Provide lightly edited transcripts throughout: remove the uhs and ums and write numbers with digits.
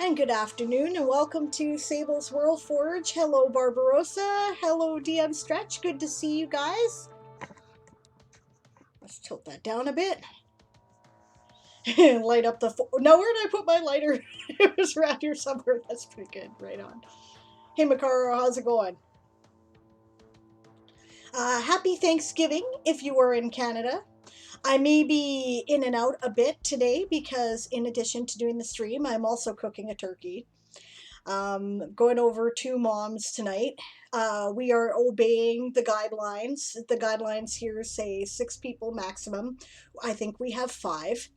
And good afternoon, and welcome to Sable's WorldForge. Hello, Barbarossa. Hello, DM Stretch. Good to see you guys. Let's tilt that down a bit. Light up the. Now, where did I put my lighter? It was around here somewhere. That's pretty good. Right on. Hey, Makaro, how's it going? Happy Thanksgiving if you are in Canada. I may be in and out a bit today because, in addition to doing the stream, I'm also cooking a turkey. Going over to Mom's tonight. We are obeying the guidelines. The guidelines here say 6 people maximum. I think we have 5.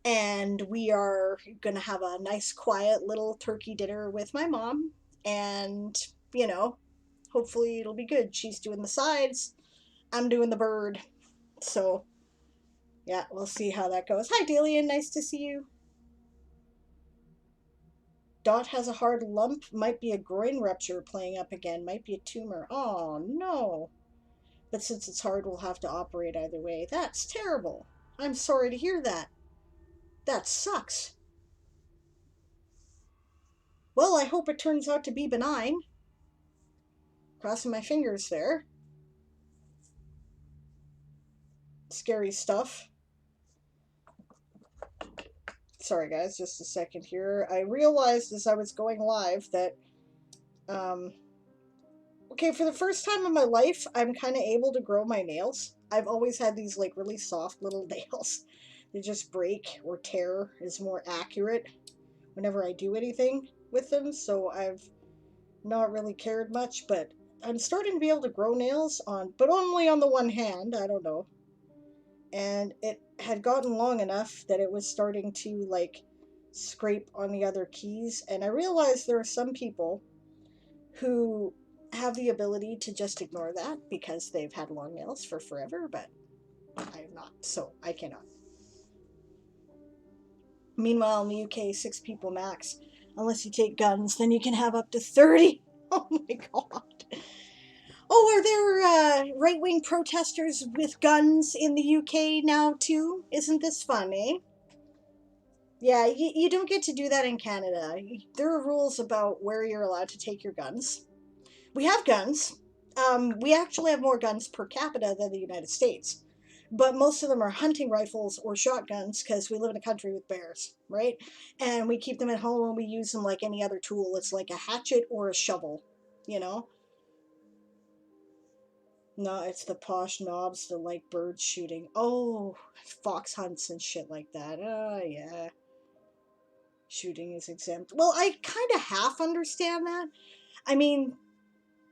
And we are going to have a nice, quiet little turkey dinner with my mom. And, hopefully it'll be good. She's doing the sides, I'm doing the bird. So, yeah, we'll see how that goes. Hi, Delian. Nice to see you. Dot has a hard lump. Might be a groin rupture playing up again. Might be a tumor. Oh, no. But since it's hard, we'll have to operate either way. That's terrible. I'm sorry to hear that. That sucks. Well, I hope it turns out to be benign. Crossing my fingers there. Scary stuff. Sorry, guys, just a second here. I realized as I was going live that, okay, for the first time in my life, I'm kind of able to grow my nails. I've always had these, like, really soft little nails. They just break, or tear is more accurate whenever I do anything with them, so I've not really cared much, but I'm starting to be able to grow nails on, but only on the one hand, I don't know. And it had gotten long enough that it was starting to, like, scrape on the other keys, and I realized there are some people who have the ability to just ignore that because they've had long nails for forever, but I have not, so I cannot. Meanwhile, in the UK, 6 people max. Unless you take guns, then you can have up to 30. Oh my god. Oh, are there right-wing protesters with guns in the UK now too? Isn't this fun, eh? Yeah, you don't get to do that in Canada. There are rules about where you're allowed to take your guns. We have guns. We actually have more guns per capita than the United States. But most of them are hunting rifles or shotguns because we live in a country with bears, right? And we keep them at home and we use them like any other tool. It's like a hatchet or a shovel, you know? No, it's the posh knobs that like bird shooting. Oh, fox hunts and shit like that. Oh, yeah. Shooting is exempt. Well, I kind of half understand that. I mean,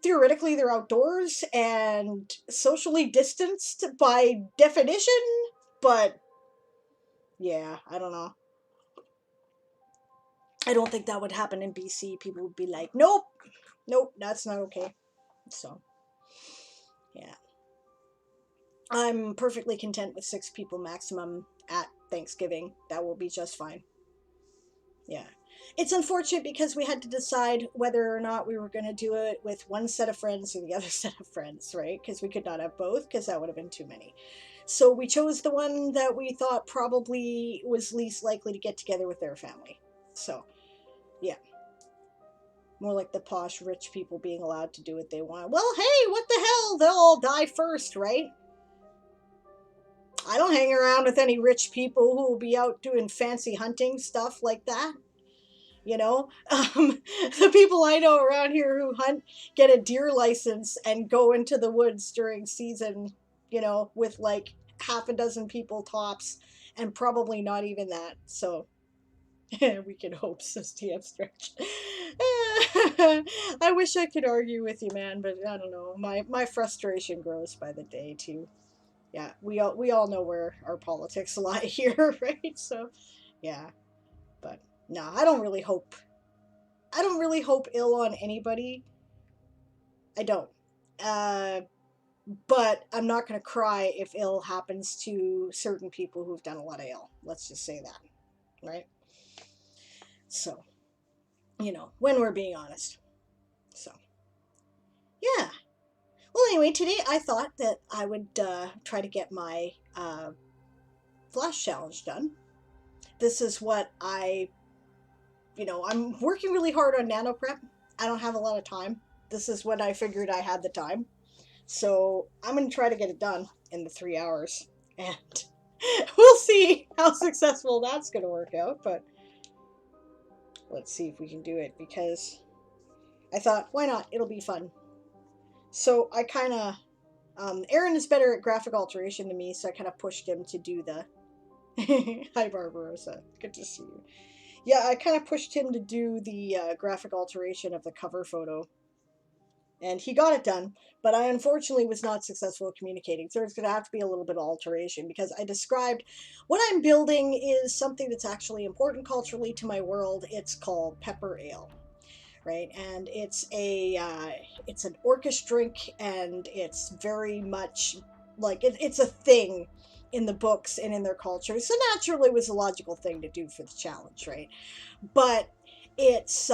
theoretically they're outdoors and socially distanced by definition, but yeah, I don't know. I don't think that would happen in BC. People would be like, nope, that's not okay. So, yeah. I'm perfectly content with 6 people maximum at Thanksgiving. That will be just fine. Yeah. It's unfortunate because we had to decide whether or not we were going to do it with one set of friends or the other set of friends, right? Because we could not have both because that would have been too many. So we chose the one that we thought probably was least likely to get together with their family. So, yeah. More like the posh rich people being allowed to do what they want. Well, hey, what the hell? They'll all die first, right? I don't hang around with any rich people who will be out doing fancy hunting stuff like that. The people I know around here who hunt get a deer license and go into the woods during season, with like half a dozen people tops, and probably not even that. So we can hope, says TF Stretch. I wish I could argue with you, man, but I don't know. My frustration grows by the day too. Yeah, we all know where our politics lie here, right? So, yeah, but no, I don't really hope ill on anybody. I don't. Uh, but I'm not going to cry if ill happens to certain people who've done a lot of ill. Let's just say that, right? So, when we're being honest. So, yeah. Well, anyway, today I thought that I would try to get my flash challenge done. This is what I you know, I'm working really hard on nano prep. I don't have a lot of time. This is when I figured I had the time. So I'm going to try to get it done in the 3 hours. And we'll see how successful that's going to work out. But let's see if we can do it, because I thought, why not? It'll be fun. So I kind of, Aaron is better at graphic alteration than me, so I kind of pushed him to do the, hi Barbarossa, good to see you. Yeah, I kind of pushed him to do the graphic alteration of the cover photo. And he got it done, but I unfortunately was not successful at communicating, so there's going to have to be a little bit of alteration, because I described what I'm building is something that's actually important culturally to my world. It's called pepper ale, right? And it's an orcish drink, and it's very much like it's a thing in the books and in their culture. So naturally, it was a logical thing to do for the challenge, right? But it's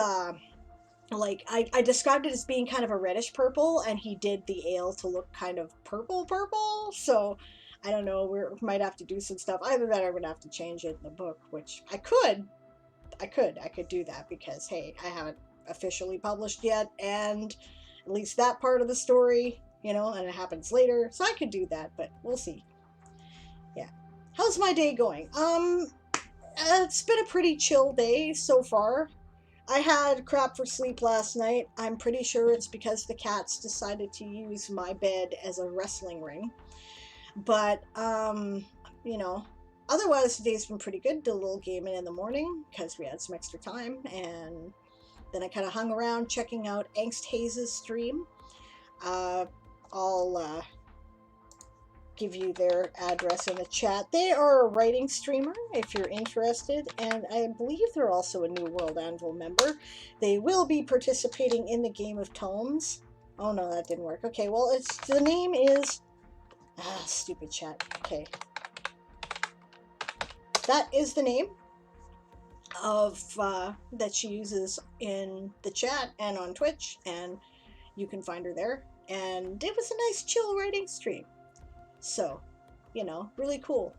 like I described it as being kind of a reddish purple, and he did the ale to look kind of purple. So I don't know, we might have to do some stuff. Either that or I'm gonna have to change it in the book, which I could do that, because hey, I haven't officially published yet, and at least that part of the story, you know, and it happens later, so I could do that, but we'll see. Yeah. How's my day going? It's been a pretty chill day so far. I had crap for sleep last night. I'm pretty sure it's because the cats decided to use my bed as a wrestling ring. But, you know, otherwise the day's been pretty good. Did a little gaming in the morning because we had some extra time. And then I kind of hung around checking out Angst Hayes' stream. I'll give you their address in the chat. They are a writing streamer if you're interested, and I believe they're also a New World Anvil member. They will be participating in the Game of Tomes. Oh no, that didn't work. Okay, well, the name is stupid chat. Okay, that is the name of that she uses in the chat and on Twitch, and you can find her there. And it was a nice chill writing stream. So, you know, really cool.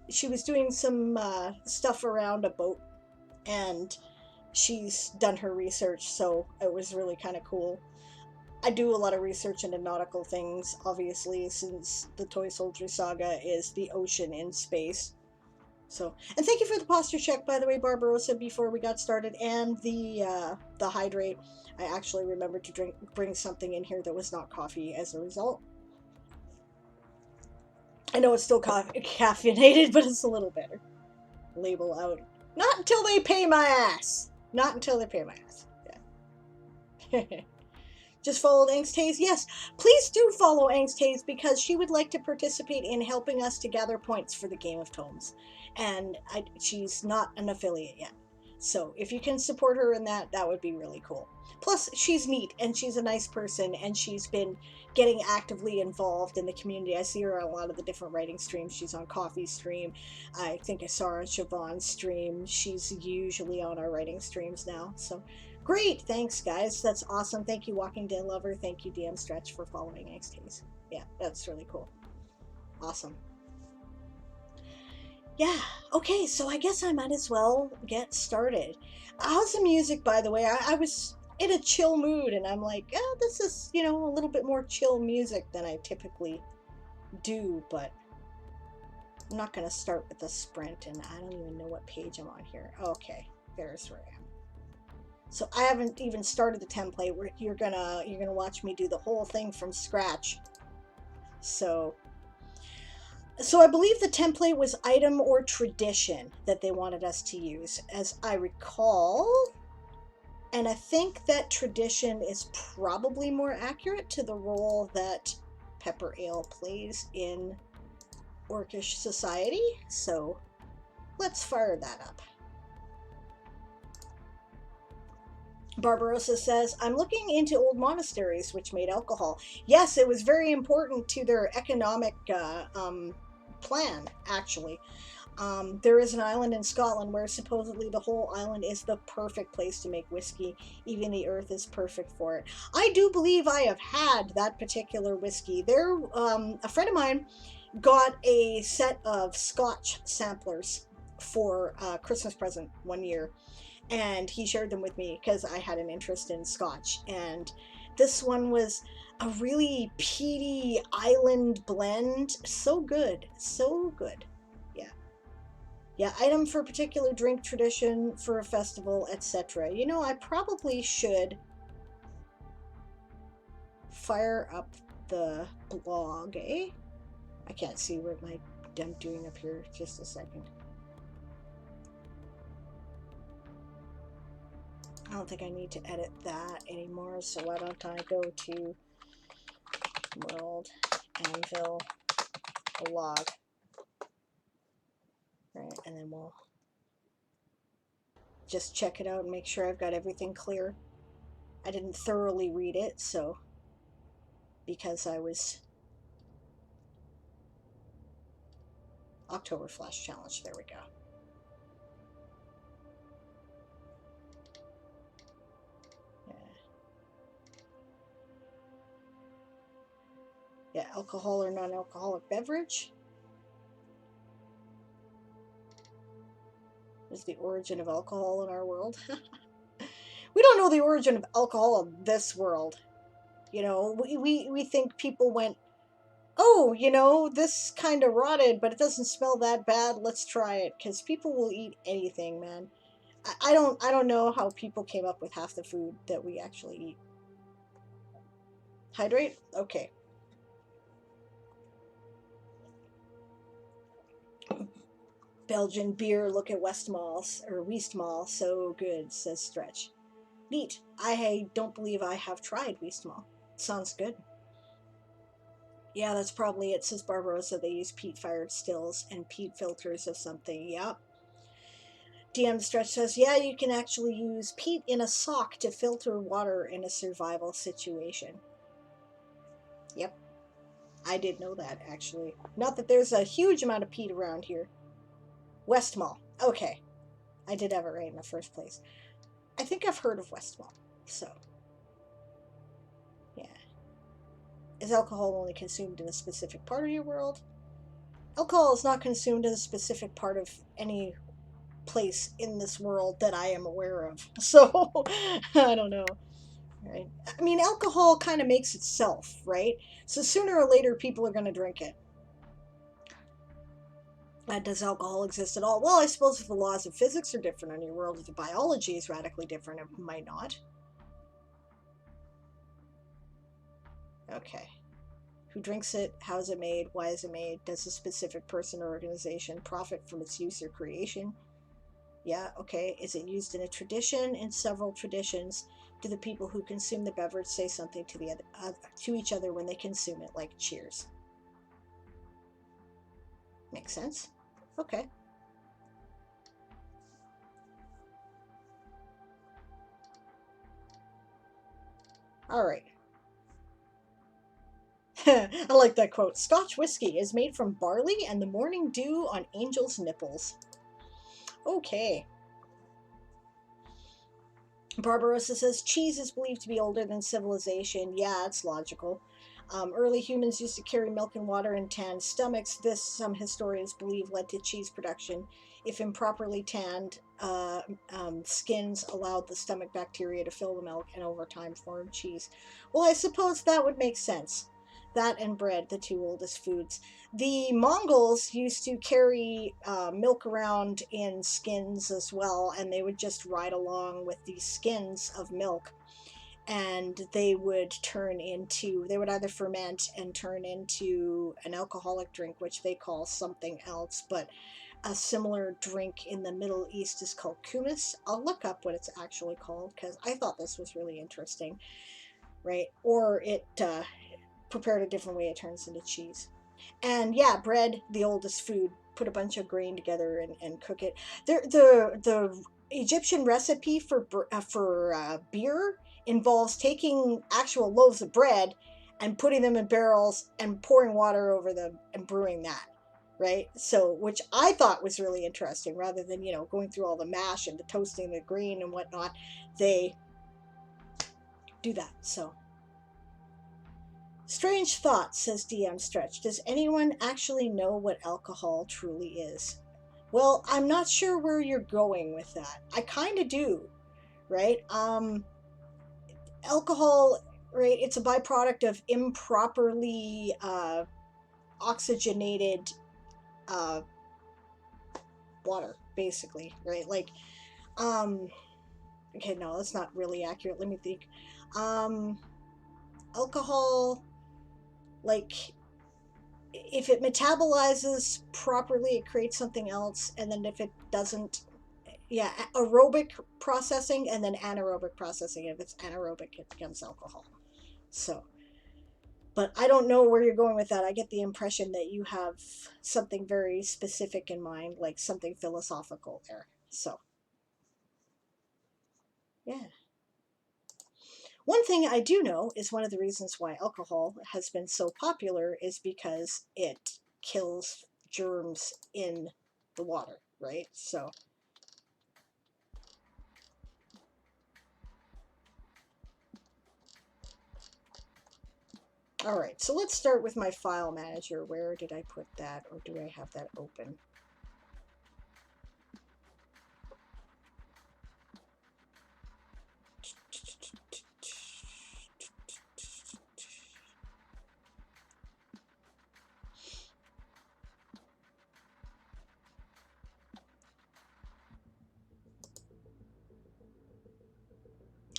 She was doing some stuff around a boat, and she's done her research, so it was really kind of cool. I do a lot of research into nautical things, obviously, since the Toy Soldier Saga is the ocean in space. So, and thank you for the posture check, by the way, Barbarossa, before we got started, and the hydrate. I actually remembered to bring something in here that was not coffee as a result. I know it's still caffeinated, but it's a little better. Label out. Not until they pay my ass. Not until they pay my ass. Yeah. Just followed Angst Hayes? Yes, please do follow Angst Hayes, because she would like to participate in helping us to gather points for the Game of Tomes. And she's not an affiliate yet. So if you can support her in that, that would be really cool. Plus, she's neat, and she's a nice person, and she's been getting actively involved in the community. I see her on a lot of the different writing streams. She's on Coffee's stream. I think I saw her on Siobhan's stream. She's usually on our writing streams now. So great. Thanks, guys. That's awesome. Thank you, Walking Dead Lover. Thank you, DM Stretch, for following XTs. Yeah, that's really cool. Awesome. Yeah, okay, so I guess I might as well get started. How's the music, by the way? I was in a chill mood, and I'm like, oh, this is, you know, a little bit more chill music than I typically do, but I'm not going to start with the sprint, and I don't even know what page I'm on here. Okay, there's where I am. So I haven't even started the template. Where you're gonna watch me do the whole thing from scratch. So I believe the template was item or tradition that they wanted us to use, as I recall. And I think that tradition is probably more accurate to the role that Pepper Ale plays in Orcish society. So let's fire that up. Barbarossa says, I'm looking into old monasteries which made alcohol. Yes, it was very important to their economic plan, actually. There is an island in Scotland where supposedly the whole island is the perfect place to make whiskey. Even the earth is perfect for it. I do believe I have had that particular whiskey. A friend of mine got a set of Scotch samplers for a Christmas present one year. and he shared them with me because I had an interest in Scotch. And this one was a really peaty island blend. So good, so good. Yeah. Yeah, item for a particular drink, tradition for a festival, etc. You know, I probably should fire up the blog, eh? I can't see what I'm doing up here. Just a second. I don't think I need to edit that anymore, so why don't I go to World Anvil blog, right, and then we'll just check it out and make sure I've got everything clear. I didn't thoroughly read it, so because I was October Flash Challenge, there we go. Yeah, alcohol or non-alcoholic beverage is the origin of alcohol in our world. We don't know the origin of alcohol in this world. You know, we think people went, oh, you know, this kind of rotted, but it doesn't smell that bad. Let's try it, because people will eat anything, man. I don't know how people came up with half the food that we actually eat. Hydrate? Okay. Belgian beer, look at Westmalle, or Weestmalle, so good, says Stretch. Neat. I don't believe I have tried Weestmalle. Sounds good. Yeah, that's probably it, says Barbarossa. They use peat-fired stills and peat filters of something. Yep. DM Stretch says, yeah, you can actually use peat in a sock to filter water in a survival situation. Yep. I did know that, actually. Not that there's a huge amount of peat around here. Westmalle. Okay. I did have it right in the first place. I think I've heard of Westmalle. So, yeah. Is alcohol only consumed in a specific part of your world? Alcohol is not consumed in a specific part of any place in this world that I am aware of. So, I don't know. Right? I mean, alcohol kind of makes itself, right? So sooner or later, people are going to drink it. Does alcohol exist at all? Well, I suppose if the laws of physics are different in your world, if the biology is radically different, it might not. Okay. Who drinks it? How is it made? Why is it made? Does a specific person or organization profit from its use or creation? Yeah, okay. Is it used in a tradition? In several traditions? Do the people who consume the beverage say something to the other, to each other when they consume it, like cheers? Makes sense. Okay. All right. I like that quote. Scotch whiskey is made from barley and the morning dew on angels' nipples. Okay. Barbarossa says cheese is believed to be older than civilization. Yeah, it's logical. Early humans used to carry milk and water in tanned stomachs. This, some historians believe, led to cheese production. If improperly tanned, skins allowed the stomach bacteria to fill the milk and over time form cheese. Well, I suppose that would make sense. That and bread, the two oldest foods. The Mongols used to carry milk around in skins as well, and they would just ride along with these skins of milk, and they would they would either ferment and turn into an alcoholic drink, which they call something else, but a similar drink in the Middle East is called kumis. I'll look up what it's actually called because I thought this was really interesting, right? Or it prepared a different way, it turns into cheese. And yeah, bread, the oldest food. Put a bunch of grain together and cook it. The Egyptian recipe for beer involves taking actual loaves of bread and putting them in barrels and pouring water over them and brewing that. Right? So, which I thought was really interesting, rather than, you know, going through all the mash and the toasting the grain and whatnot. They do that. So, strange thought, says DM Stretch. Does anyone actually know what alcohol truly is? Well, I'm not sure where you're going with that. I kind of do, right? Alcohol, right? It's a byproduct of improperly oxygenated uh, water, basically, right? Like, um, okay, no, that's not really accurate. Let me think. Um, Alcohol, like, if it metabolizes properly, it creates something else, and then if it doesn't, yeah, aerobic processing and then anaerobic processing. If it's anaerobic, it becomes alcohol. So, but I don't know where you're going with that. I get the impression that you have something very specific in mind, like something philosophical there. So, yeah. One thing I do know is one of the reasons why alcohol has been so popular is because it kills germs in the water, right? So, all right, so let's start with my file manager. Where did I put that, or do I have that open?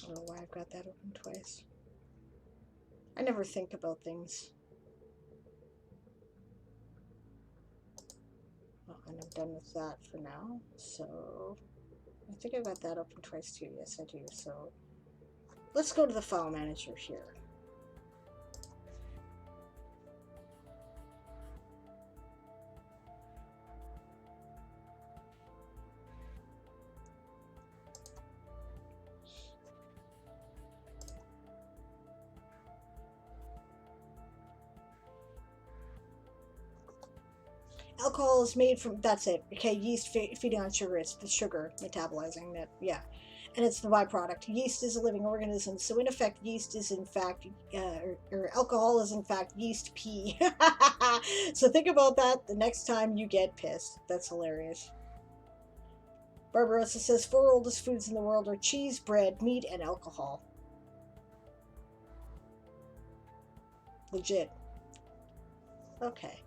I don't know why I've got that open twice. I never think about things. Well, and I'm done with that for now. So I think I got that open twice too. Yes, I do. So let's go to the file manager here. Alcohol is made from, that's it. Okay, yeast feeding on sugar. It's the sugar metabolizing that, yeah. And it's the byproduct. Yeast is a living organism, so in effect, yeast is in fact, or alcohol is in fact yeast pee. So think about that the next time you get pissed. That's hilarious. Barbarossa says four oldest foods in the world are cheese, bread, meat, and alcohol. Legit. Okay.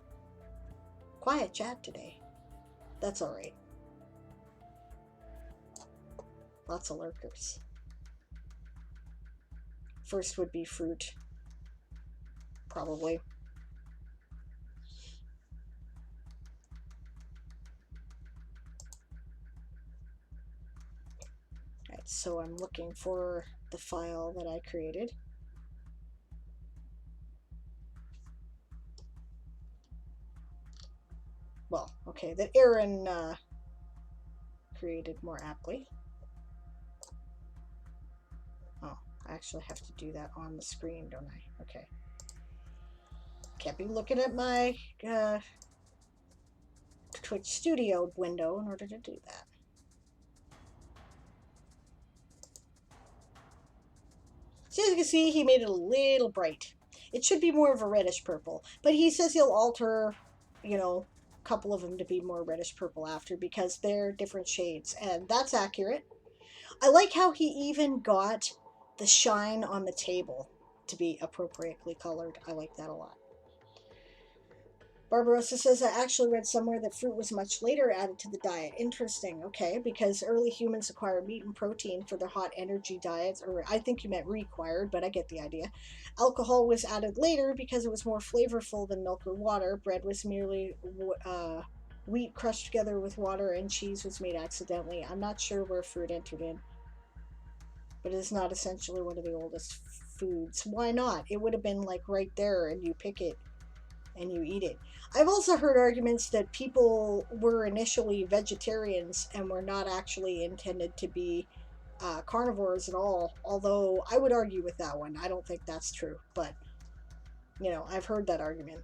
Quiet chat today. That's alright. Lots of lurkers. First would be fruit. Probably. Alright, so I'm looking for the file that I created. Well, okay, that Aaron created more aptly. Oh, I actually have to do that on the screen, don't I? Okay. Can't be looking at my Twitch Studio window in order to do that. So as you can see, he made it a little bright. It should be more of a reddish purple, but he says he'll alter, you know, a couple of them to be more reddish purple after because they're different shades, and that's accurate. I like how he even got the shine on the table to be appropriately colored. I like that a lot. Barbarossa says, I actually read somewhere that fruit was much later added to the diet. Interesting. Okay, because early humans acquired meat and protein for their hot energy diets, or I think you meant required, but I get the idea. Alcohol was added later because it was more flavorful than milk or water. Bread was merely wheat crushed together with water, and cheese was made accidentally. I'm not sure where fruit entered in, but it is not essentially one of the oldest foods. Why not? It would have been like right there, and you pick it and you eat it. I've also heard arguments that people were initially vegetarians and were not actually intended to be carnivores at all, although I would argue with that one. I don't think that's true, but you know, I've heard that argument.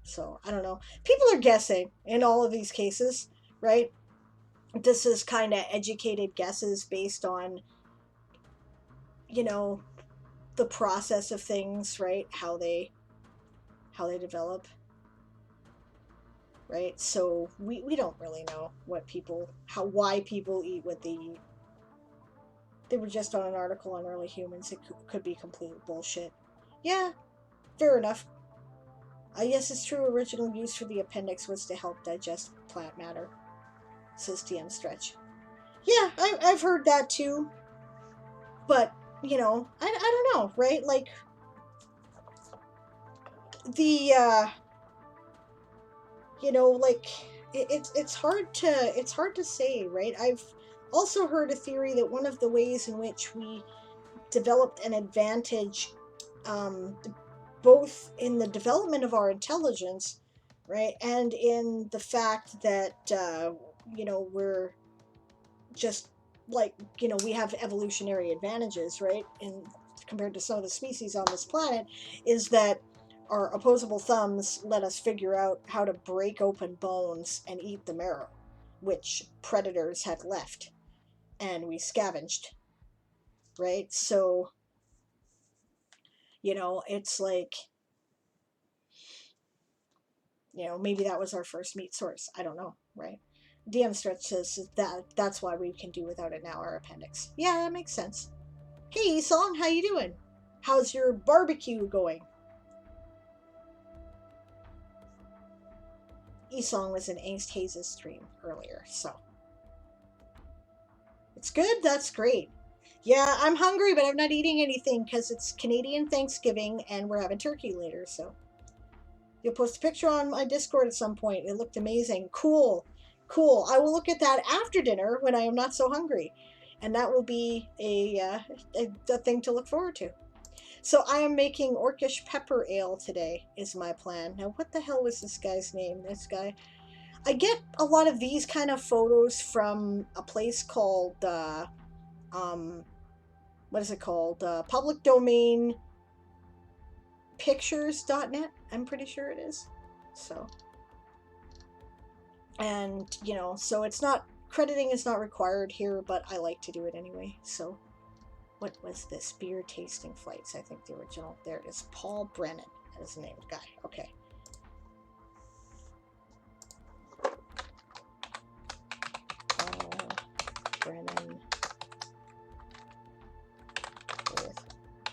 So I don't know. People are guessing in all of these cases, right? This is kind of educated guesses based on, you know, the process of things, right? How they develop. right? So we don't really know what people, why people eat what they eat. They were just on an article on early humans. It could be complete bullshit. Yeah, fair enough. Yes, it's true. Original use for the appendix was to help digest plant matter, says DM Stretch. Yeah, I've heard that too. But, I don't know, right? Like, the, like, it's hard to say, right? I've also heard a theory that one of the ways in which we developed an advantage, um, both in the development of our intelligence, right, and in the fact that we're just like, we have evolutionary advantages, right, in compared to some of the species on this planet, is that our opposable thumbs let us figure out how to break open bones and eat the marrow, which predators had left, and we scavenged, right? So, it's like, maybe that was our first meat source. I don't know, right? DM Stretch says that's why we can do without it now, our appendix. Yeah, that makes sense. Hey, Esong, how you doing? How's your barbecue going? Esong was in Angst Hayes' stream earlier, so. It's good? That's great. Yeah, I'm hungry, but I'm not eating anything because it's Canadian Thanksgiving and we're having turkey later, so. You'll post a picture on my Discord at some point. It looked amazing. Cool. Cool. I will look at that after dinner when I am not so hungry. And that will be a thing to look forward to. So I am making Orcish Pepper Ale today, is my plan. Now, what the hell was this guy's name? This guy. I get a lot of these kind of photos from a place called, what is it called? Public Domain Pictures.net, I'm pretty sure it is. So. And, so it's not, crediting is not required here, but I like to do it anyway. So, what was this? Beer tasting flights, I think the original. There it is. Paul Brennan. That is the name of the guy. Okay. Paul Brennan with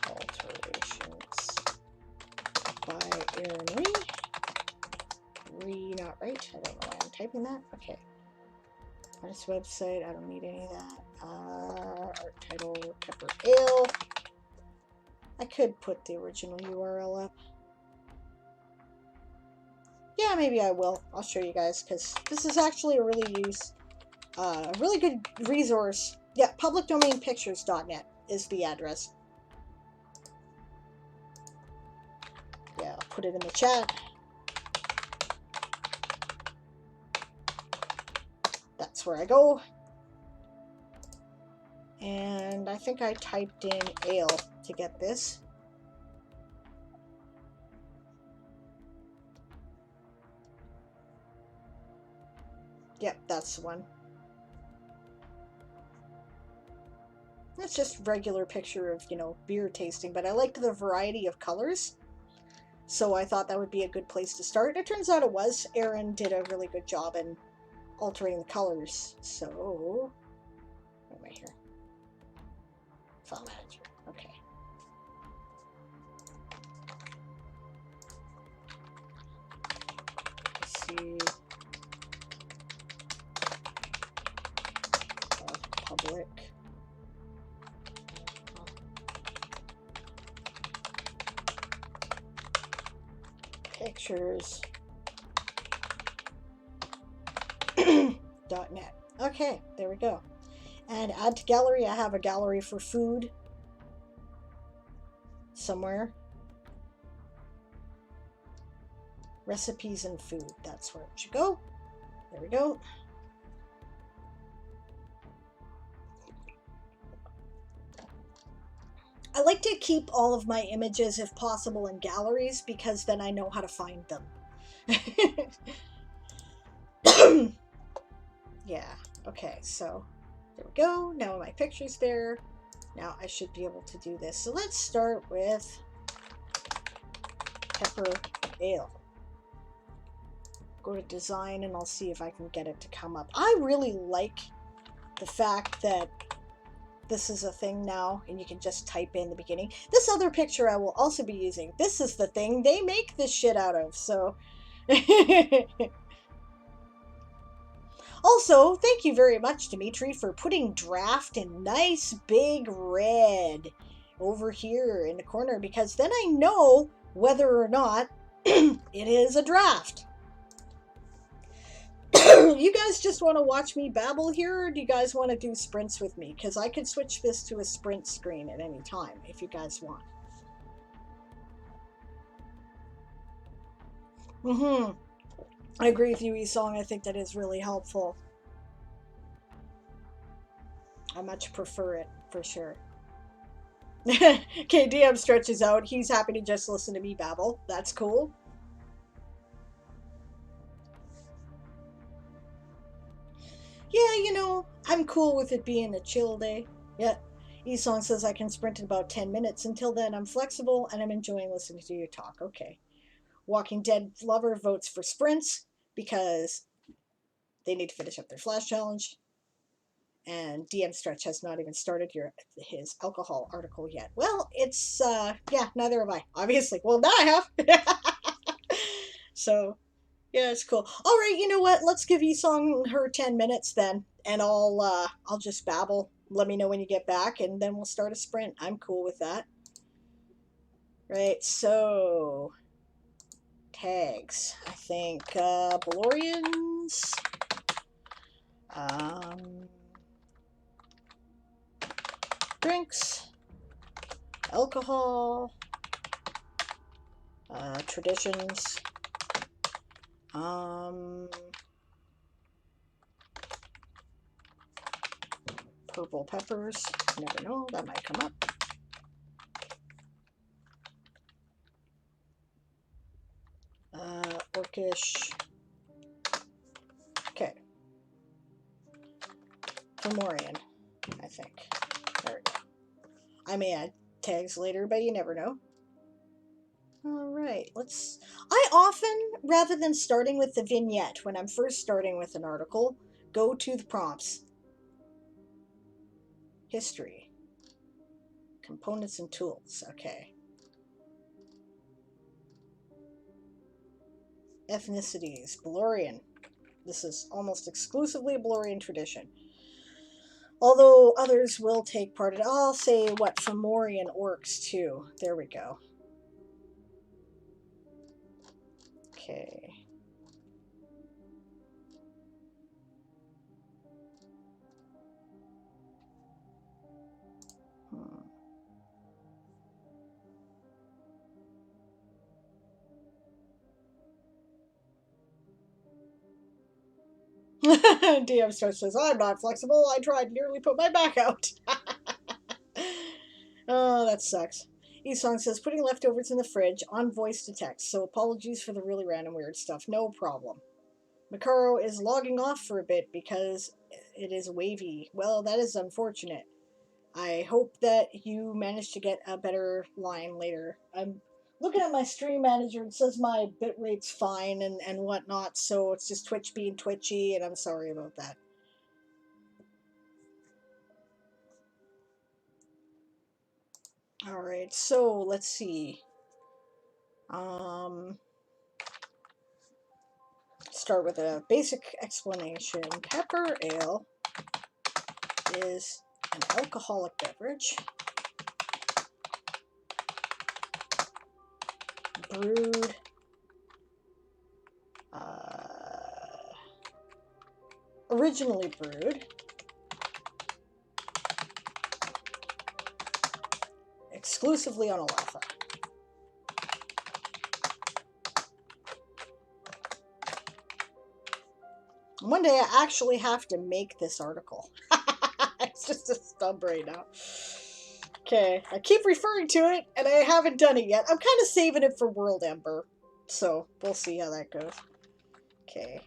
alterations by Aaron Lee. Not right. I don't know why I'm typing that. Okay. Artist website. I don't need any of that. Art title, Pepper Ale. I could put the original URL up. Yeah, maybe I will. I'll show you guys because this is actually a really really good resource. Yeah, publicdomainpictures.net is the address. Yeah, I'll put it in the chat. That's where I go. And I think I typed in ale to get this. Yep, that's the one. It's just regular picture of, beer tasting, but I liked the variety of colors. So I thought that would be a good place to start. It turns out it was. Aaron did a really good job in altering the colors. So, what am I here? File manager. Okay. Let's see. Public. Pictures. .net. Okay, there we go. And add to gallery. I have a gallery for food somewhere. Recipes and food. That's where it should go. There we go. I like to keep all of my images, if possible, in galleries because then I know how to find them. Yeah, okay, so there we go. Now my picture's there. Now I should be able to do this. So let's start with Pepper Ale. go to design and I'll see if I can get it to come up. I really like the fact that this is a thing now and you can just type in the beginning. This other picture I will also be using. This is the thing they make this shit out of, so. Also, thank you very much, Dimitri, for putting draft in nice big red over here in the corner, because then I know whether or not it is a draft. You guys just want to watch me babble here, or do you guys want to do sprints with me? Because I could switch this to a sprint screen at any time if you guys want. I agree with you, Esong. I think that is really helpful. I much prefer it, for sure. Okay, DM stretches out. He's happy to just listen to me babble. That's cool. Yeah, you know, I'm cool with it being a chill day. Yeah. Esong says I can sprint in about 10 minutes. Until then, I'm flexible and I'm enjoying listening to you talk. Okay. Walking Dead lover votes for sprints because they need to finish up their flash challenge. And DM Stretch has not even started his alcohol article yet. Well, it's, yeah, neither have I, obviously. Well, now I have. So, yeah, it's cool. All right, you know what? Let's give Esong her 10 minutes then, and I'll just babble. Let me know when you get back, and then we'll start a sprint. I'm cool with that. Right, so tags. I think Balorians. Drinks. Alcohol. Traditions. Purple peppers. Never know, that might come up. Orcish. Okay. Fomorian, I think. There we go. I may add tags later, but you never know. Alright, I often, rather than starting with the vignette, when I'm first starting with an article, go to the prompts. History. Components and tools, okay. Ethnicities, Balorian. This is almost exclusively a Balorian tradition. Although others will take part in it. I'll say, what, Fomorian orcs, too. There we go. Okay. DM Star says, I'm not flexible. I tried and nearly put my back out. Oh, that sucks. Esong says, putting leftovers in the fridge on voice to text, so apologies for the really random weird stuff. No problem. Makaro is logging off for a bit because it is wavy. Well, that is unfortunate. I hope that you manage to get a better line later. I'm looking at my stream manager. It says my bitrate's fine and whatnot, so it's just Twitch being twitchy, and I'm sorry about that. Alright, so let's see. Start with a basic explanation. Pepper ale is an alcoholic beverage brewed originally brewed exclusively on Olathe. One day I actually have to make this article. It's just a stub right now. Okay, I keep referring to it, and I haven't done it yet. I'm kind of saving it for World Ember, so we'll see how that goes. Okay,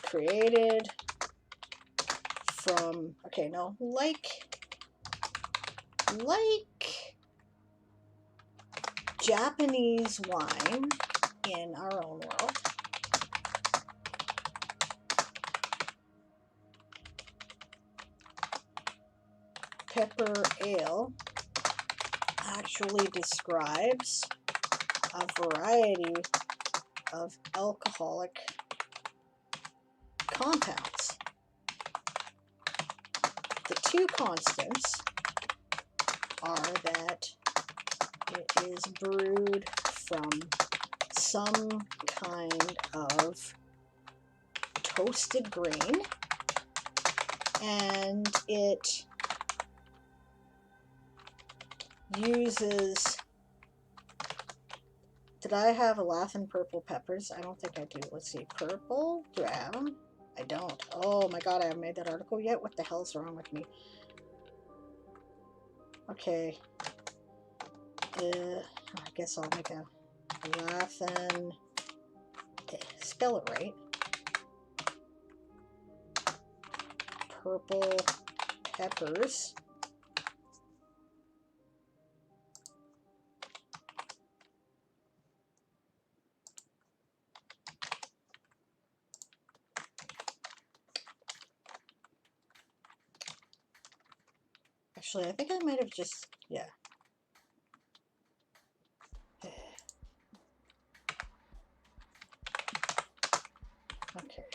created from okay, no, like Japanese wine in our own world. Pepper ale actually describes a variety of alcoholic compounds. The two constants are that it is brewed from some kind of toasted grain, and it uses, did I have a laughing purple peppers? I don't think I do. Let's see, purple, do I have them? I don't. Oh my god, I haven't made that article yet. What the hell's wrong with me? Okay. I guess I'll make a laughing, spell it right, purple peppers. Actually, I think I might have just, yeah. Okay.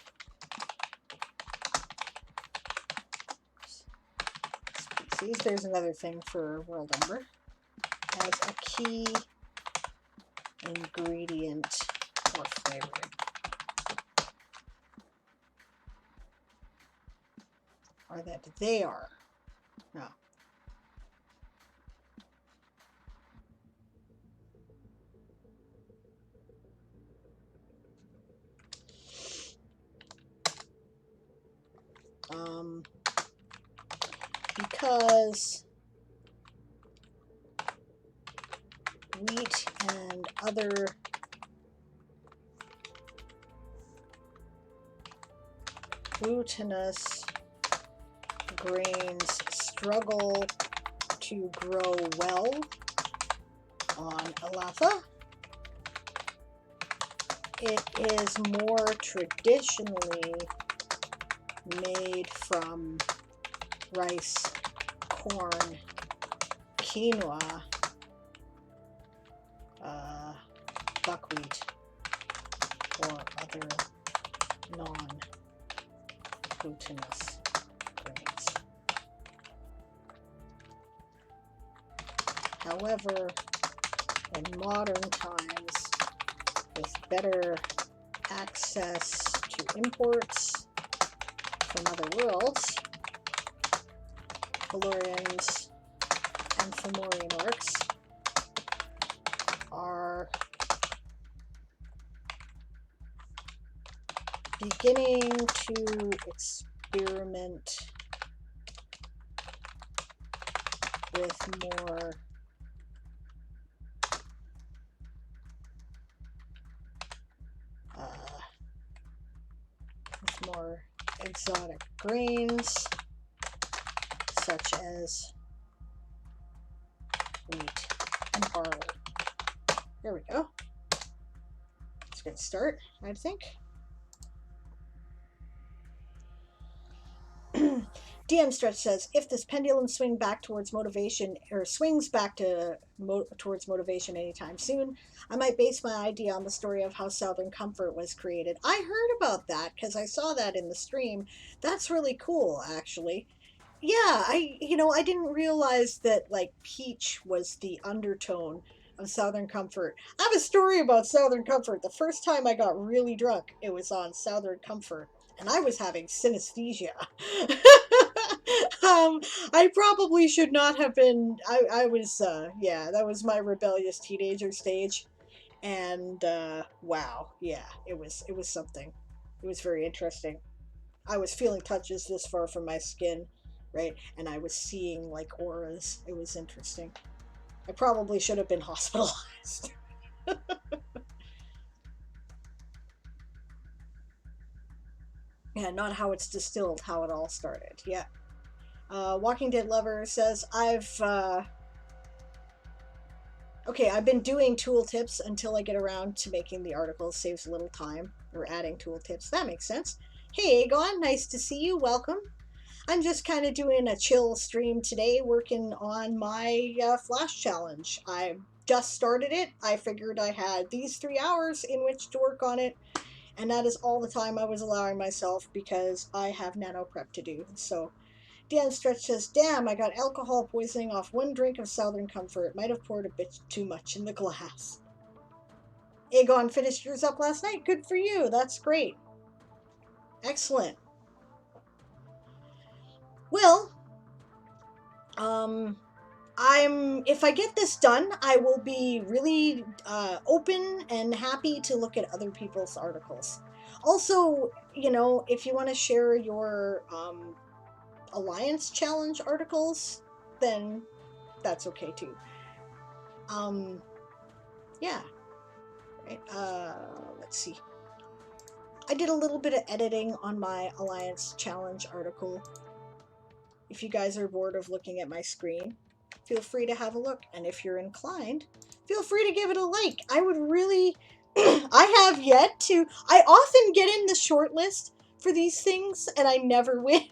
Species, there's another thing for world number. As a key ingredient or flavor. Or that they are. No. Because wheat and other glutinous grains struggle to grow well on Alatha, it is more traditionally made from rice, corn, quinoa, buckwheat, or other non-glutinous grains. However, in modern times, with better access to imports from other worlds, Valorians and Fomorian orcs are beginning to experiment with more exotic grains, such as wheat and barley. There we go. It's a good start, I think. DM Stretch says, if this pendulum swings back towards motivation towards motivation anytime soon, I might base my idea on the story of how Southern Comfort was created. I heard about that because I saw that in the stream. That's really cool, actually. Yeah, I didn't realize that like peach was the undertone of Southern Comfort. I have a story about Southern Comfort. The first time I got really drunk, it was on Southern Comfort, and I was having synesthesia. I probably should not have been. I was, yeah, that was my rebellious teenager stage, and wow, yeah, it was something. It was very interesting. I was feeling touches this far from my skin, right? And I was seeing like auras. It was interesting. I probably should have been hospitalized. Yeah, not how it's distilled, how it all started. Yeah. Walking Dead Lover says, okay, I've been doing tooltips until I get around to making the articles. Saves a little time. Or adding tooltips. That makes sense. Hey, Aegon, nice to see you. Welcome. I'm just kind of doing a chill stream today, working on my Flash challenge. I just started it. I figured I had these 3 hours in which to work on it, and that is all the time I was allowing myself because I have nano prep to do. So Dan Stretch says, damn, I got alcohol poisoning off one drink of Southern Comfort. Might have poured a bit too much in the glass. Aegon finished yours up last night. Good for you. That's great. Excellent. Well, if I get this done, I will be really open and happy to look at other people's articles. Also, you know, if you want to share your Alliance Challenge articles, then that's okay too. Yeah. Right. Let's see. I did a little bit of editing on my Alliance Challenge article. If you guys are bored of looking at my screen, feel free to have a look. And if you're inclined, feel free to give it a like. I would really, I have yet to, I often get in the short list for these things and I never win.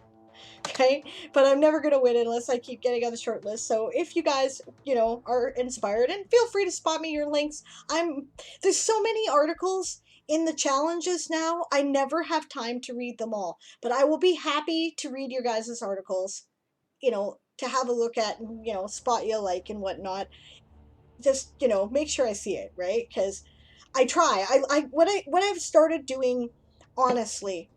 Okay, but I'm never going to win unless I keep getting on the short list. So if you guys, you know, are inspired, and feel free to spot me your links. There's so many articles in the challenges now. I never have time to read them all, but I will be happy to read your guys' articles, you know, to have a look at and, you know, spot you like and whatnot. Just, you know, make sure I see it, right? Because I try. What I've started doing, honestly,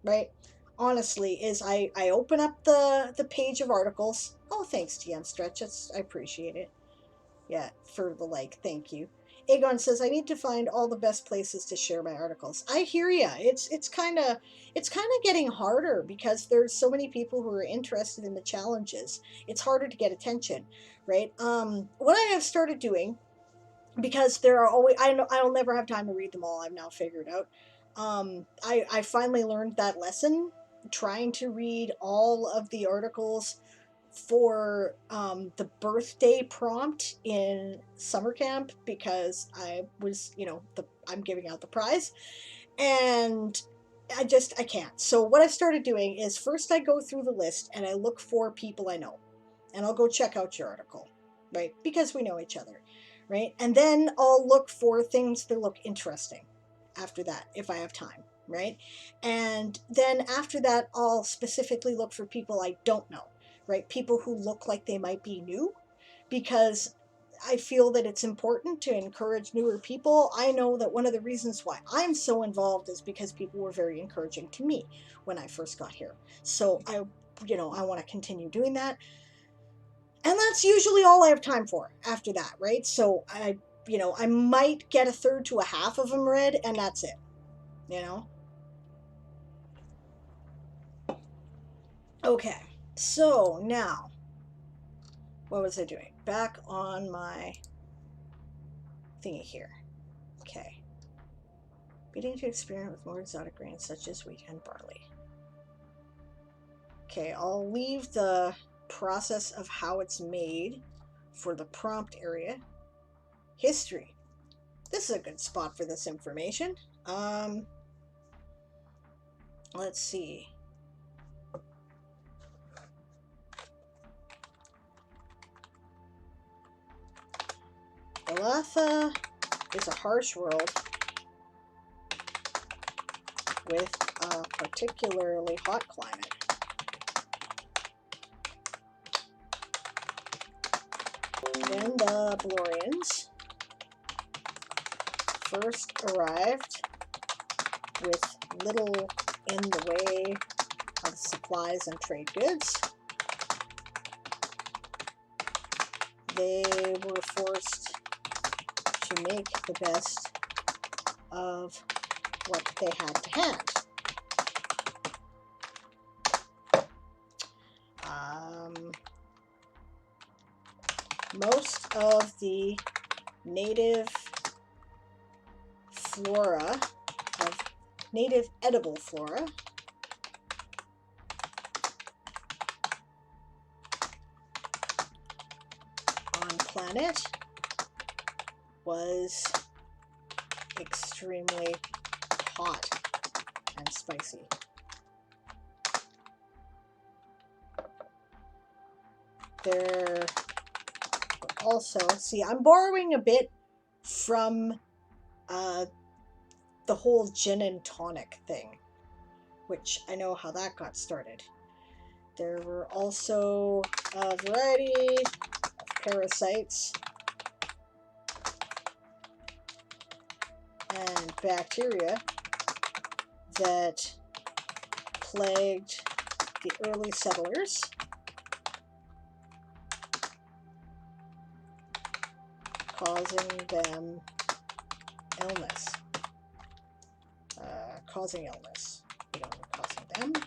right? Honestly, is I open up the page of articles. Oh, thanks, TM Stretch. I appreciate it. Yeah, for the like. Thank you. Aegon says I need to find all the best places to share my articles. I hear ya. It's kind of getting harder because there's so many people who are interested in the challenges. It's harder to get attention, right? What I have started doing, because there are always, I know I'll never have time to read them all. I've now figured out. I finally learned that lesson, trying to read all of the articles for the birthday prompt in summer camp, because I was, you know, I'm giving out the prize, and I can't. So what I started doing is, first I go through the list and I look for people I know, and I'll go check out your article, right? Because we know each other, right? And then I'll look for things that look interesting after that, if I have time, right? And then after that, I'll specifically look for people I don't know, right? People who look like they might be new, because I feel that it's important to encourage newer people. I know that one of the reasons why I'm so involved is because people were very encouraging to me when I first got here. So I want to continue doing that. And that's usually all I have time for after that, right? So I might get a third to a half of them read, and that's it, you know? Okay, so now, what was I doing? Back on my thingy here. Okay. Beginning to experiment with more exotic grains such as wheat and barley. Okay, I'll leave the process of how it's made for the prompt area. History. This is a good spot for this information. Let's see. Elatha is a harsh world with a particularly hot climate. When the Valorians first arrived with little in the way of supplies and trade goods, they were forced to make the best of what they had to hand. Most of the native flora, of native edible flora, planet was extremely hot and spicy. There also, see, I'm borrowing a bit from the whole gin and tonic thing, which I know how that got started. There were also a variety of parasites and bacteria that plagued the early settlers, causing them illness. Causing illness. We don't know causing them.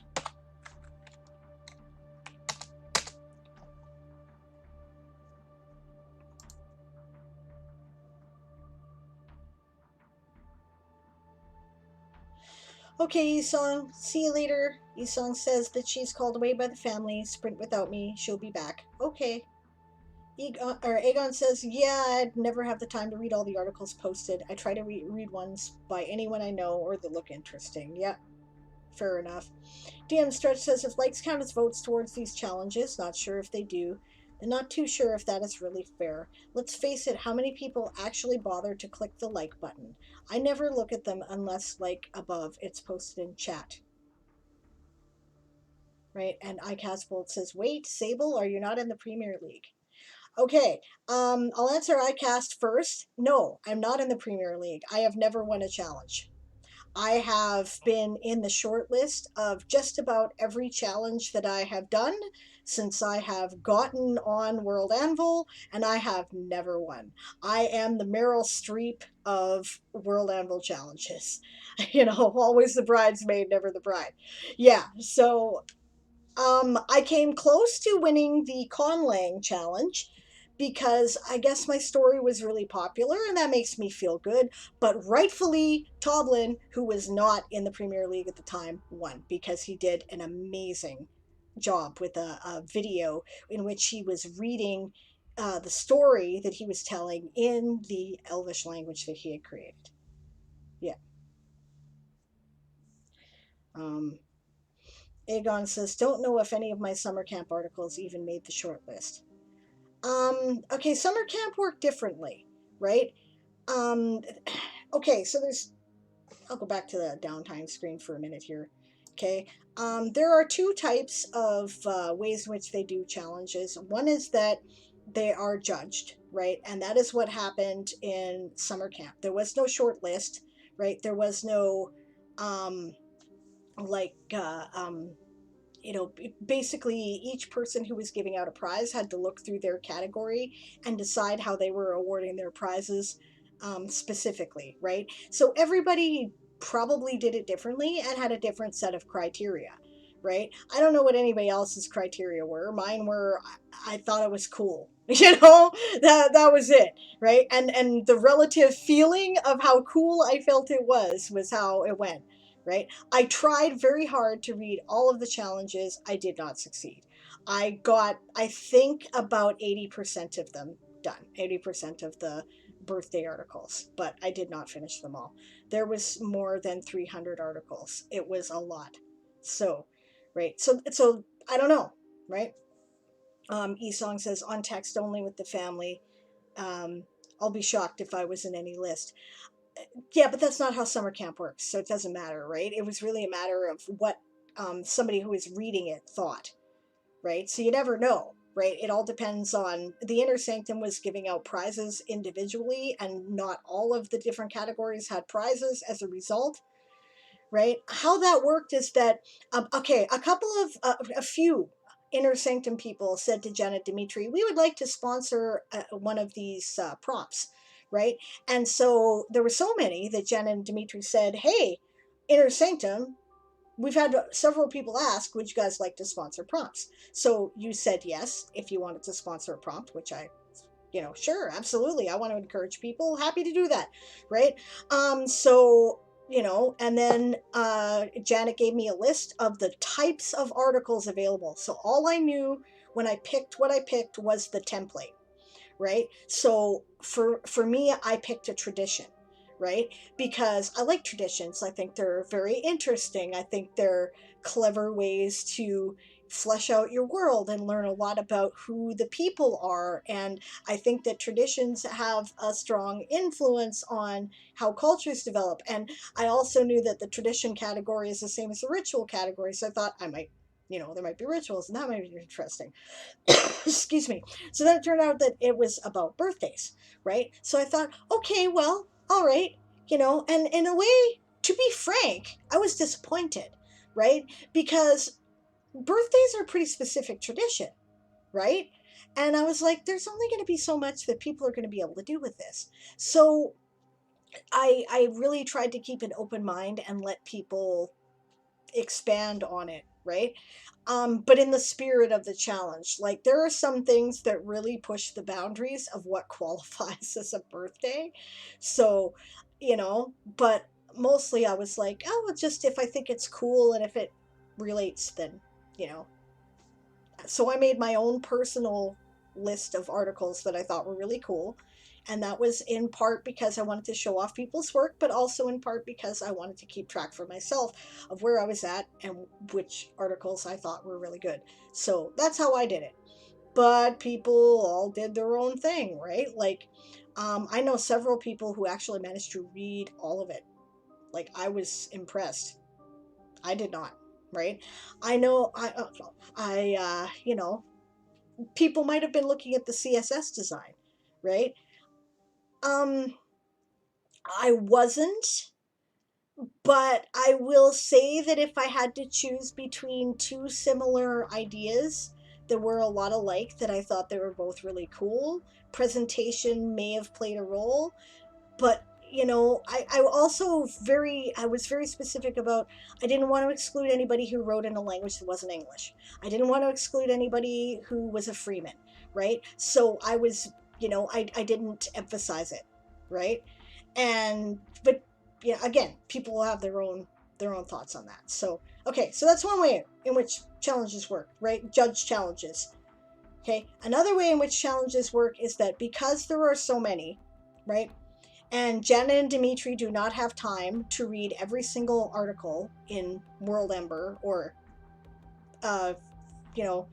Okay, Isong, see you later. Isong says that she's called away by the family. Sprint without me. She'll be back. Okay. Aegon says, yeah, I'd never have the time to read all the articles posted. I try to read ones by anyone I know or that look interesting. Yeah, fair enough. DM Stretch says, if likes count as votes towards these challenges, not sure if they do. And not too sure if that is really fair. Let's face it, how many people actually bother to click the like button? I never look at them unless, like above, it's posted in chat. Right? And iCastBolt says, wait, Sable, are you not in the Premier League? Okay, I'll answer iCast first. No, I'm not in the Premier League. I have never won a challenge. I have been in the short list of just about every challenge that I have done since I have gotten on World Anvil, and I have never won. I am the Meryl Streep of World Anvil challenges. You know, always the bridesmaid, never the bride. Yeah, so I came close to winning the Conlang challenge because I guess my story was really popular and that makes me feel good. But rightfully, Toblin, who was not in the Premier League at the time, won because he did an amazing job with a video in which he was reading the story that he was telling in the Elvish language that he had created. Yeah. Aegon says, don't know if any of my summer camp articles even made the short list. Okay, summer camp worked differently, right? Okay, so I'll go back to the downtime screen for a minute here. Okay, there are two types of ways in which they do challenges. One is that they are judged, right? And that is what happened in summer camp. There was no short list, right? There was no, like, you know, basically each person who was giving out a prize had to look through their category and decide how they were awarding their prizes specifically, right? So everybody probably did it differently and had a different set of criteria, right? I don't know what anybody else's criteria were. Mine were, I thought it was cool. You know, that was it, right? And the relative feeling of how cool I felt it was how it went, right? I tried very hard to read all of the challenges. I did not succeed. I got, I think, about 80% of them done, 80% of the birthday articles, but I did not finish them all. There was more than 300 articles. It was a lot. So, right. So I don't know, right? Esong says, on text only with the family. I'll be shocked if I was in any list. Yeah, but that's not how summer camp works, so it doesn't matter, right? It was really a matter of what somebody who was reading it thought, right? So you never know, right? It all depends on, the Inner Sanctum was giving out prizes individually, and not all of the different categories had prizes as a result, right? How that worked is that, okay, a few Inner Sanctum people said to Janet Dimitri, we would like to sponsor one of these prompts, right? And so there were so many that Janet and Dimitri said, hey, Inner Sanctum, we've had several people ask, would you guys like to sponsor prompts? So you said yes, if you wanted to sponsor a prompt, which I, you know, sure, absolutely, I want to encourage people, happy to do that, right? So, you know, and then Janet gave me a list of the types of articles available. So all I knew when I picked what I picked was the template, right? So for me, I picked a tradition, right? Because I like traditions. I think they're very interesting. I think they're clever ways to flesh out your world and learn a lot about who the people are. And I think that traditions have a strong influence on how cultures develop. And I also knew that the tradition category is the same as the ritual category. So I thought I might, there might be rituals and that might be interesting. Excuse me. So then it turned out that it was about birthdays, right? So I thought, okay, well, all right, and in a way, to be frank, I was disappointed, right? Because birthdays are a pretty specific tradition, right? And I was like, there's only going to be so much that people are going to be able to do with this. So I really tried to keep an open mind and let people expand on it, right? But in the spirit of the challenge, like there are some things that really push the boundaries of what qualifies as a birthday. So, but mostly I was like, oh, well, just if I think it's cool and if it relates, then, you know. So I made my own personal list of articles that I thought were really cool. And that was in part because I wanted to show off people's work, but also in part because I wanted to keep track for myself of where I was at and which articles I thought were really good. So that's how I did it. But people all did their own thing, right? Like, I know several people who actually managed to read all of it. Like, I was impressed. I did not, right? I know, people might have been looking at the CSS design, right? Um, I wasn't, but I will say that if I had to choose between two similar ideas that were a lot alike, that I thought they were both really cool, presentation may have played a role, but I was very specific about, I didn't want to exclude anybody who wrote in a language that wasn't English. I didn't want to exclude anybody who was a freeman, right? So I was, I didn't emphasize it, right? But yeah, again, people will have their own thoughts on that. So okay, so that's one way in which challenges work, right? Judge challenges. Okay, another way in which challenges work is that because there are so many, right? And Jenna and Dimitri do not have time to read every single article in World Ember or, you know,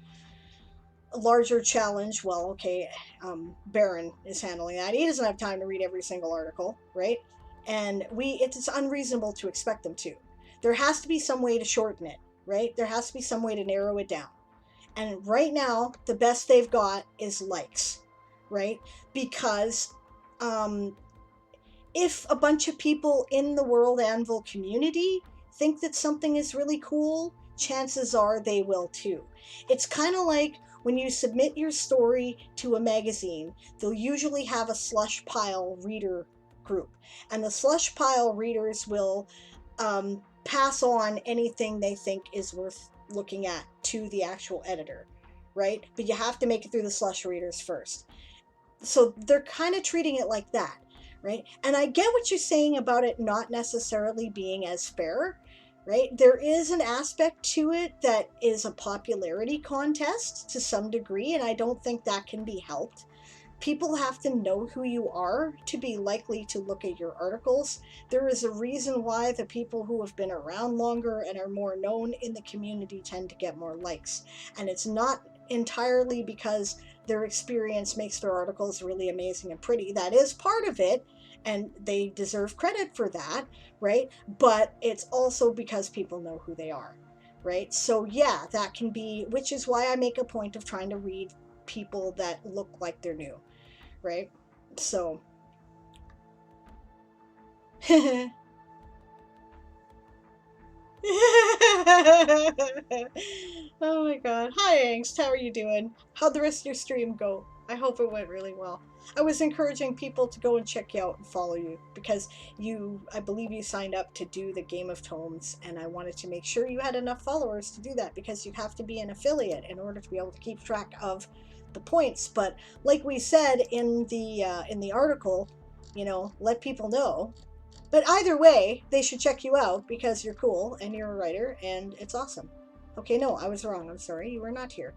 a larger challenge. Well, okay, Baron is handling that. He doesn't have time to read every single article, right? And it's unreasonable to expect them to. There has to be some way to shorten it, right? There has to be some way to narrow it down. And right now, the best they've got is likes, right? Because if a bunch of people in the World Anvil community think that something is really cool, chances are they will too. It's kind of like when you submit your story to a magazine, they'll usually have a slush pile reader group. And the slush pile readers will pass on anything they think is worth looking at to the actual editor, right? But you have to make it through the slush readers first. So they're kind of treating it like that, right? And I get what you're saying about it not necessarily being as fair, right? There is an aspect to it that is a popularity contest to some degree, and I don't think that can be helped. People have to know who you are to be likely to look at your articles. There is a reason why the people who have been around longer and are more known in the community tend to get more likes. And it's not entirely because their experience makes their articles really amazing and pretty. That is part of it, and they deserve credit for that, right? But it's also because people know who they are, right? So yeah, that can be, which is why I make a point of trying to read people that look like they're new, right? So oh my god. Hi Angst, how are you doing? How'd the rest of your stream go? I hope it went really well. I was encouraging people to go and check you out and follow you because I believe you signed up to do the Game of Tomes, and I wanted to make sure you had enough followers to do that because you have to be an affiliate in order to be able to keep track of the points. But like we said in the article, let people know. But either way, they should check you out because you're cool and you're a writer and it's awesome. Okay, no, I was wrong. I'm sorry. You were not here.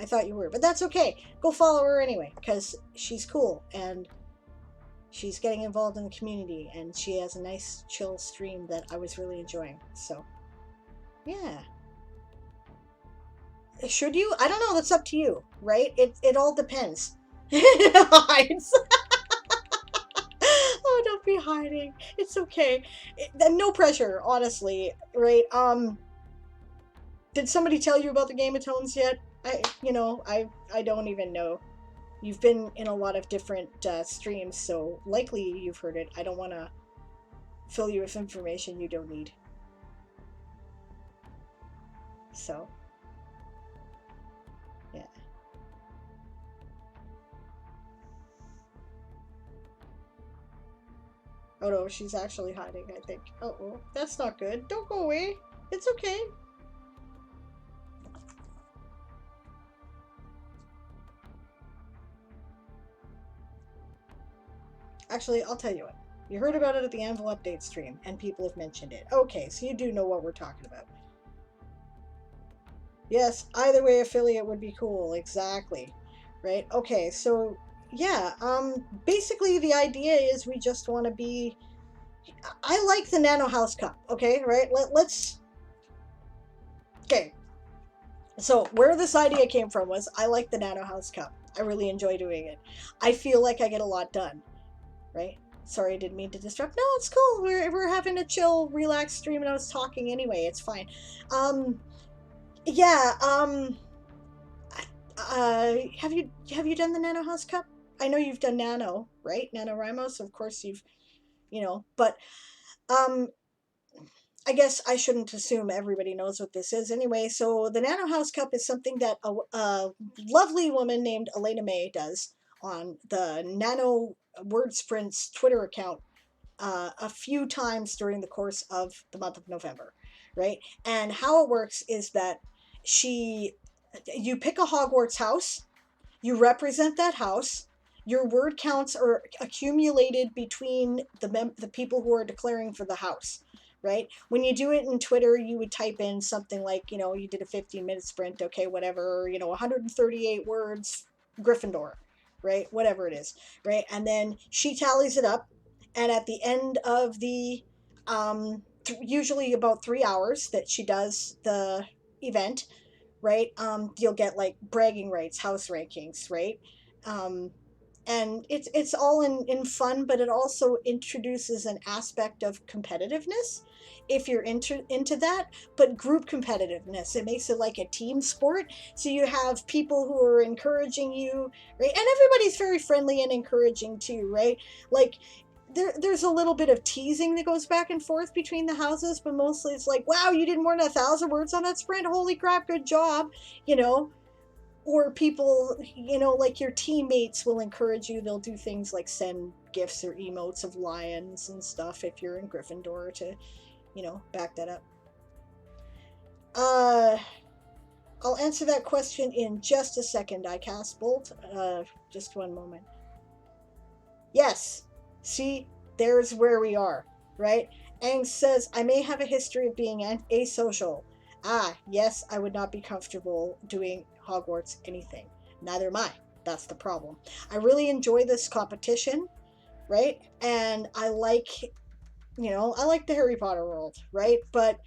I thought you were, but that's okay. Go follow her anyway, because she's cool and she's getting involved in the community, and she has a nice, chill stream that I was really enjoying. So, yeah. Should you? I don't know. That's up to you, right? It all depends. Hides. Oh, don't be hiding. It's okay. No pressure, honestly, right? Did somebody tell you about the Game of Tones yet? I don't even know. You've been in a lot of different streams, so likely you've heard it. I don't want to fill you with information you don't need. So, yeah. Oh no, she's actually hiding, I think. Oh, that's not good. Don't go away. It's okay. Actually, I'll tell you what. You heard about it at the Anvil update stream, and people have mentioned it. Okay, so you do know what we're talking about. Yes, either way affiliate would be cool, exactly. Right? Okay, so yeah, basically the idea is we just want to be I like the Nano House Cup, okay? Right? Let's Okay. So, where this idea came from was I like the Nano House Cup. I really enjoy doing it. I feel like I get a lot done, right? Sorry, I didn't mean to disrupt. No, it's cool. We're having a chill, relaxed stream, and I was talking anyway. It's fine. Um, yeah. Have you done the Nano House Cup? I know you've done Nano, right? NaNoWriMo. So of course but um, I guess I shouldn't assume everybody knows what this is anyway. So the Nano House Cup is something that a lovely woman named Elena May does on the Nano Word Sprints Twitter account a few times during the course of the month of November, right? And how it works is that you pick a Hogwarts house, you represent that house. Your word counts are accumulated between the people who are declaring for the house, right? When you do it in Twitter, you would type in something like, you did a 15-minute sprint, okay, whatever, 138 words, Gryffindor, right? Whatever it is, right? And then she tallies it up, and at the end of the usually about 3 hours that she does the event, right? You'll get like bragging rights, house rankings, right? Um, and it's all in fun, but it also introduces an aspect of competitiveness if you're into that, but group competitiveness. It makes it like a team sport. So you have people who are encouraging you, right? And everybody's very friendly and encouraging too, right? Like there's a little bit of teasing that goes back and forth between the houses, but mostly it's like, wow, you did more than 1,000 words on that sprint. Holy crap, good job, you know. Or people, like your teammates will encourage you. They'll do things like send gifts or emotes of lions and stuff if you're in Gryffindor to, back that up. I'll answer that question in just a second. I cast Bolt. Just one moment. Yes. See, there's where we are, right? Aang says, I may have a history of being asocial. Ah, yes, I would not be comfortable doing Hogwarts anything. Neither am I. That's the problem. I really enjoy this competition, right? And I like, I like the Harry Potter world, right? But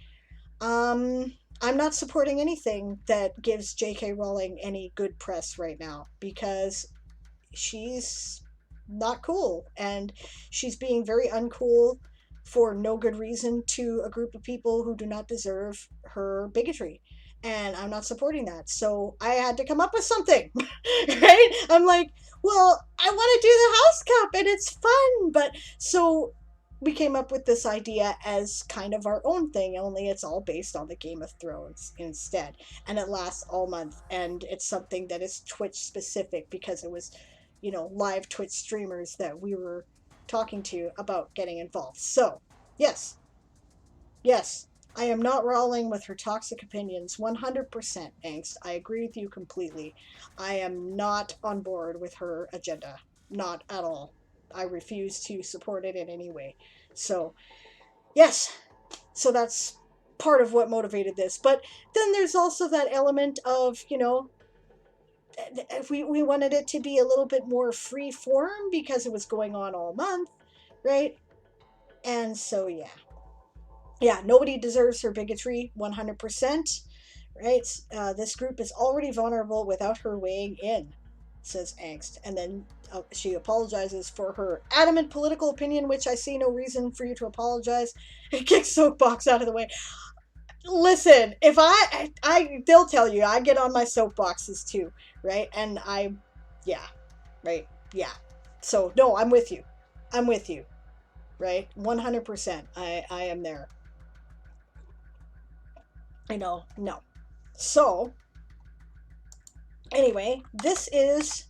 I'm not supporting anything that gives J.K. Rowling any good press right now because she's not cool and she's being very uncool for no good reason to a group of people who do not deserve her bigotry, and I'm not supporting that. So I had to come up with something. Right? I'm like, well, I want to do the house cup and it's fun, but so we came up with this idea as kind of our own thing, only it's all based on the Game of Thrones instead, and it lasts all month, and it's something that is Twitch specific because it was live Twitch streamers that we were talking to about getting involved. So, yes, yes, I am not rolling with her toxic opinions 100%, Angst. I agree with you completely. I am not on board with her agenda. Not at all. I refuse to support it in any way. So, yes, so that's part of what motivated this. But then there's also that element of, if we wanted it to be a little bit more free form because it was going on all month, right? And so yeah, nobody deserves her bigotry, 100%, right? This group is already vulnerable without her weighing in, says Angst. And then she apologizes for her adamant political opinion, which I see no reason for you to apologize. Kick Soapbox out of the way. Listen, if they'll tell you, I get on my soapboxes too, right? And yeah, right, yeah. So, no, I'm with you. I'm with you, right? 100%. I am there. No. So, anyway, this is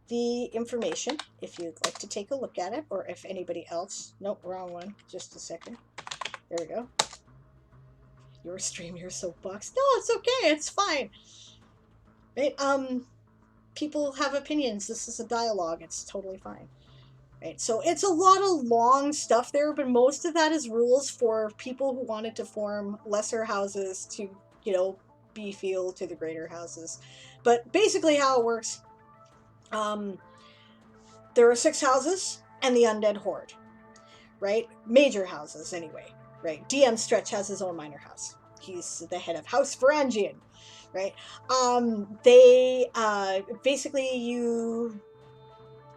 the information if you'd like to take a look at it, or if anybody else. Nope, wrong one. Just a second. There we go. Your stream, your soapbox. No, it's okay. It's fine. Right? People have opinions. This is a dialogue. It's totally fine. Right? So it's a lot of long stuff there, but most of that is rules for people who wanted to form lesser houses to, be feel to the greater houses. But basically how it works, there are 6 houses and the undead horde, right? Major houses anyway, right? DM Stretch has his own minor house. He's the head of House Varangian, right? They basically, you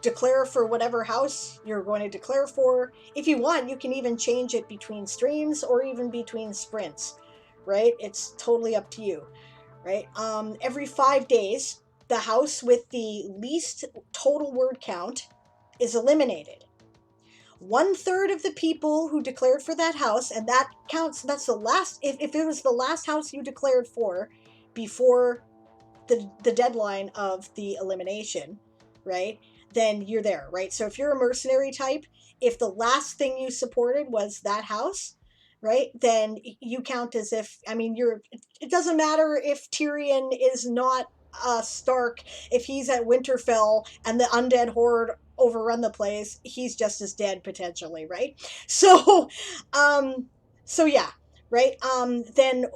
declare for whatever house you're going to declare for. If you want, you can even change it between streams or even between sprints, right? It's totally up to you, right? Every 5 days, the house with the least total word count is eliminated. 1/3 of the people who declared for that house, and that counts, that's the last, if it was the last house you declared for before the deadline of the elimination, right, then you're there, right? So if you're a mercenary type, if the last thing you supported was that house, right, then you count as if, it doesn't matter if Tyrion is not Stark, if he's at Winterfell and the undead horde overrun the place, he's just as dead potentially, right? So, yeah, right? Then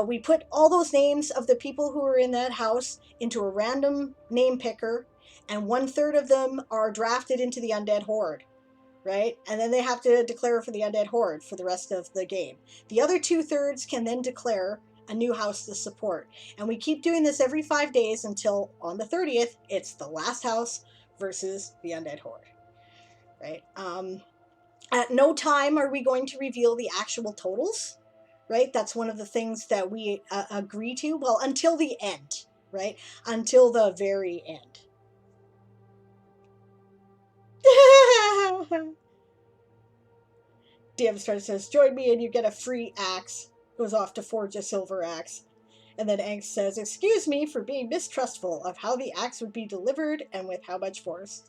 we put all those names of the people who are in that house into a random name picker, and 1/3 of them are drafted into the undead horde, right? And then they have to declare for the undead horde for the rest of the game. The other 2/3 can then declare a new house to support, and we keep doing this every 5 days until on the 30th it's the last house versus the undead horde, right? At no time are we going to reveal the actual totals, right? That's one of the things that we agree to. Well, until the end, right? Until the very end. DM Star says, join me and you get a free axe. Goes off to forge a silver axe. And then Angst says, excuse me for being mistrustful of how the axe would be delivered and with how much force.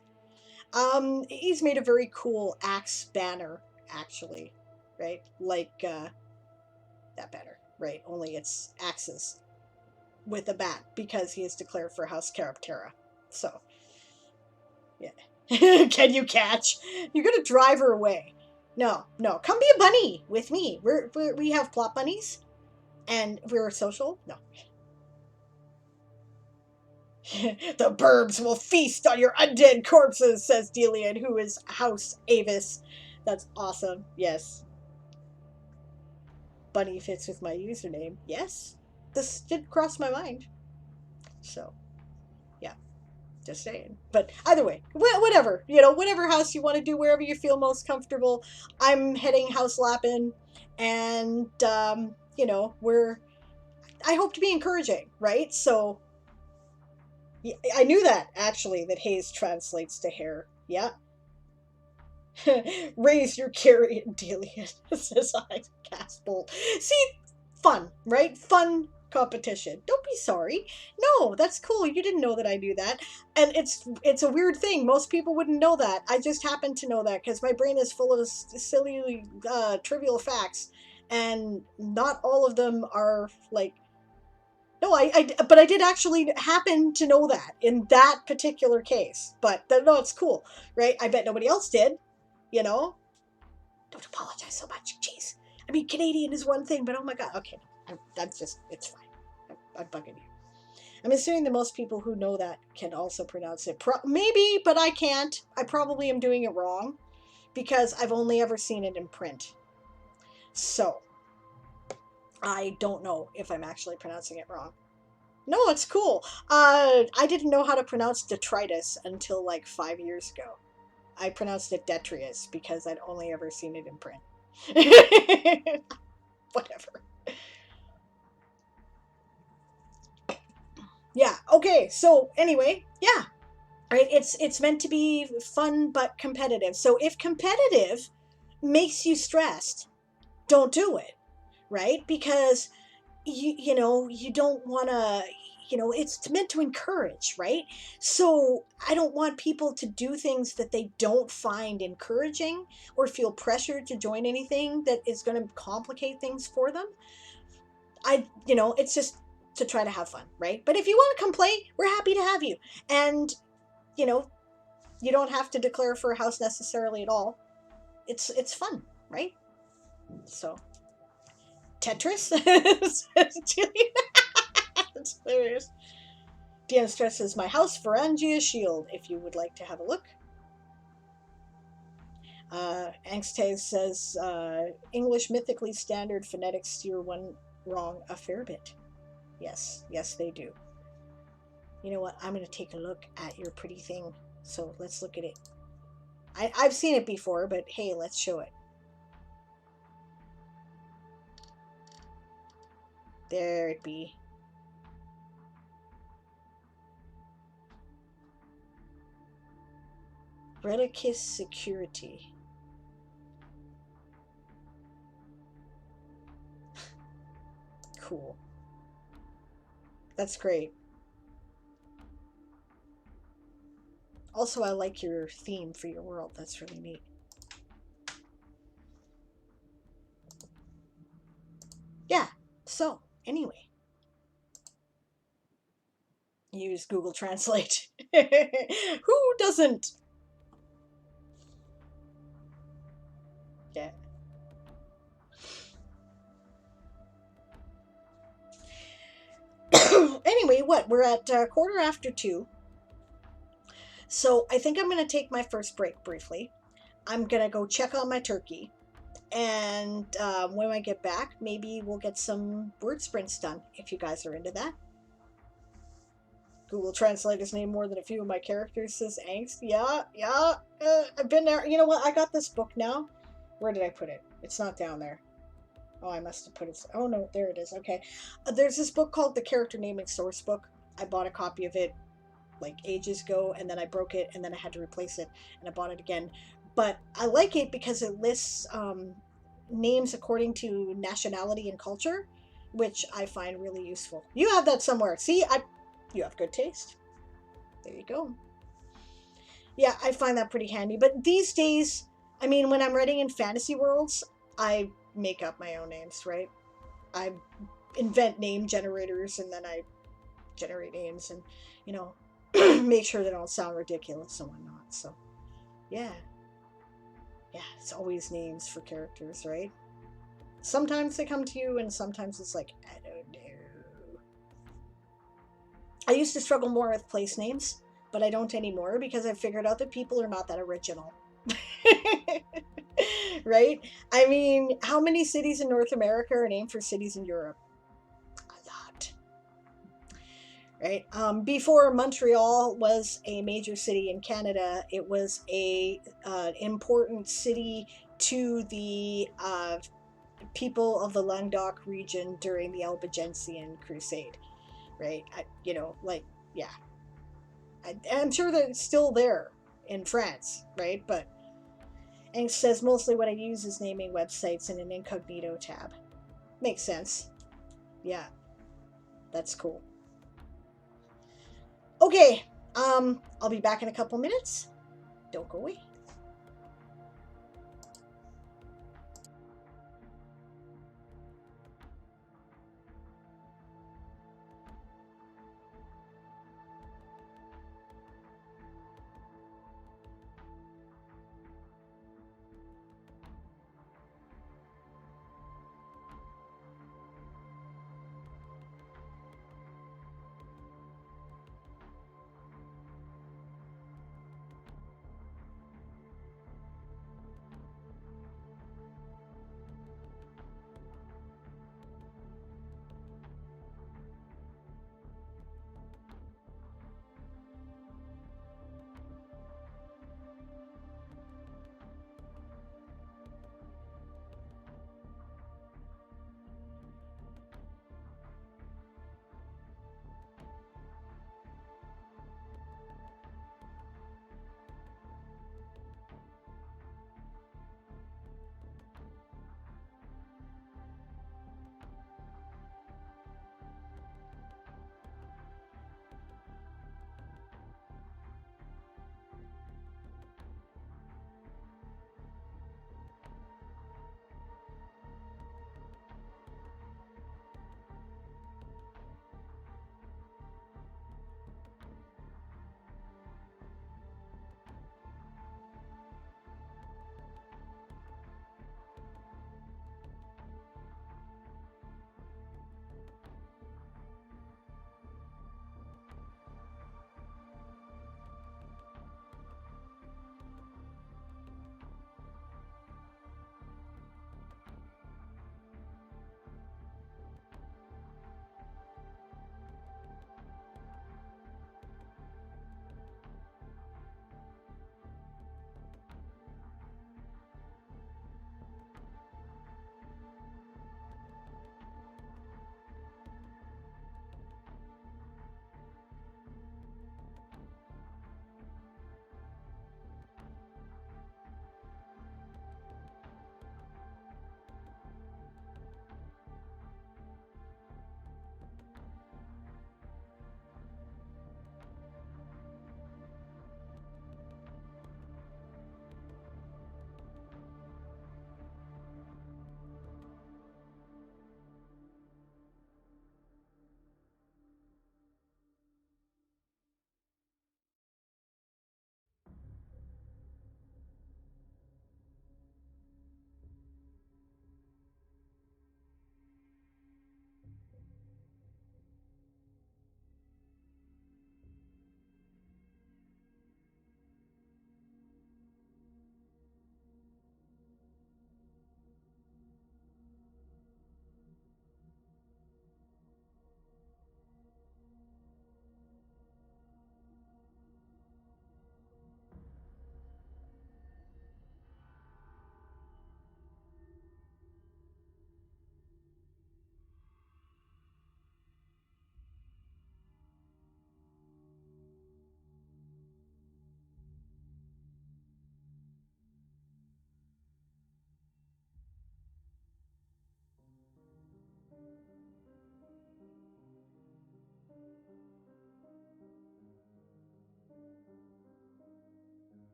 He's made a very cool axe banner, actually, right? Like, that banner, right? Only it's axes with a bat because he is declared for House Caraptera. So, yeah. Can you catch? You're gonna drive her away. No. Come be a bunny with me. We have plot bunnies, and we're social. No. The burbs will feast on your undead corpses, says Delian, who is House Avis. That's awesome. Yes. Bunny fits with my username. Yes. This did cross my mind. So, yeah. Just saying. But either way, whatever. Whatever house you want to do, wherever you feel most comfortable. I'm heading house lapping, and, I hope to be encouraging, right? So, I knew that, actually, that haze translates to hair. Yeah. Raise your carrion, Delia, says I, cast bolt. See, fun, right? Fun competition. Don't be sorry. No, that's cool. You didn't know that I knew that. And it's a weird thing. Most people wouldn't know that. I just happen to know that because my brain is full of silly, trivial facts. And not all of them are, like, no, but I did actually happen to know that in that particular case. But no, it's cool, right? I bet nobody else did, Don't apologize so much. Jeez. I mean, Canadian is one thing, but oh my god. Okay, that's just, it's fine. I'm bugging you. I'm assuming that most people who know that can also pronounce it. Maybe, but I can't. I probably am doing it wrong because I've only ever seen it in print. So, I don't know if I'm actually pronouncing it wrong. No, it's cool. I didn't know how to pronounce detritus until like 5 years ago. I pronounced it detrius because I'd only ever seen it in print. Whatever. Yeah. Okay. So anyway, yeah. Right. It's meant to be fun but competitive. So if competitive makes you stressed, don't do it. Right? Because you don't want to, it's meant to encourage, right? So I don't want people to do things that they don't find encouraging or feel pressured to join anything that is going to complicate things for them. It's just to try to have fun, right? But if you want to come play, we're happy to have you. And, you know, you don't have to declare for a house necessarily at all. It's fun, right? So Tetris. That's hilarious. DM stresses my house, Varangia Shield, if you would like to have a look. Angstaz says English mythically standard phonetics steer one wrong a fair bit. Yes, they do. You know what? I'm going to take a look at your pretty thing. So let's look at it. I've seen it before, but hey, let's show it. There it be. Relicus Security. Cool. That's great. Also, I like your theme for your world. That's really neat. Yeah, so, anyway. Use Google Translate. Who doesn't? Yeah. Anyway, what? We're at 2:15. So I think I'm going to take my first break briefly. I'm going to go check on my turkey. And when I get back, maybe we'll get some word sprints done, if you guys are into that. Google Translate has named more than a few of my characters, says Angst. Yeah. I've been there. You know what? I got this book now. Where did I put it? It's not down there. Oh, I must have put it. Oh, no, there it is. Okay. There's this book called The Character Naming Source Book. I bought a copy of it like ages ago, and then I broke it, and then I had to replace it, and I bought it again. But I like it because it lists names according to nationality and culture, which I find really useful. You have that somewhere. See, you have good taste. There you go. Yeah, I find that pretty handy. But these days, I mean, when I'm writing in fantasy worlds, I make up my own names, right? I invent name generators, and then I generate names, and make sure they don't sound ridiculous and whatnot. So, yeah, it's always names for characters, right? Sometimes they come to you, and sometimes it's like, I don't know. I used to struggle more with place names, but I don't anymore because I figured out that people are not that original. Right? I mean, how many cities in North America are named for cities in Europe? A lot. Right? Before Montreal was a major city in Canada, it was a important city to the people of the Languedoc region during the Albigensian Crusade. Right? Yeah. I'm sure that it's still there in France, right? But and it says mostly what I use is naming websites in an incognito tab. Makes sense. Yeah, that's cool. Okay, I'll be back in a couple minutes. Don't go away.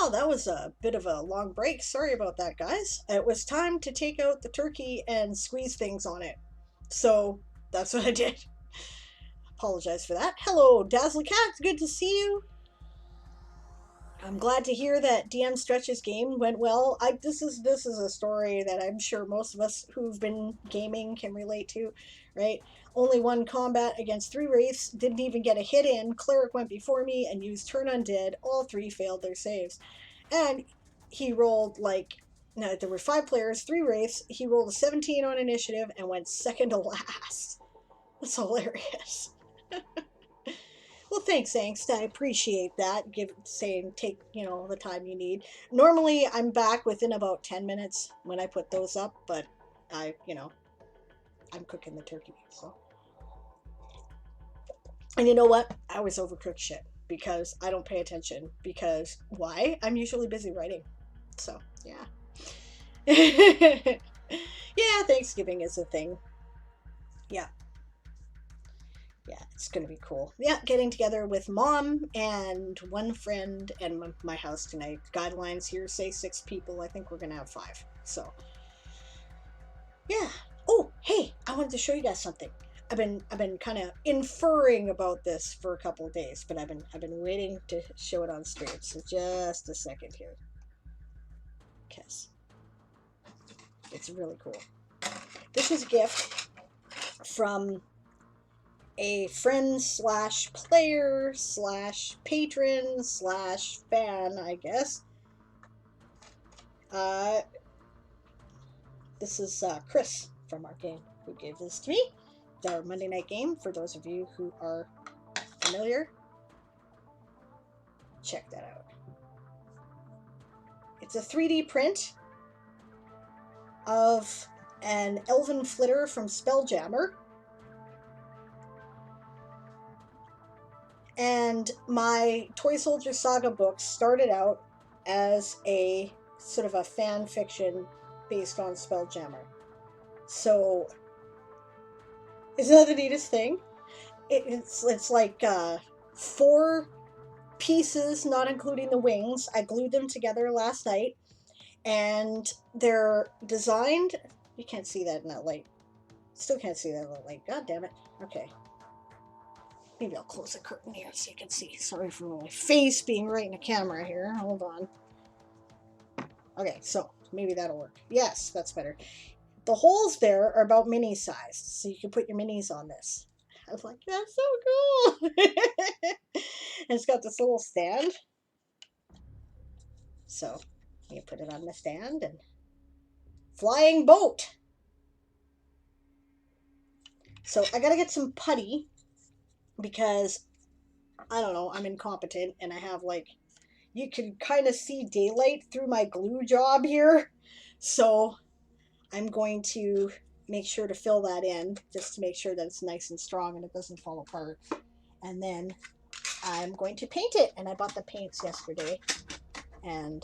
Well, that was a bit of a long break. Sorry about that, guys. It was time to take out the turkey and squeeze things on it. So that's what I did. Apologize for that. Hello, Dazzle Cat. Good to see you. I'm glad to hear that DM Stretch's game went well. This is a story that I'm sure most of us who've been gaming can relate to, right? Only one combat against 3 wraiths, didn't even get a hit in. Cleric went before me and used Turn Undead. All 3 failed their saves, and he rolled like. No, there were 5 players, 3 wraiths. He rolled a 17 on initiative and went second to last. That's hilarious. Well, thanks, Angst. I appreciate that. Take, the time you need. Normally, I'm back within about 10 minutes when I put those up, but I'm cooking the turkey, so. And you know what? I always overcook shit because I don't pay attention. Because why? I'm usually busy writing. So, yeah. Yeah, Thanksgiving is a thing. Yeah. Yeah, it's gonna be cool. Yeah, getting together with mom and one friend and my house tonight. Guidelines here say 6 people. I think we're gonna have 5. So, yeah. Oh, hey, I wanted to show you guys something. I've been kind of inferring about this for a couple of days, but I've been waiting to show it on stream. So just a second here, cause it's really cool. This is a gift from a friend slash player slash patron slash fan, I guess. This is Chris from our game who gave this to me. It's our Monday night game, for those of you who are familiar. Check that out. It's a 3D print of an elven flitter from Spelljammer. And my Toy Soldier Saga book started out as a sort of a fan fiction based on Spelljammer. So, isn't that the neatest thing? It's like 4 pieces, not including the wings. I glued them together last night, and they're designed. You can't see that in that light. Still can't see that in that light. God damn it. Okay. Maybe I'll close the curtain here so you can see. Sorry for my face being right in the camera here. Hold on. Okay, so maybe that'll work. Yes, that's better. The holes there are about mini sized, so you can put your minis on this. I was like, that's so cool. And it's got this little stand. So you put it on the stand and flying boat. So I gotta get some putty because I don't know, I'm incompetent and I have you can kind of see daylight through my glue job here. So I'm going to make sure to fill that in just to make sure that it's nice and strong and it doesn't fall apart. And then I'm going to paint it. And I bought the paints yesterday and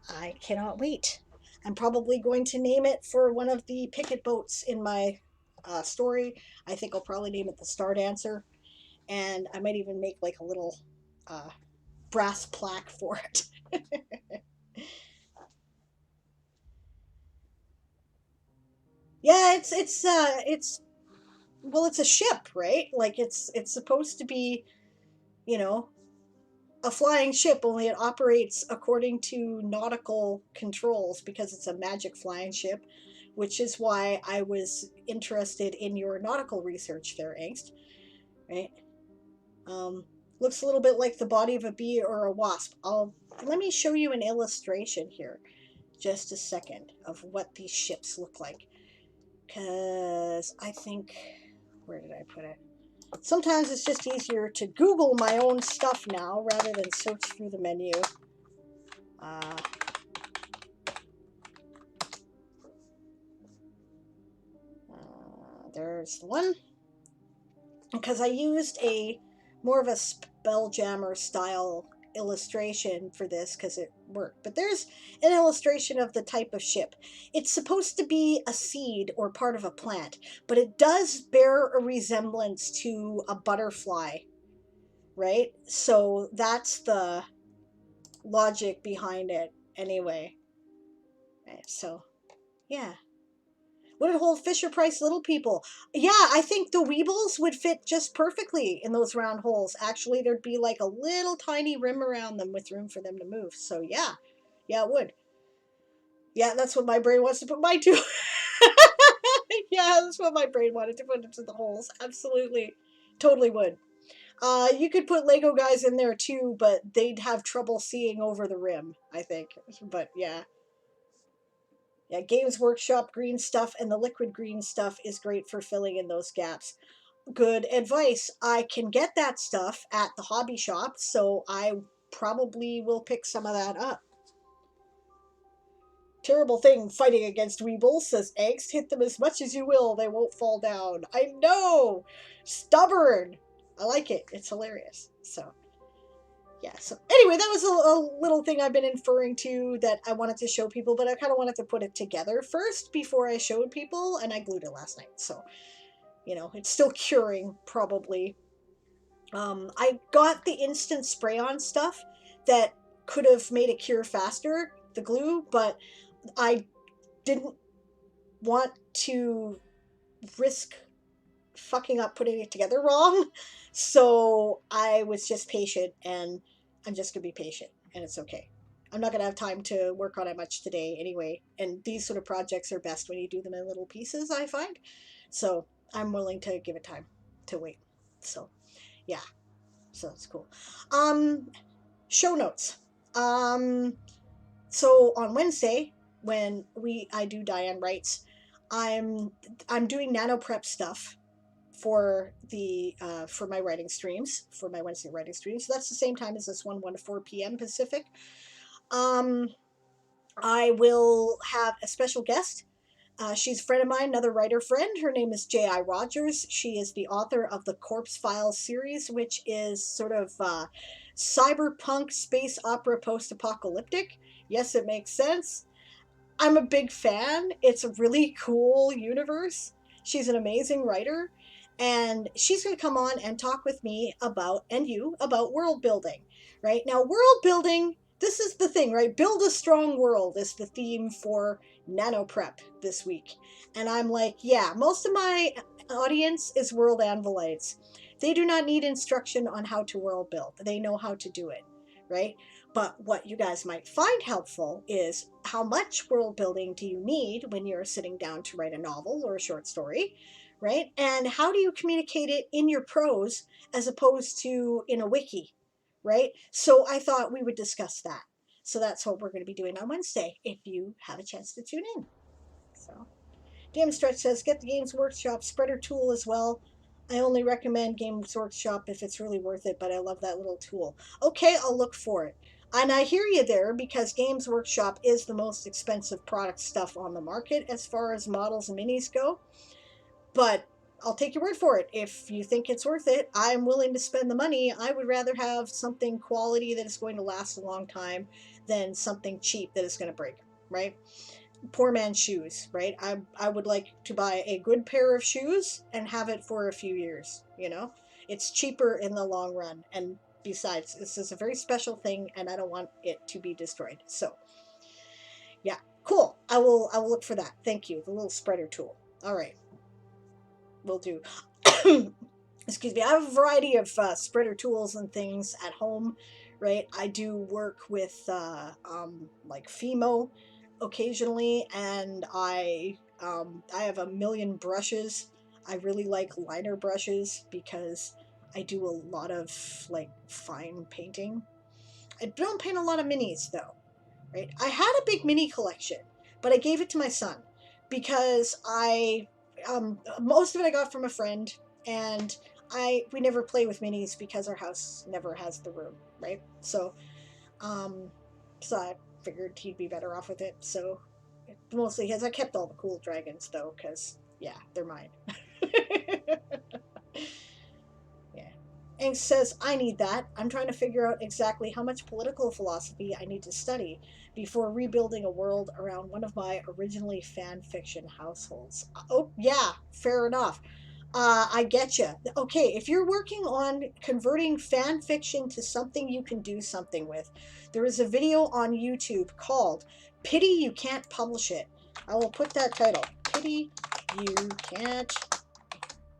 I cannot wait. I'm probably going to name it for one of the picket boats in my story. I think I'll probably name it the Star Dancer. And I might even make like a little brass plaque for it. Yeah, it's well, it's a ship, right? Like it's supposed to be, a flying ship, only it operates according to nautical controls because it's a magic flying ship, which is why I was interested in your nautical research there, Angst. Right? Looks a little bit like the body of a bee or a wasp. Let me show you an illustration here, just a second, of what these ships look like. Because I think, where did I put it? Sometimes it's just easier to Google my own stuff now rather than search through the menu. There's one. Because I used a more of a Spelljammer style illustration for this because it worked. But there's an illustration of the type of ship. It's supposed to be a seed or part of a plant, but it does bear a resemblance to a butterfly, right? So that's the logic behind it anyway. Right, so, yeah. Would it hold Fisher Price little people? Yeah, I think the Weebles would fit just perfectly in those round holes. Actually, there'd be like a little tiny rim around them with room for them to move. So yeah, yeah, it would. Yeah, that's what my brain wants to put mine to. Yeah, that's what my brain wanted to put into the holes. Absolutely, totally would. You could put Lego guys in there too, but they'd have trouble seeing over the rim, I think. But yeah. Yeah, Games Workshop green stuff and the liquid green stuff is great for filling in those gaps. Good advice. I can get that stuff at the hobby shop, so I probably will pick some of that up. Terrible thing fighting against Weebles, says Angst. Hit them as much as you will, they won't fall down. I know! Stubborn! I like it. It's hilarious. So, yeah. So, anyway, that was a little thing I've been inferring to that I wanted to show people, but I kind of wanted to put it together first before I showed people, and I glued it last night. So, it's still curing, probably. I got the instant spray-on stuff that could have made it cure faster, the glue, but I didn't want to risk fucking up putting it together wrong. So I was just patient, and I'm just gonna be patient, and it's okay. I'm not gonna have time to work on it much today anyway. And these sort of projects are best when you do them in little pieces, I find. So I'm willing to give it time to wait. So yeah, so that's cool. Um, Show notes. Um, so on Wednesday, when I do Diane Writes, I'm I'm doing nano prep stuff for the for my writing streams, for my Wednesday writing streams. So that's the same time as this one, 1 to 4 p.m. Pacific. Um, I will have a special guest. She's a friend of mine, another writer friend. Her name is J.I. Rogers. She is the author of the Corpse Files series, which is sort of cyberpunk space opera post apocalyptic. Yes, it makes sense. I'm a big fan. It's a really cool universe. She's an amazing writer. And she's going to come on and talk with me and you, about world building. Right? Now, world building, this is the thing, right? Build a strong world is the theme for Nano Prep this week. And I'm like, yeah, most of my audience is world Anvilites. They do not need instruction on how to world build, they know how to do it, right? But what you guys might find helpful is how much world building do you need when you're sitting down to write a novel or a short story, right? And how do you communicate it in your prose as opposed to in a wiki, right? So I thought we would discuss that. So that's what we're going to be doing on Wednesday if you have a chance to tune in. So, DM Stretch says, get the Games Workshop spreader tool as well. I only recommend Games Workshop if it's really worth it, but I love that little tool. Okay, I'll look for it. And I hear you there, because Games Workshop is the most expensive product stuff on the market as far as models and minis go. But I'll take your word for it. If you think it's worth it, I'm willing to spend the money. I would rather have something quality that is going to last a long time than something cheap that is going to break, right? Poor man's shoes, right? I would like to buy a good pair of shoes and have it for a few years, It's cheaper in the long run, and besides, this is a very special thing and I don't want it to be destroyed. So, yeah, cool. I will look for that. Thank you. The little spreader tool. All right. Will do. Excuse me. I have a variety of spreader tools and things at home, right? I do work with like Fimo occasionally, and I have a million brushes. I really like liner brushes because I do a lot of like fine painting. I don't paint a lot of minis though, right? I had a big mini collection, but I gave it to my son because most of it I got from a friend, and we never play with minis because our house never has the room, right? Um, so I figured he'd be better off with it. So mostly his. I kept all the cool dragons though, because yeah, they're mine. Yeah. And says, I need that. I'm trying to figure out exactly how much political philosophy I need to study before rebuilding a world around one of my originally fan fiction households. Oh, yeah, fair enough. I get you. Okay, if you're working on converting fan fiction to something you can do something with, there is a video on YouTube called Pity You Can't Publish It. I will put that title. Pity You Can't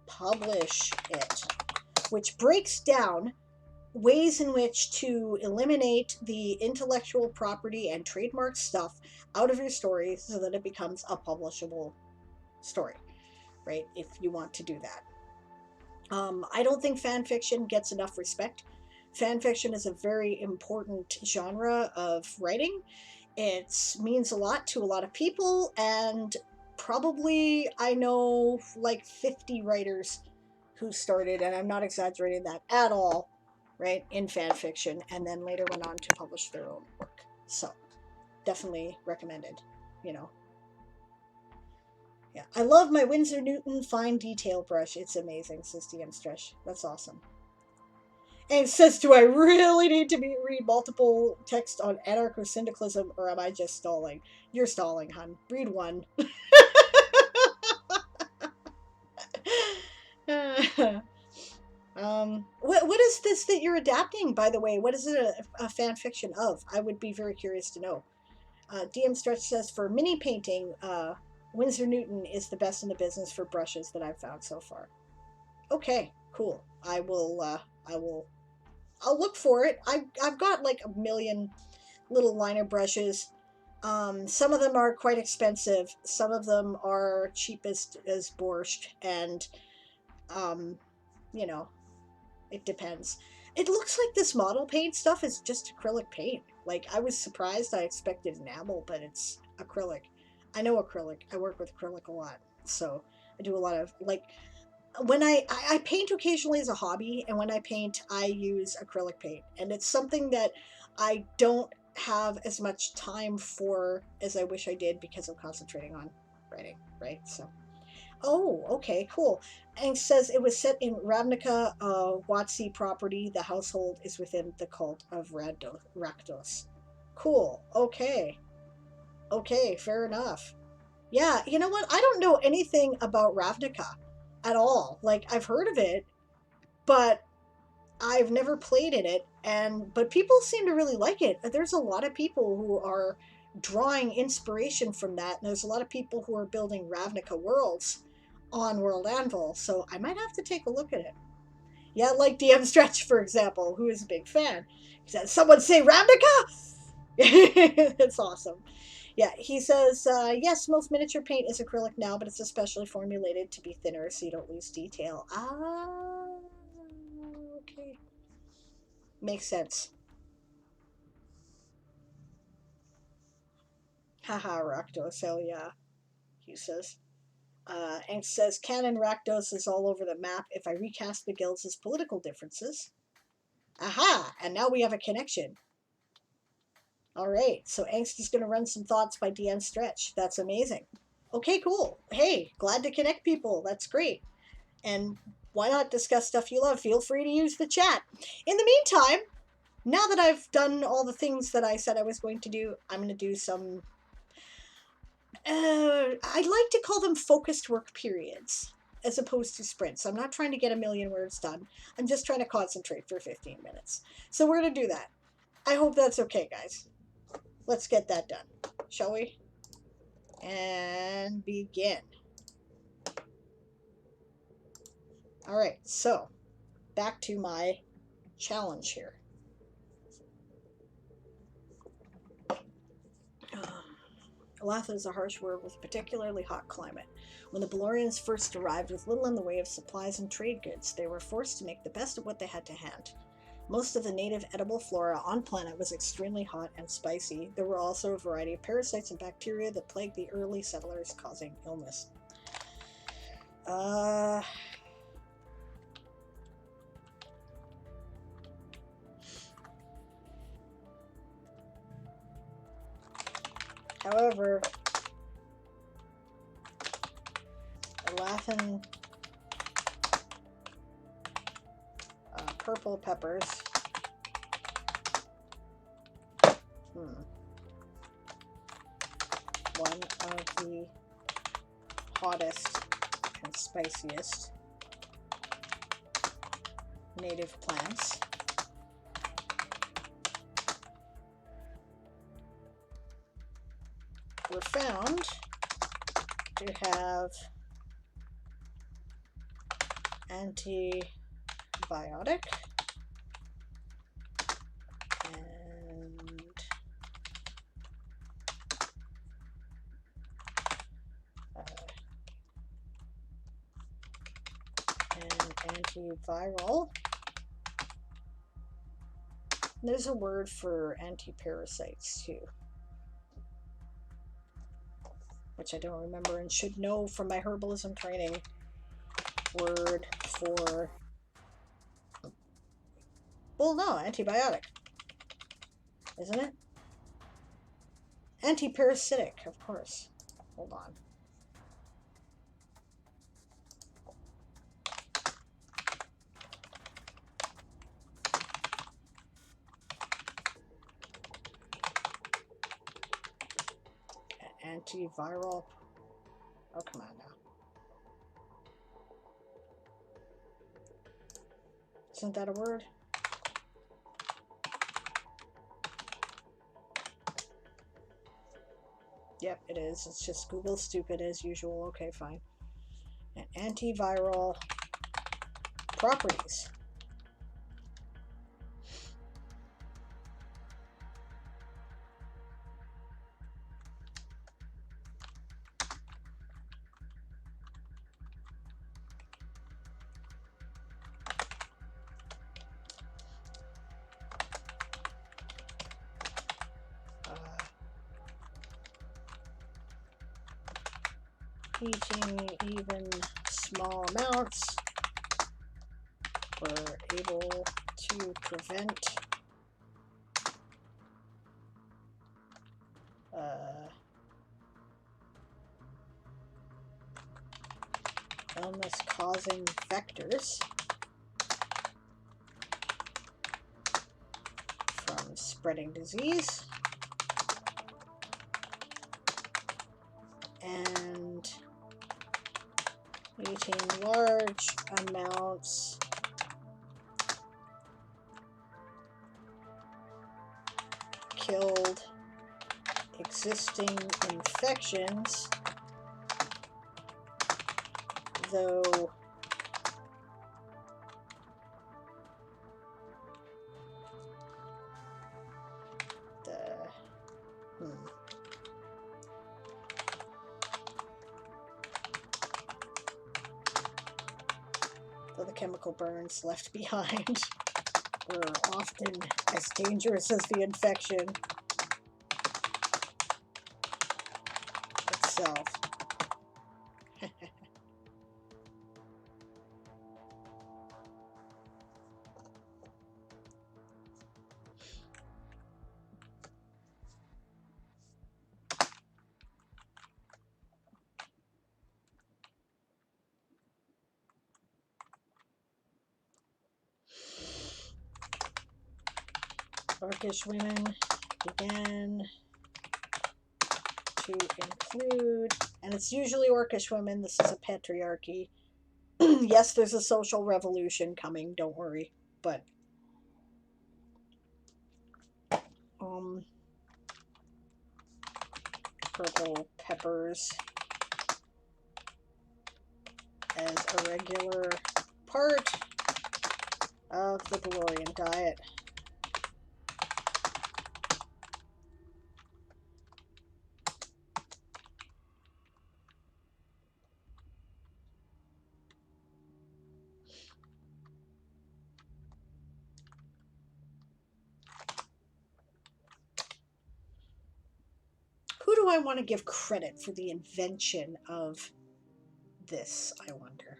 Publish It, which breaks down ways in which to eliminate the intellectual property and trademark stuff out of your story so that it becomes a publishable story, right? If you want to do that. I don't think fan fiction gets enough respect. Fan fiction is a very important genre of writing. It means a lot to a lot of people, and probably I know like 50 writers who started, and I'm not exaggerating that at all, right, in fan fiction, and then later went on to publish their own work. So, definitely recommended, you know. Yeah, I love my Winsor Newton fine detail brush. It's amazing, says DM Stretch. That's awesome. And it says, do I really need to read multiple text on anarcho-syndicalism, or am I just stalling? You're stalling, hun. Read one. What is this that you're adapting, by the way? What is it a fan fiction of? I would be very curious to know. DM Stretch says, for mini painting, Winsor Newton is the best in the business for brushes that I've found so far. Okay, cool. I'll look for it. I've got like a million little liner brushes. Some of them are quite expensive. Some of them are cheapest as borscht, and you know, it depends. It looks like this model paint stuff is just acrylic paint. Like, I was surprised. I expected enamel, but it's acrylic. I know acrylic. I work with acrylic a lot, so I do a lot of like when I paint occasionally as a hobby, and when I paint, I use acrylic paint, and it's something that I don't have as much time for as I wish I did because I'm concentrating on writing, right? So, oh, okay, cool. And it says it was set in Ravnica, Watsi property. The household is within the cult of Rakdos. Cool. Okay. Okay, fair enough. Yeah, you know what? I don't know anything about Ravnica at all. Like, I've heard of it, but I've never played in it, and but people seem to really like it. There's a lot of people who are drawing inspiration from that, and there's a lot of people who are building Ravnica worlds on World Anvil, so I might have to take a look at it. Yeah, like DM Stretch, for example, who is a big fan. He said, someone say Ravnica? It's awesome. Yeah, he says, yes, most miniature paint is acrylic now, but it's especially formulated to be thinner so you don't lose detail. Ah, okay. Makes sense. Haha, Rakdos, hell yeah, he says. And says, Canon Rakdos is all over the map if I recast the guilds as political differences. Aha! And now we have a connection. Alright, so Angst is going to run some thoughts by DM Stretch. That's amazing. Okay, cool. Hey, glad to connect people. That's great. And why not discuss stuff you love? Feel free to use the chat. In the meantime, now that I've done all the things that I said I was going to do, I'm going to do some... I like to call them focused work periods as opposed to sprints. I'm not trying to get a million words done. I'm just trying to concentrate for 15 minutes. So we're going to do that. I hope that's okay, guys. Let's get that done, shall we? And begin. All right, so back to my challenge here. Alatha is a harsh world with a particularly hot climate. When the Balorians first arrived with little in the way of supplies and trade goods, they were forced to make the best of what they had to hand. Most of the native edible flora on planet was extremely hot and spicy. There were also a variety of parasites and bacteria that plagued the early settlers, causing illness. However, Alathan purple peppers. One of the hottest and spiciest. native plants. Were found to have antibiotic and antiviral. There's a word for antiparasites too, which I don't remember and should know from my herbalism training. Word for, well, no, antibiotic, isn't it? Antiparasitic, of course. Hold on. Antiviral. Oh, come on now. Isn't that a word? Yep, it is. It's just Google stupid as usual. Okay, fine. And antiviral properties. Eating even small amounts were able to prevent illness-causing vectors from spreading disease and eating large amounts killed existing infections, though the chemical burns left behind were often as dangerous as the infection itself. Orcish women began to include, and it's usually Orcish women, this is a patriarchy. Yes, there's a social revolution coming, don't worry, but purple peppers as a regular part of the Valorian diet. Who do I want to give credit for the invention of this, I wonder?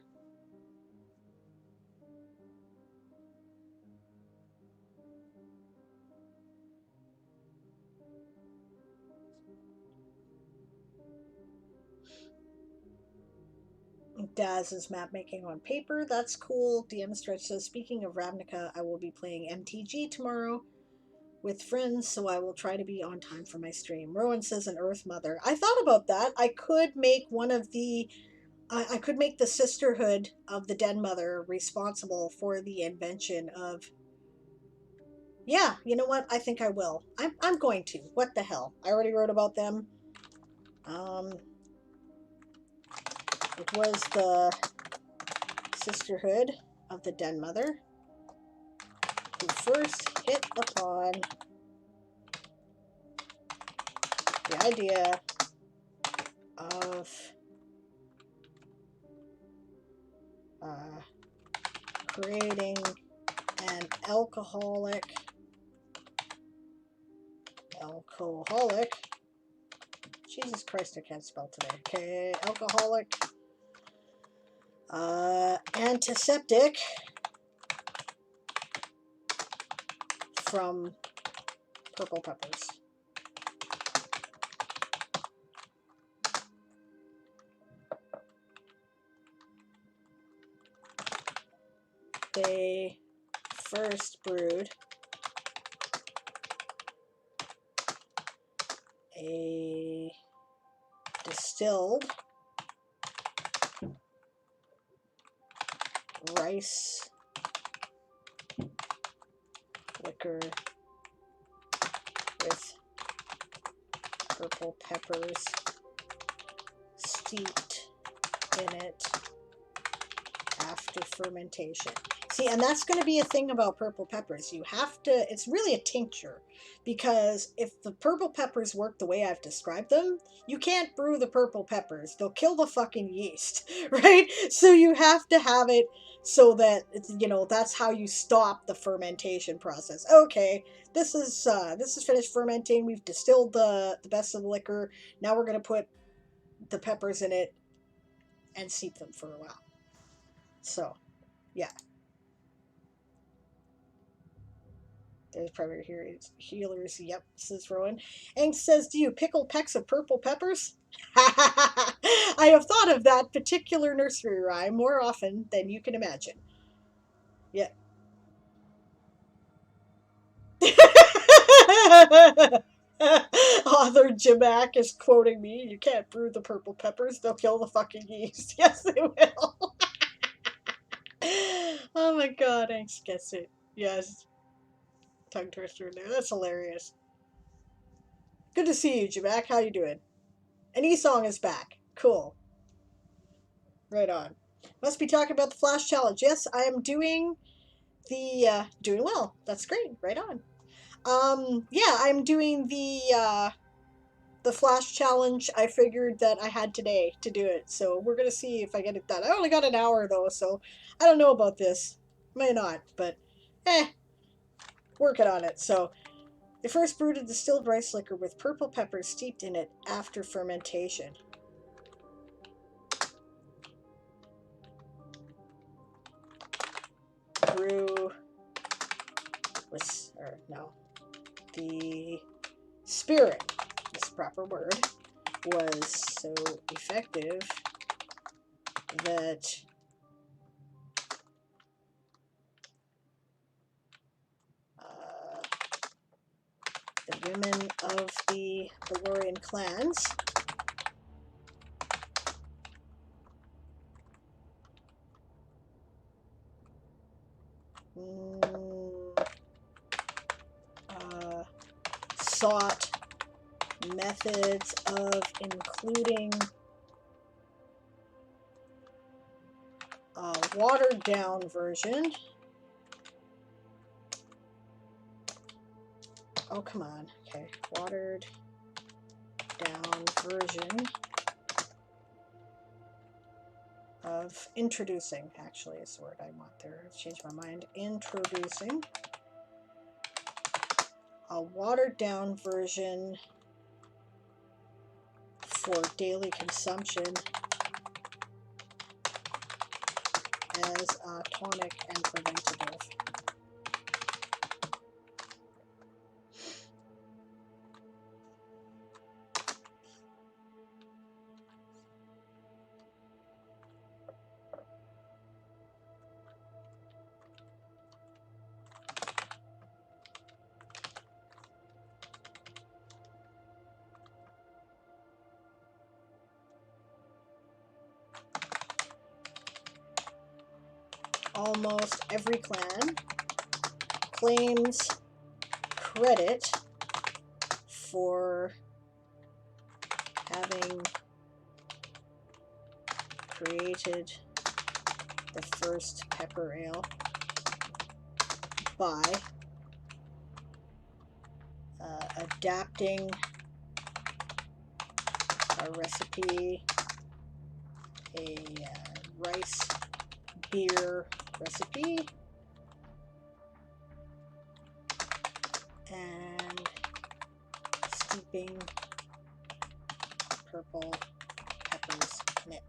Daz is map making on paper. That's cool. DM Stretch says, speaking of Ravnica, I will be playing MTG tomorrow with friends, so I will try to be on time for my stream. Rowan says, an Earth Mother. I thought about that. I could make one of the I could make the Sisterhood of the Den Mother responsible for the invention of. Yeah, you know what? I think I will. I'm going to. What the hell? I already wrote about them. It was the Sisterhood of the Den Mother who first hit upon the idea of creating an alcoholic, Jesus Christ, I can't spell today. Okay, alcoholic, antiseptic from purple peppers. They first brewed a distilled rice liquor with purple peppers steeped in it after fermentation. See, and that's going to be a thing about purple peppers. You have to, it's really a tincture, because if the purple peppers work the way I've described them, you can't brew the purple peppers. They'll kill the fucking yeast, right? So you have to have it so that, you know, that's how you stop the fermentation process. Okay, this is finished fermenting. We've distilled the best of the liquor. Now we're going to put the peppers in it and steep them for a while. So, yeah. There's primary healers. Yep, says Rowan. And says, do you pickle pecks of purple peppers? I have thought of that particular nursery rhyme more often than you can imagine. Yeah. Author Jimac is quoting me. You can't brew the purple peppers. They'll kill the fucking yeast. Yes, they will. Oh my god, Anx gets it. Yes. Tongue twister in there. That's hilarious. Good to see you, Jamak. How you doing? And E-Song is back. Cool. Right on. Must be talking about the Flash Challenge. Yes, I am doing the, doing well. That's great. Right on. Yeah, I'm doing the Flash Challenge. I figured that I had today to do it. So we're going to see if I get it done. I only got an hour though, so I don't know about this. May not, but working on it. So they first brewed a distilled rice liquor with purple peppers steeped in it after fermentation. Brew was, or no, the spirit, this proper word, was so effective that the women of the Valorian clans sought methods of including a watered down version. Oh, come on. Okay, watered down version of introducing, actually is the word I want there. I've changed my mind. Introducing a watered down version for daily consumption as a tonic and preventative. almost every clan claims credit for having created the first pepper ale by adapting a recipe, a rice beer recipe, and steeping purple peppers in it.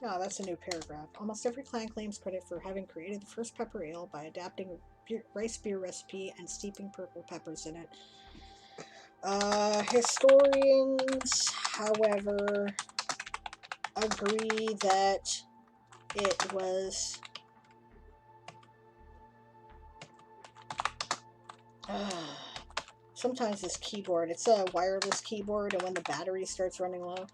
Oh, that's a new paragraph. Almost every clan claims credit for having created the first pepper ale by adapting a rice beer recipe and steeping purple peppers in it. Historians, however, agree that it was sometimes this keyboard, it's a wireless keyboard, and when the battery starts running low,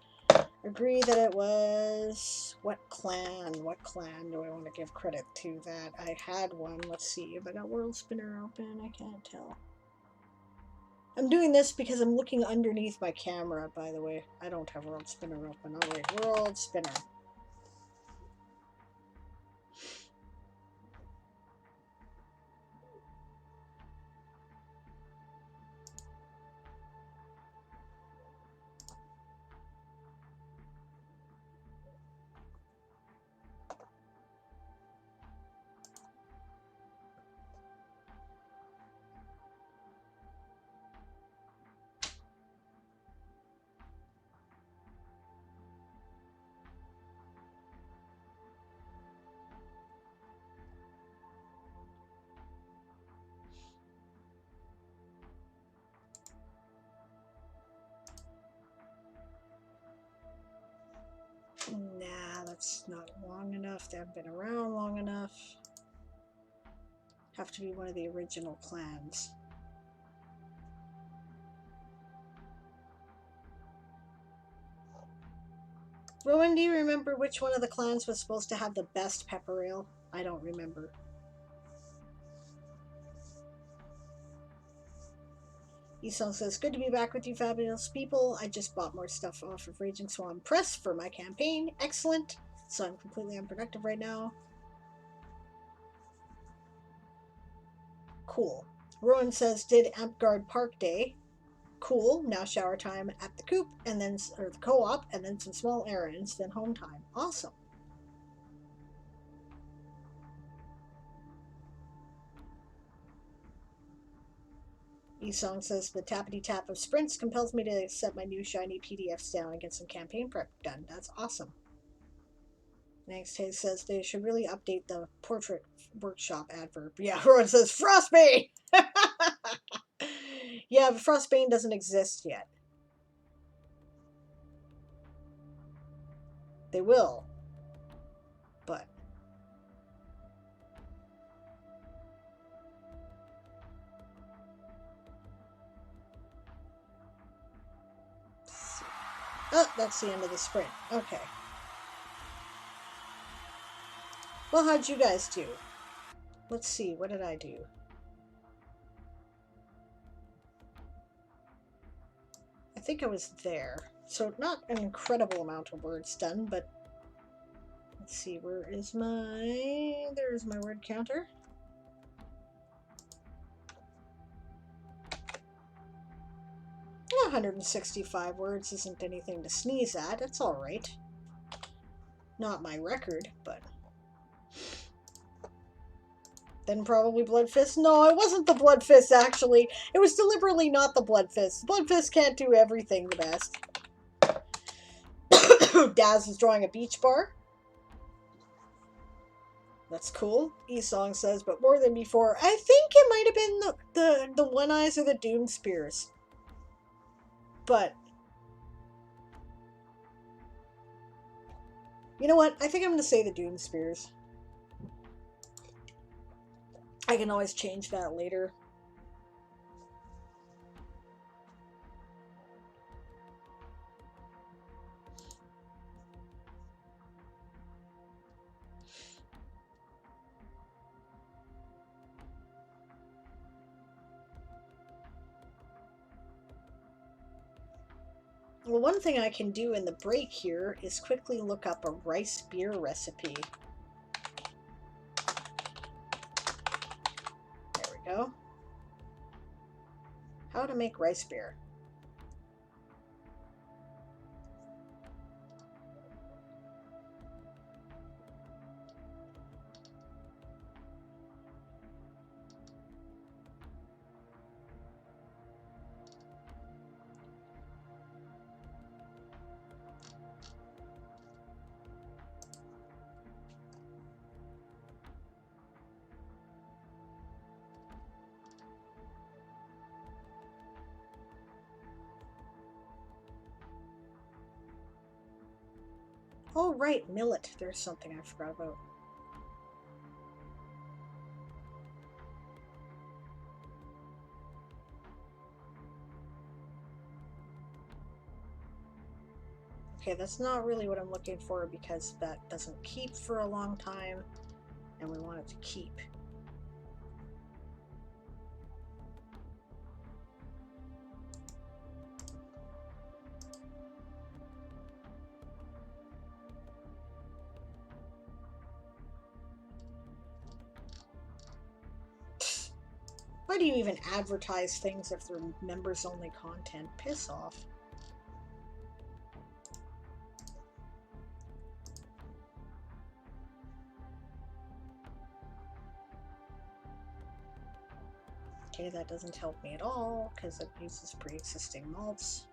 agree that it was what clan do I want to give credit to that? I had one. Let's see if I got World Spinner open. I can't tell. I'm doing this because I'm looking underneath my camera, by the way. I don't have World Spinner open. Oh wait, World Spinner. Nah, that's not long enough. They haven't been around long enough. Have to be one of the original clans. Rowan, do you remember which one of the clans was supposed to have the best pepper ale? I don't remember. Esau says, good to be back with you fabulous people. I just bought more stuff off of Raging Swan Press for my campaign. Excellent. So I'm completely unproductive right now. Cool. Rowan says, did Ampgard Park Day. Cool. Now shower time at the coop, and then, or the co-op, and then some small errands, then home time. Awesome. Esong says, the tappity tap of sprints compels me to set my new shiny PDFs down and get some campaign prep done. That's awesome. Next, Hayes says they should really update the portrait workshop adverb. Yeah, Rowan says, Frostbane! Yeah, but Frostbane doesn't exist yet. They will. But oh, that's the end of the sprint. Okay. Well, how'd you guys do? Let's see, what did I do? I think I was there. So not an incredible amount of words done, but let's see, where is my... There's my word counter. Yeah, 165 words isn't anything to sneeze at. It's alright. Not my record, but... Then probably Blood Fist. No, it wasn't the Blood Fist, actually. It was deliberately not the Blood Fist. Blood Fist can't do everything the best. Daz is drawing a beach bar. That's cool. Esong says, but more than before. I think it might have been the One Eyes or the Doom Spears. But You know what? I think I'm going to say the Doom Spears. I can always change that later. Well, one thing I can do in the break here is quickly look up a rice beer recipe. There we go. How to make rice beer. Oh, right, millet. There's something I forgot about. Okay, that's not really what I'm looking for because that doesn't keep for a long time, and we want it to keep. Why do you even advertise things if they're members-only content? Piss off. Okay, that doesn't help me at all because it uses pre-existing malts.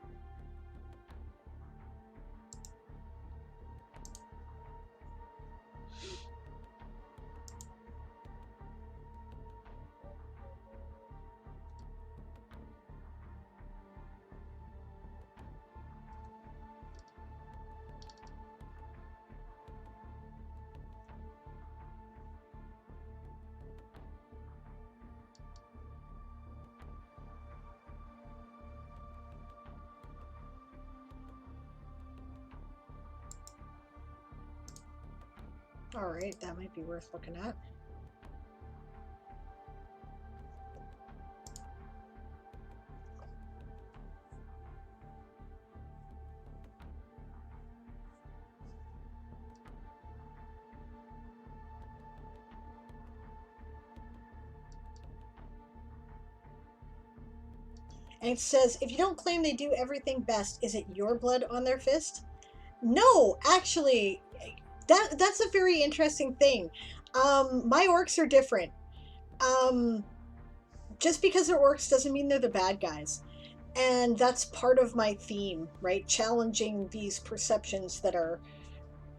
Alright, that might be worth looking at. And it says, if you don't claim they do everything best, is it your blood on their fist? No, actually, that's a very interesting thing. My orcs are different. Just because they're orcs doesn't mean they're the bad guys. And that's part of my theme, right? Challenging these perceptions that are,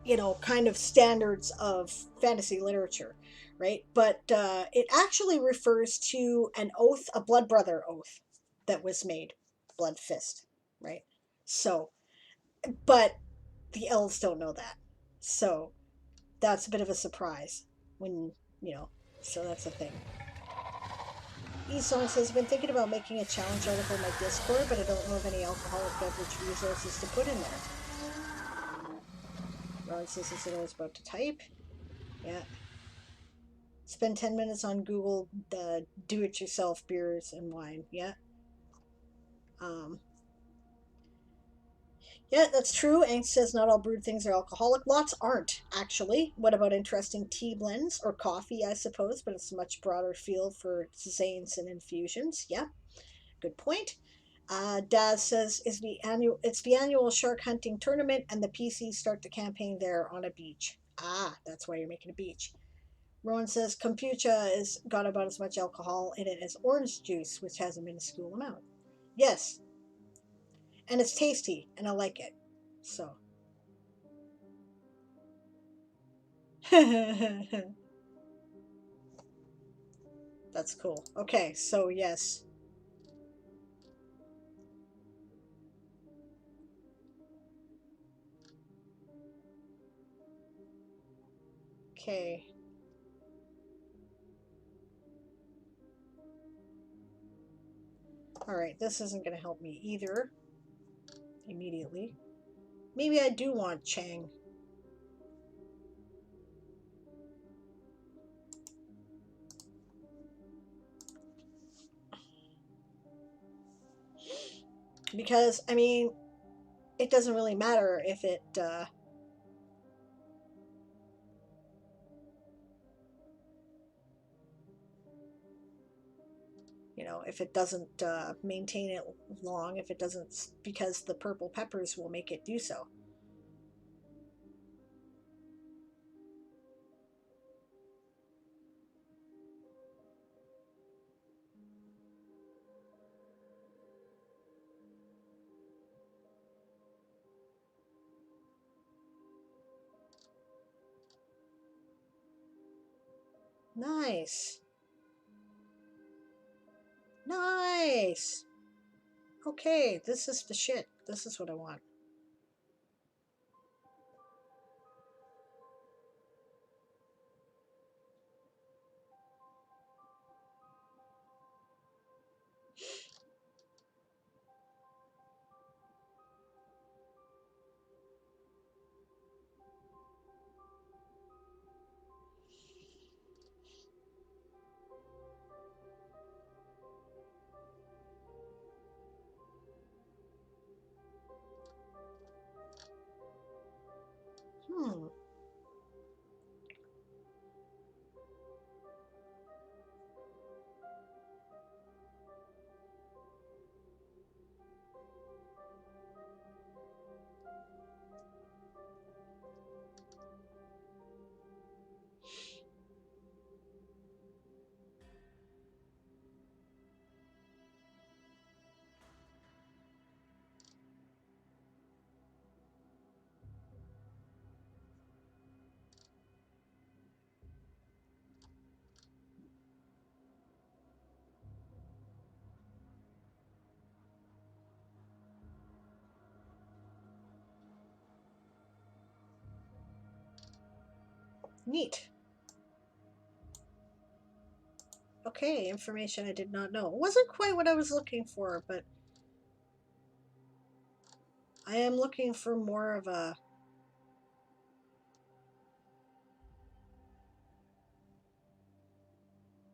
you know, kind of standards of fantasy literature, right? But it actually refers to an oath, a blood brother oath that was made, blood fist, right? So, but the elves don't know that. So that's a bit of a surprise when, you know, so that's a thing. Esong says, I've been thinking about making a challenge article in my Discord, but I don't know of any alcoholic beverage resources to put in there. Ron says he was about to type. Yeah. Spend 10 minutes on Google do-it-yourself beers and wine. Yeah. Yeah, that's true. Angst says not all brewed things are alcoholic. Lots aren't, actually. What about interesting tea blends? Or coffee, I suppose, but it's a much broader field for zanes and infusions. Yeah, good point. Daz says it's the annual shark hunting tournament, and the PCs start the campaign there on a beach. Ah, that's why you're making a beach. Rowan says kombucha has got about as much alcohol in it as orange juice, which has a minuscule amount. Yes, and it's tasty, and I like it. So. That's cool. Okay, so yes. Okay. Alright, this isn't going to help me either. Immediately. Maybe I do want Chang. Because, I mean, it doesn't really matter if it, you know, if it doesn't maintain it long, if it doesn't, because the purple peppers will make it do so. Nice. Nice. Okay, this is the shit. This is what I want. Hmm. Neat. Okay, information I did not know. It wasn't quite what I was looking for, but I am looking for more of a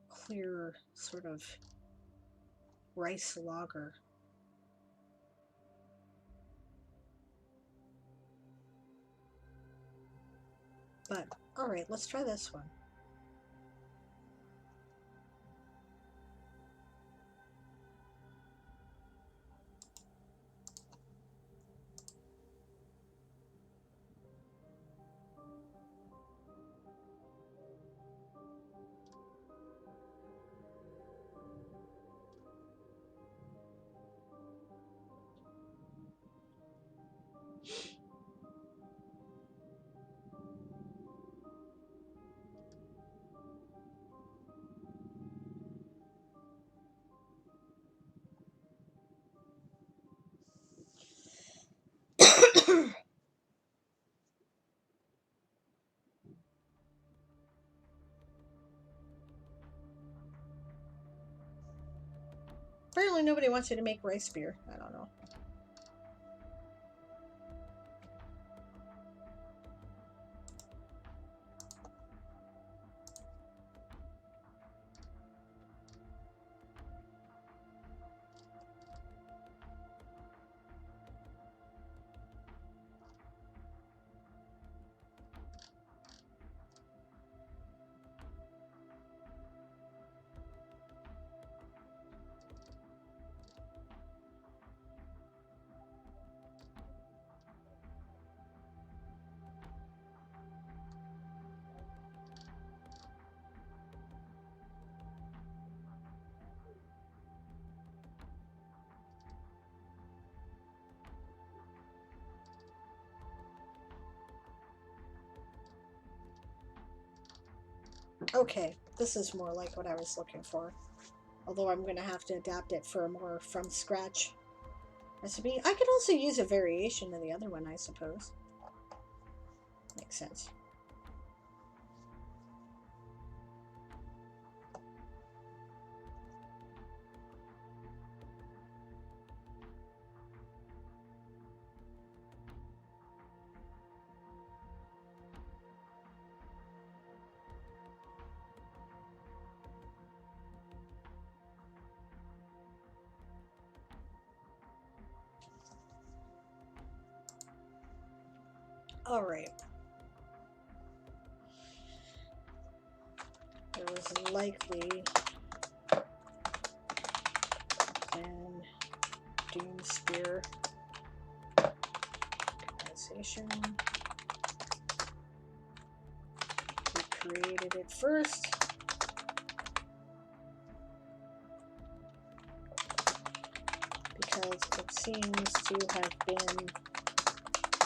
clear sort of rice lager. But, alright, let's try this one. Apparently nobody wants you to make rice beer. I don't know. Okay, this is more like what I was looking for. Although I'm going to have to adapt it for a more from scratch recipe. I could also use a variation of the other one, I suppose. Makes sense. Alright. There was likely and Doom Spear organization. We created it first. Because it seems to have been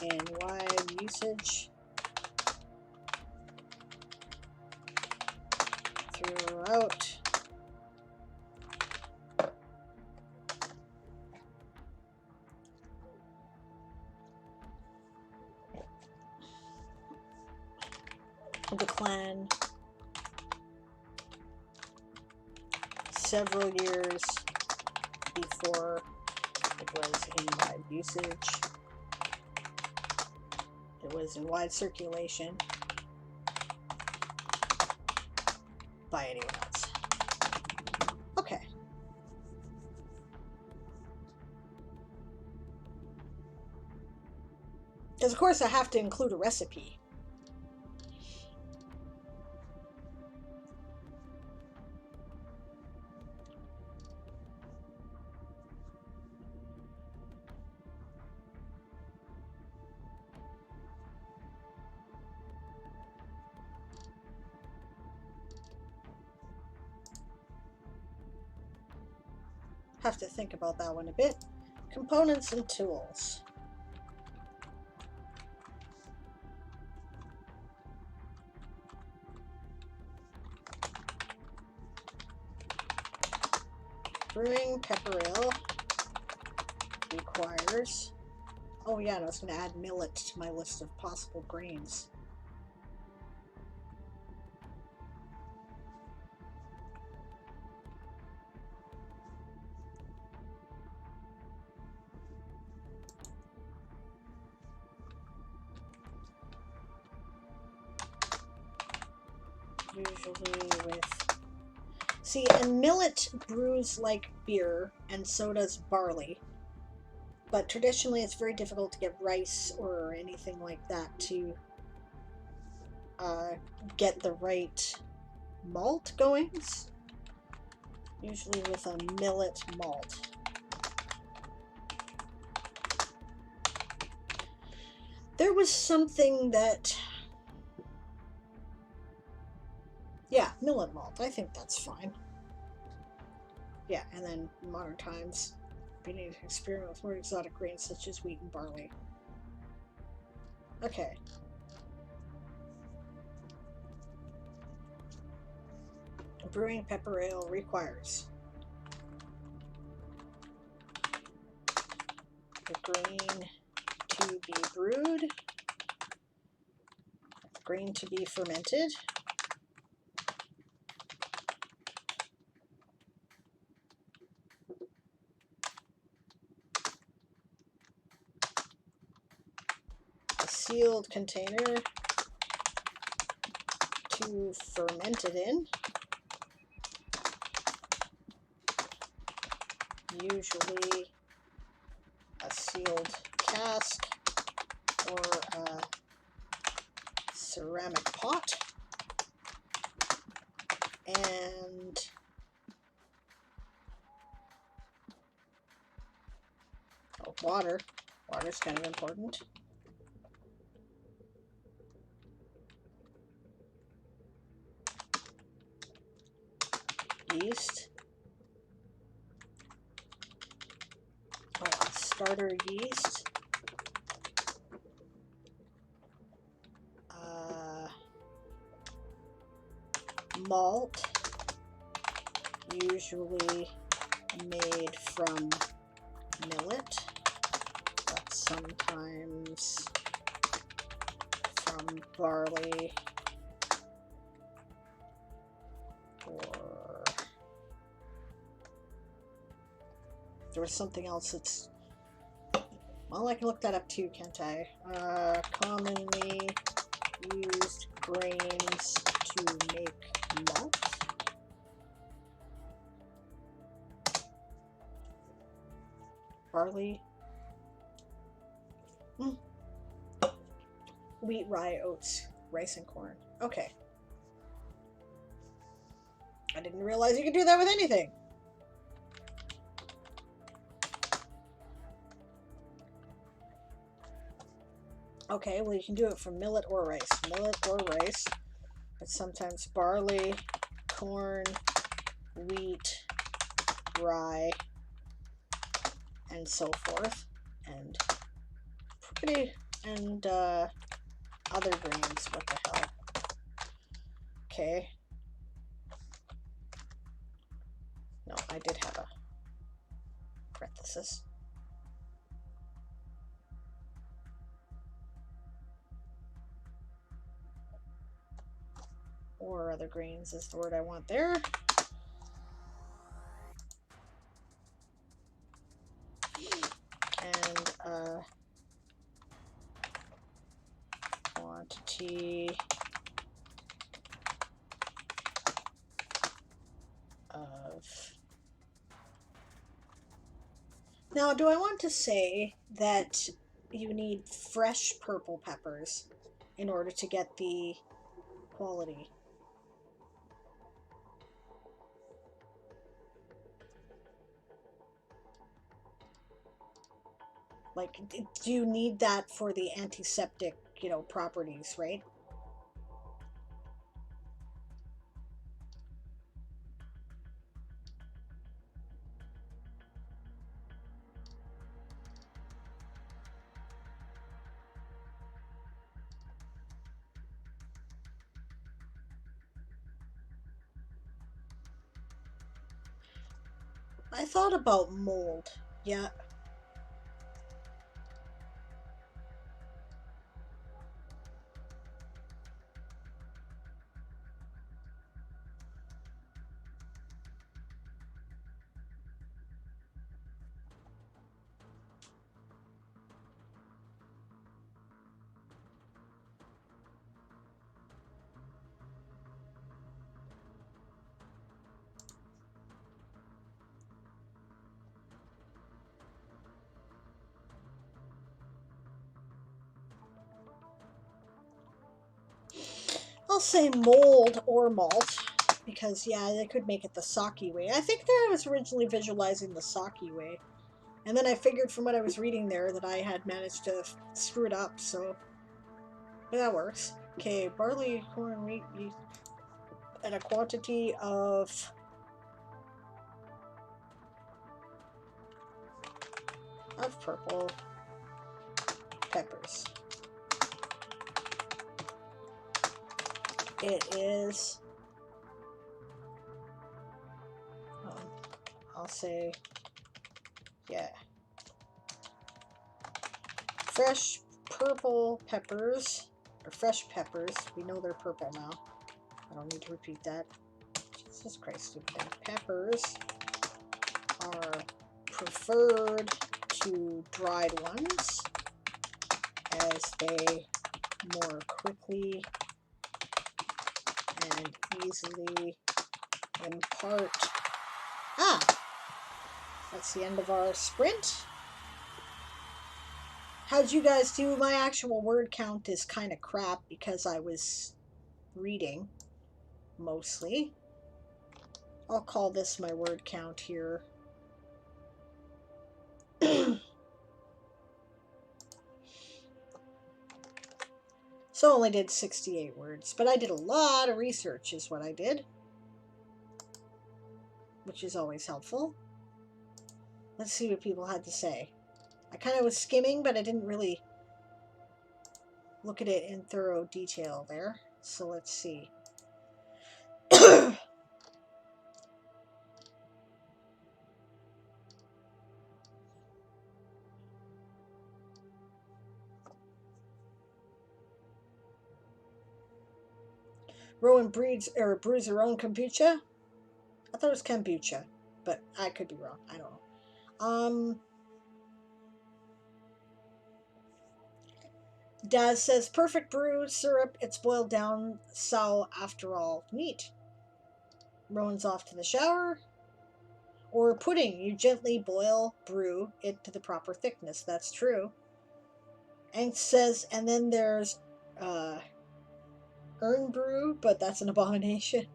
in wide usage throughout the clan several years before it was in wide usage. It was in wide circulation by anyone else. Okay. Because of course I have to include a recipe. Have to think about that one a bit. Components and tools. Brewing pepper ale requires... Oh yeah, and I was going to add millet to my list of possible grains. Usually with... See, and millet brews like beer, and so does barley. But traditionally it's very difficult to get rice or anything like that to get the right malt goings. Usually with a millet malt. There was something that... Yeah, millet malt. I think that's fine. Yeah, and then in modern times, we need to experiment with more exotic grains such as wheat and barley. Okay. Brewing pepper ale requires the grain to be brewed, the grain to be fermented, a sealed container to ferment it in, usually a sealed cask or a ceramic pot, and water. Water's kind of important. Yeast. Starter yeast. Malt, usually made from millet, but sometimes from barley or there was something else that's, well, I can look that up too, can't I? Commonly used grains to make malt. Barley. wheat, rye, oats, rice, and corn. Okay. I didn't realize you could do that with anything. Okay, well you can do it from millet or rice. Millet or rice. But sometimes barley, corn, wheat, rye, and so forth. And pretty, and other grains. What the hell? Okay. No, I did have a parenthesis. Or other grains is the word I want there. And quantity of... Now, do I want to say that you need fresh purple peppers in order to get the quality? Like, do you need that for the antiseptic, you know, properties, right? I thought about mold. Yeah. I'll say mold or malt, because yeah, they could make it the sake way. I think that I was originally visualizing the sake way, and then I figured from what I was reading there that I had managed to screw it up, so that works. Okay, barley, corn, wheat, yeast, and a quantity of purple peppers. It is, I'll say, yeah, fresh purple peppers, or fresh peppers. We know they're purple now. I don't need to repeat that. Jesus Christ, stupid thing. Peppers are preferred to dried ones as they more quickly and easily impart. Ah! That's the end of our sprint. How'd you guys do? My actual word count is kind of crap because I was reading mostly. I'll call this my word count here. So I only did 68 words, but I did a lot of research is what I did, which is always helpful. Let's see what people had to say. I kind of was skimming, but I didn't really look at it in thorough detail there. So let's see. Rowan brews her own kombucha. I thought it was kombucha, but I could be wrong. I don't know. Daz says perfect brew syrup. It's boiled down so after all. Neat. Rowan's off to the shower. Or pudding. You gently brew it to the proper thickness. That's true. And says, and then there's uh, urn brew, but that's an abomination.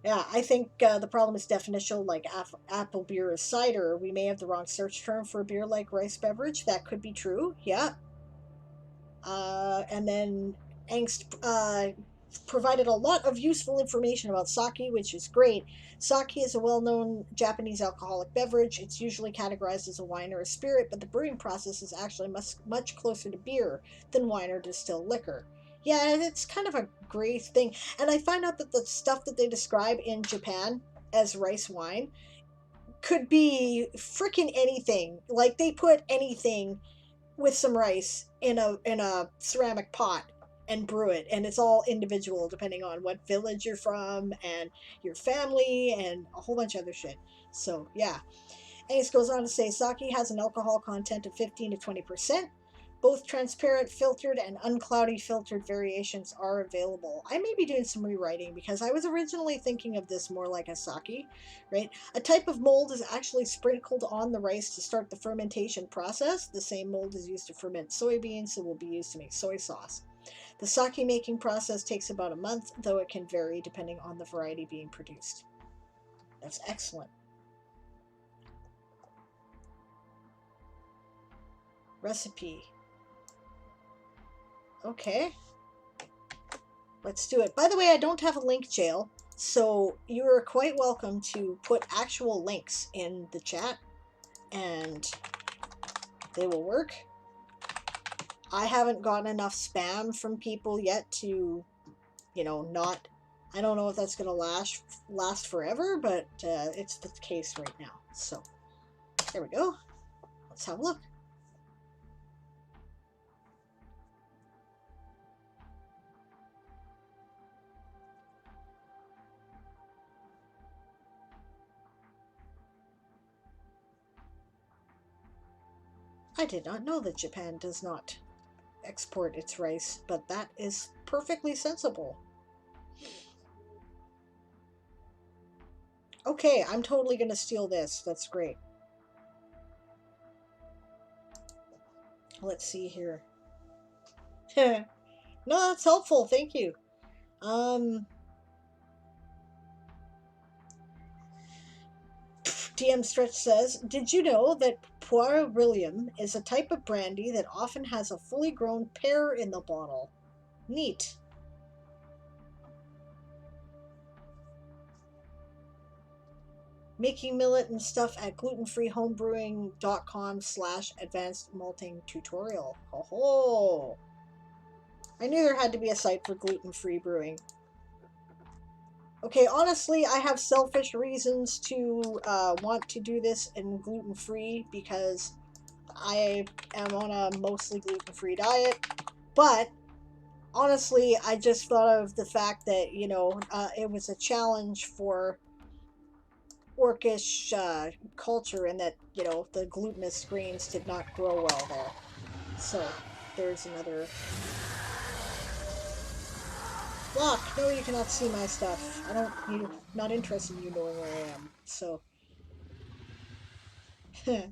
Yeah, I think the problem is definitional, like apple beer is cider. We may have the wrong search term for a beer like rice beverage. That could be true. Yeah. And then Angst provided a lot of useful information about sake, which is great. Sake is a well known Japanese alcoholic beverage. It's usually categorized as a wine or a spirit, but the brewing process is actually much closer to beer than wine or distilled liquor. Yeah, it's kind of a gray thing. And I find out that the stuff that they describe in Japan as rice wine could be freaking anything. Like they put anything with some rice in a ceramic pot and brew it, and it's all individual depending on what village you're from and your family and a whole bunch of other shit. So yeah. Ace goes on to say sake has an alcohol content of 15 to 20%. Both transparent filtered and uncloudy filtered variations are available. I may be doing some rewriting because I was originally thinking of this more like a sake, right? A type of mold is actually sprinkled on the rice to start the fermentation process. The same mold is used to ferment soybeans and will be used to make soy sauce. The sake making process takes about a month, though it can vary depending on the variety being produced. That's excellent. Recipe. Okay. Let's do it. By the way, I don't have a link jail, so you are quite welcome to put actual links in the chat, and they will work. I haven't gotten enough spam from people yet to, not... I don't know if that's going to last forever, but it's the case right now. So, there we go. Let's have a look. I did not know that Japan does not export its rice, but that is perfectly sensible. Okay, I'm totally going to steal this. That's great. Let's see here. No, that's helpful. Thank you. DM Stretch says, did you know that Poire William is a type of brandy that often has a fully grown pear in the bottle? Neat. Making millet and stuff at glutenfreehomebrewing.com/advanced malting tutorial. Ho ho! I knew there had to be a site for gluten-free brewing. Okay, honestly, I have selfish reasons to want to do this in gluten-free because I am on a mostly gluten-free diet. But honestly, I just thought of the fact that, it was a challenge for orcish culture and that, the glutinous grains did not grow well there. So, there's another... Block! No, you cannot see my stuff. You're not interested in you knowing where I am, so... I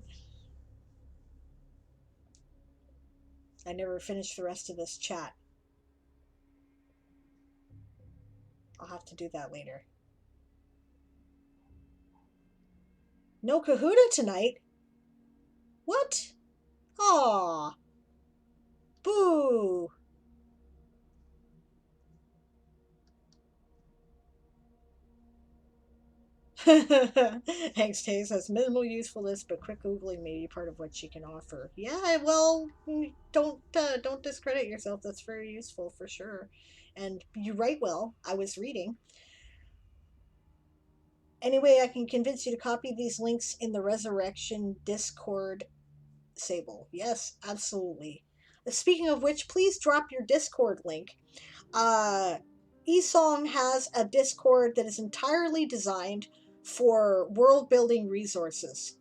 never finished the rest of this chat. I'll have to do that later. No Kahuna tonight? What? Aww. Boo! Angst Hayes has minimal usefulness, but quick googling may be part of what she can offer. Yeah, well, don't discredit yourself. That's very useful for sure. And you write well. I was reading. Anyway, I can convince you to copy these links in the Resurrection Discord, Sable. Yes, absolutely. Speaking of which, please drop your Discord link. Esong has a Discord that is entirely designed for world building resources,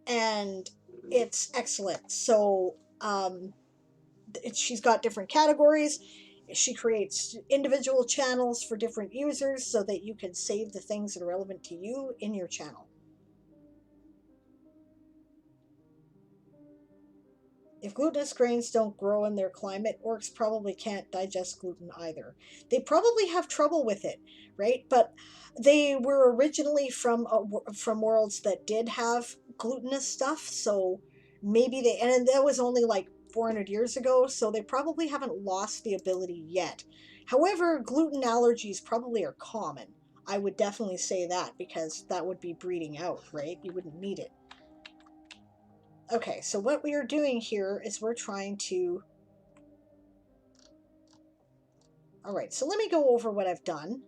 and it's excellent. So she's got different categories. She creates individual channels for different users so that you can save the things that are relevant to you in your channel. If glutinous grains don't grow in their climate, orcs probably can't digest gluten either. They probably have trouble with it, right? But they were originally from worlds that did have glutinous stuff, so maybe they, and that was only like 400 years ago, so they probably haven't lost the ability yet. However, gluten allergies probably are common. I would definitely say that, because that would be breeding out, right? You wouldn't need it. Okay, so what we are doing here is we're trying to... Alright, so let me go over what I've done.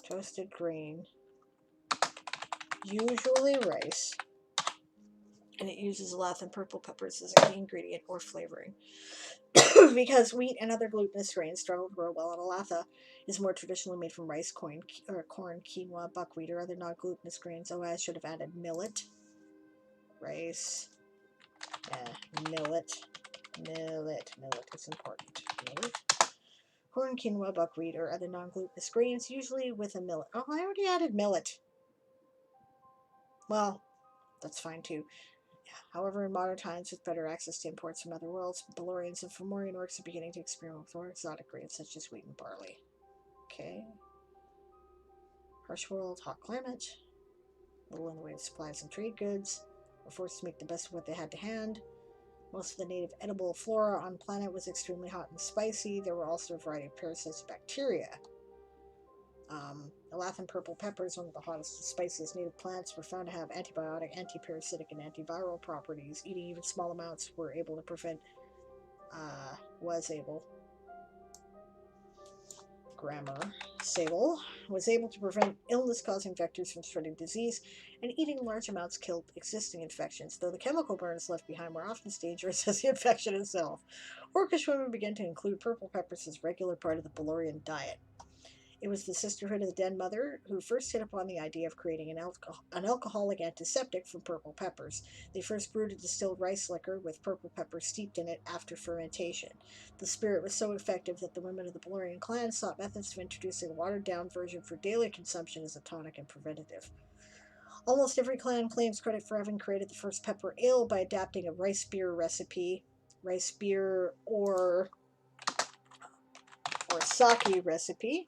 Toasted grain. Usually rice. And it uses lathan purple peppers as a key ingredient or flavoring. Because wheat and other glutinous grains struggle to grow well on Alatha is more traditionally made from rice, corn, quinoa, buckwheat, or other non-glutinous grains. Oh, I should have added millet. Rice. Millet. Millet is important. Millet. Corn, quinoa, buckwheat, or other non-glutinous grains, usually with a millet. Oh, I already added millet. Well, that's fine too. However, in modern times, with better access to imports from other worlds, Balorians and Fomorian orcs are beginning to experiment with more exotic grains such as wheat and barley. Okay. Harsh world, hot climate. Little in the way of supplies and trade goods. Were forced to make the best of what they had to hand. Most of the native edible flora on the planet was extremely hot and spicy. There were also a variety of parasites and bacteria. Alathan purple peppers, one of the hottest and spiciest native plants, were found to have antibiotic, antiparasitic, and antiviral properties. Eating even small amounts was able to prevent Sable was able to prevent illness-causing vectors from spreading disease, and eating large amounts killed existing infections, though the chemical burns left behind were often as dangerous as the infection itself. Orcish women began to include purple peppers as a regular part of the Balorian diet. It was the Sisterhood of the Den Mother who first hit upon the idea of creating an alcoholic antiseptic from purple peppers. They first brewed a distilled rice liquor with purple pepper steeped in it after fermentation. The spirit was so effective that the women of the Balorian clan sought methods of introducing a watered-down version for daily consumption as a tonic and preventative. Almost every clan claims credit for having created the first pepper ale by adapting a rice beer recipe, rice beer or sake recipe,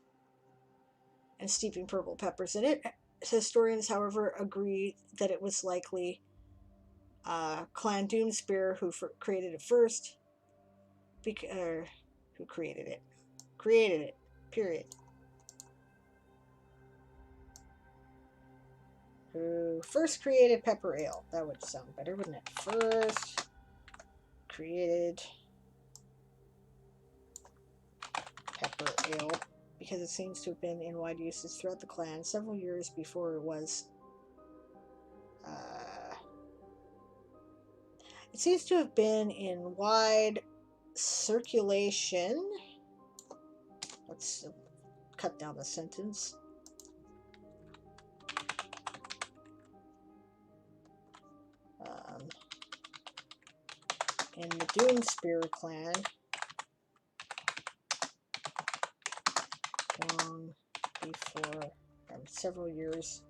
and steeping purple peppers in it. Historians, however, agree that it was likely Clan Doomspear who created it first. Who created it? Created it. Period. Who first created pepper ale? That would sound better, wouldn't it? First created pepper ale, because it seems to have been in wide usage throughout the clan several years before it was. It seems to have been in wide circulation. Let's cut down the sentence. In the Doomspear clan, long before, several years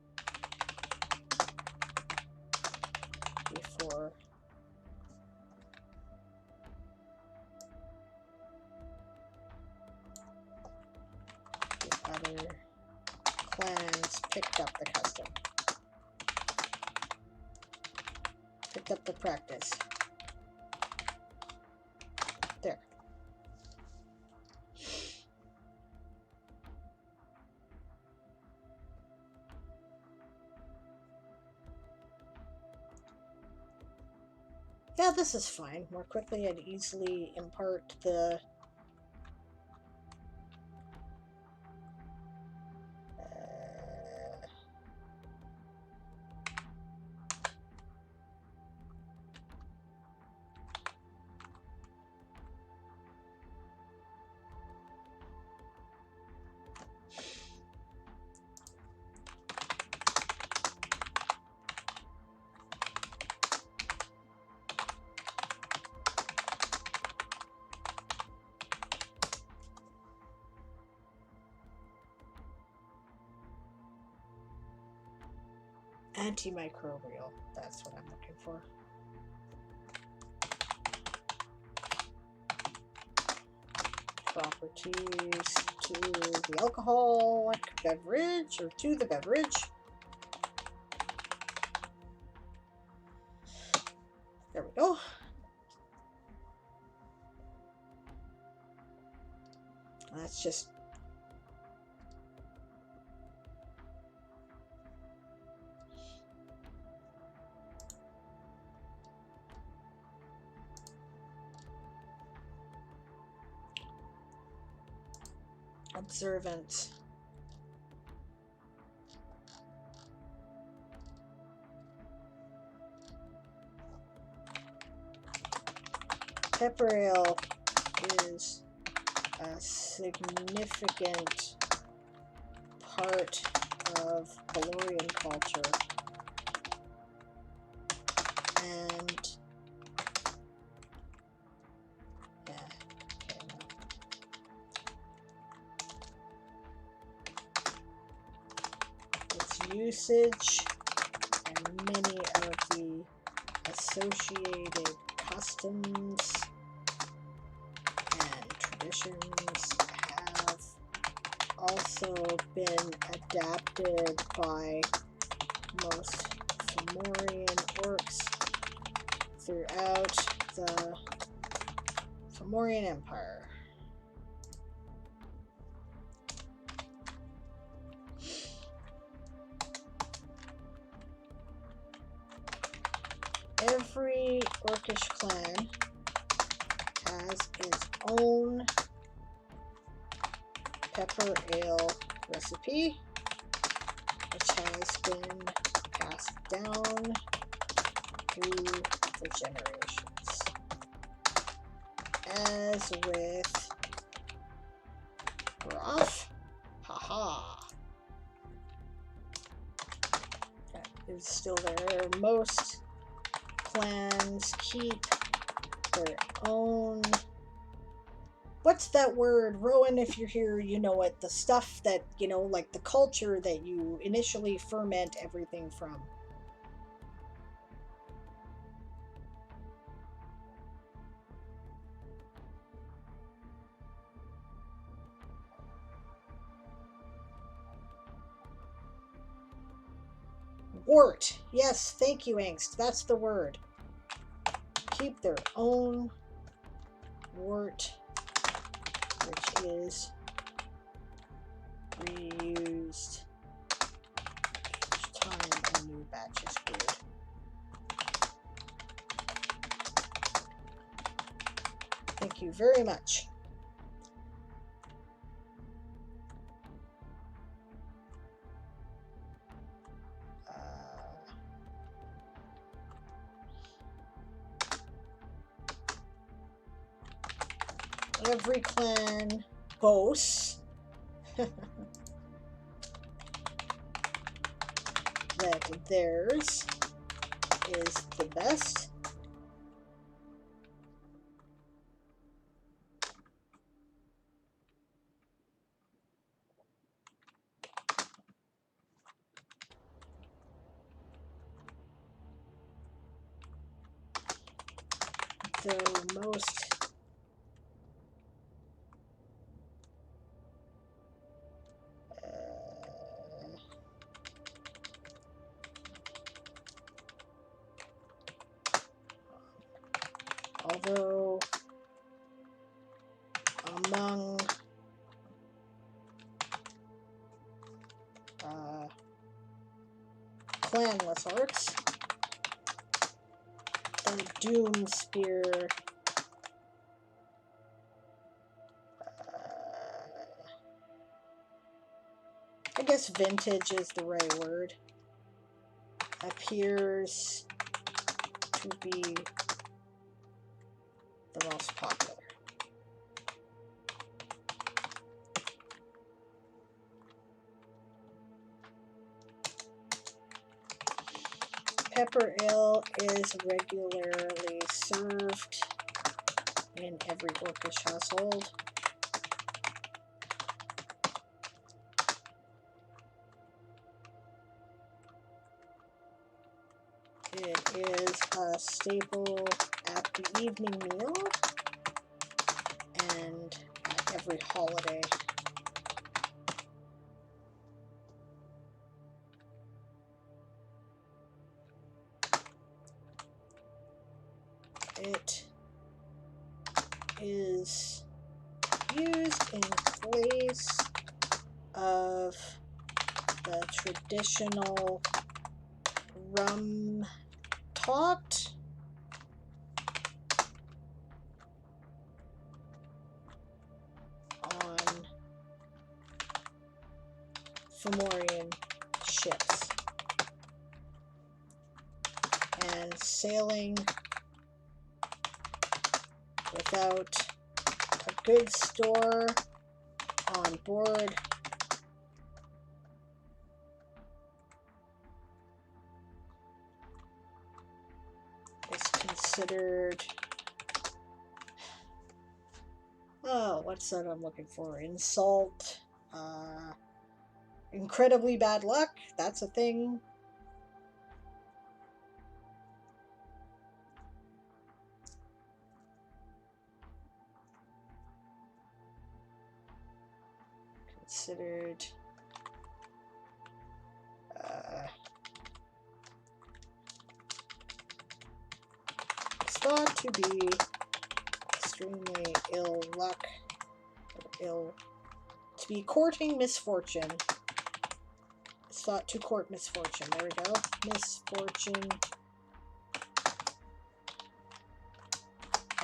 before the other clans picked up the custom, picked up the practice. There. Yeah, this is fine. More quickly and easily impart the Antimicrobial, that's what I'm looking for. Properties to the alcoholic beverage, or to the beverage. There we go. That's just observant. Pepper ale is a significant part of Valorian culture, and yeah, okay, no. Its usage and many of the associated customs and traditions have also been adapted by most Fomorian orcs throughout the Fomorian Empire. Every orcish clan has its own pepper ale recipe, which has been passed down through the generations. As with broth, haha, that is still there. Most clans keep their own, what's that word, Rowan, if you're here you know it, the stuff that, you know, like the culture that you initially ferment everything from. Wort, yes, thank you, Angst, that's the word. Keep their own wort, which is reused each time a new batch is brewed. Thank you very much. Every clan boasts that theirs is the best. Though most although among clanless orcs, the Doom Spear I guess vintage is the right word, appears to be the most popular. Pepper ale is regularly served in every orcish household. is a staple at the evening meal and at every holiday. It is used in place of the traditional rum tot on Fomorian ships, and sailing without a good store on board is considered, oh, what's that I'm looking for? Insult, incredibly bad luck, that's a thing. Considered it's thought to be extremely ill luck, to be courting misfortune. It's thought to court misfortune. There we go. Misfortune.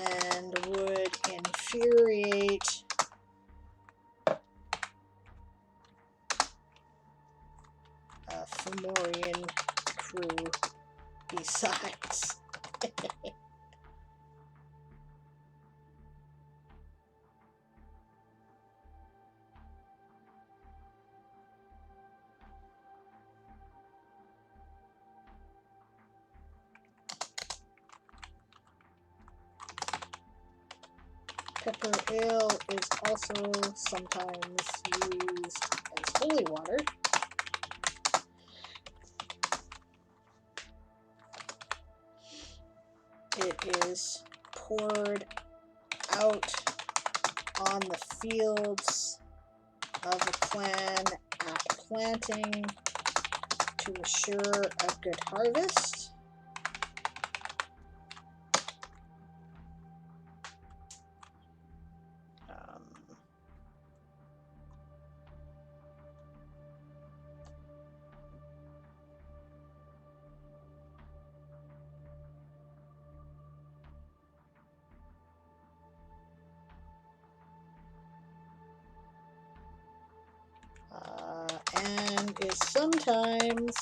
And would infuriate a Fomorian crew besides. Pepper ale is also sometimes used as holy water. It is poured out on the fields of a clan at planting to assure a good harvest. And is sometimes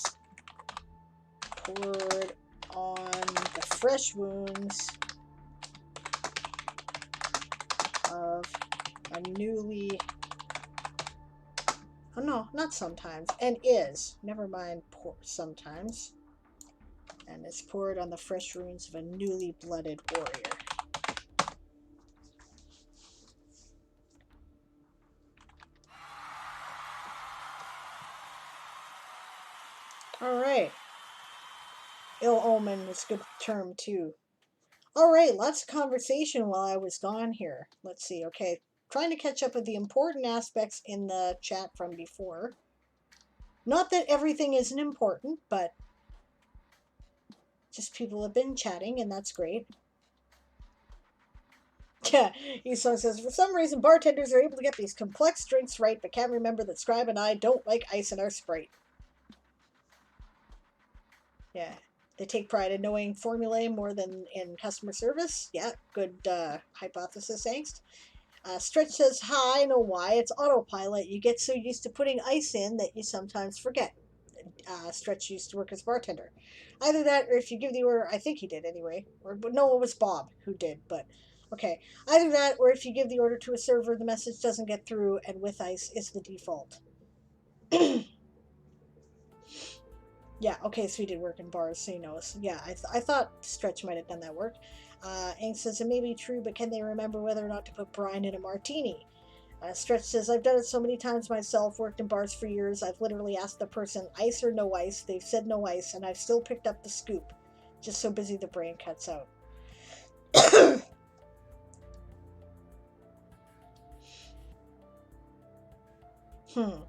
poured on the fresh wounds of a newly, oh no, not sometimes, and is, never mind, sometimes, and is poured on the fresh wounds of a newly blooded warrior. Alright. Ill omen is a good term too. Alright, lots of conversation while I was gone here. Let's see, okay. Trying to catch up with the important aspects in the chat from before. Not that everything isn't important, but just people have been chatting, and that's great. Yeah, Esau says, for some reason bartenders are able to get these complex drinks right, but can't remember that Scribe and I don't like ice in our Sprite. Yeah, they take pride in knowing formulae more than in customer service. Yeah, good hypothesis, Angst. Stretch says, hi, I know why. It's autopilot. You get so used to putting ice in that you sometimes forget. Stretch used to work as bartender. Either that, or if you give the order, I think he did anyway. But no, it was Bob who did, but okay. Either that, or if you give the order to a server, the message doesn't get through, and with ice is the default. Yeah, okay, so he did work in bars, so he knows. Yeah, I thought Stretch might have done that work. Ang says, it may be true, but can they remember whether or not to put brine in a martini? Stretch says, I've done it so many times myself, worked in bars for years, I've literally asked the person, ice or no ice? They've said no ice, and I've still picked up the scoop. Just so busy the brain cuts out. Hmm.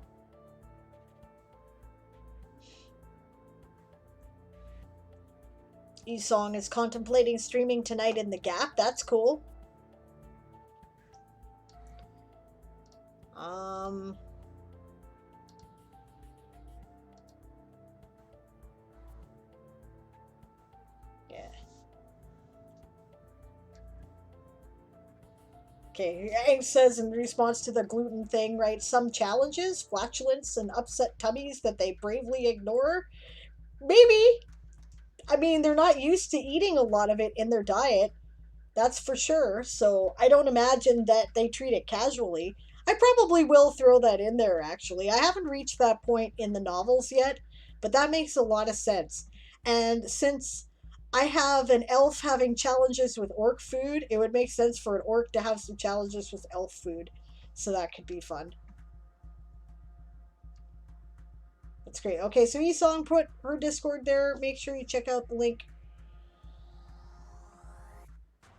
Esong is contemplating streaming tonight in the Gap. That's cool. Yeah. Okay, Ang says in response to the gluten thing, right? Some challenges, flatulence, and upset tummies that they bravely ignore. Maybe. I mean, they're not used to eating a lot of it in their diet. That's for sure. So I don't imagine that they treat it casually. I probably will throw that in there, actually. I haven't reached that point in the novels yet, but that makes a lot of sense. And since I have an elf having challenges with orc food, it would make sense for an orc to have some challenges with elf food. So that could be fun. That's great. Okay, so Esong put her Discord there. Make sure you check out the link.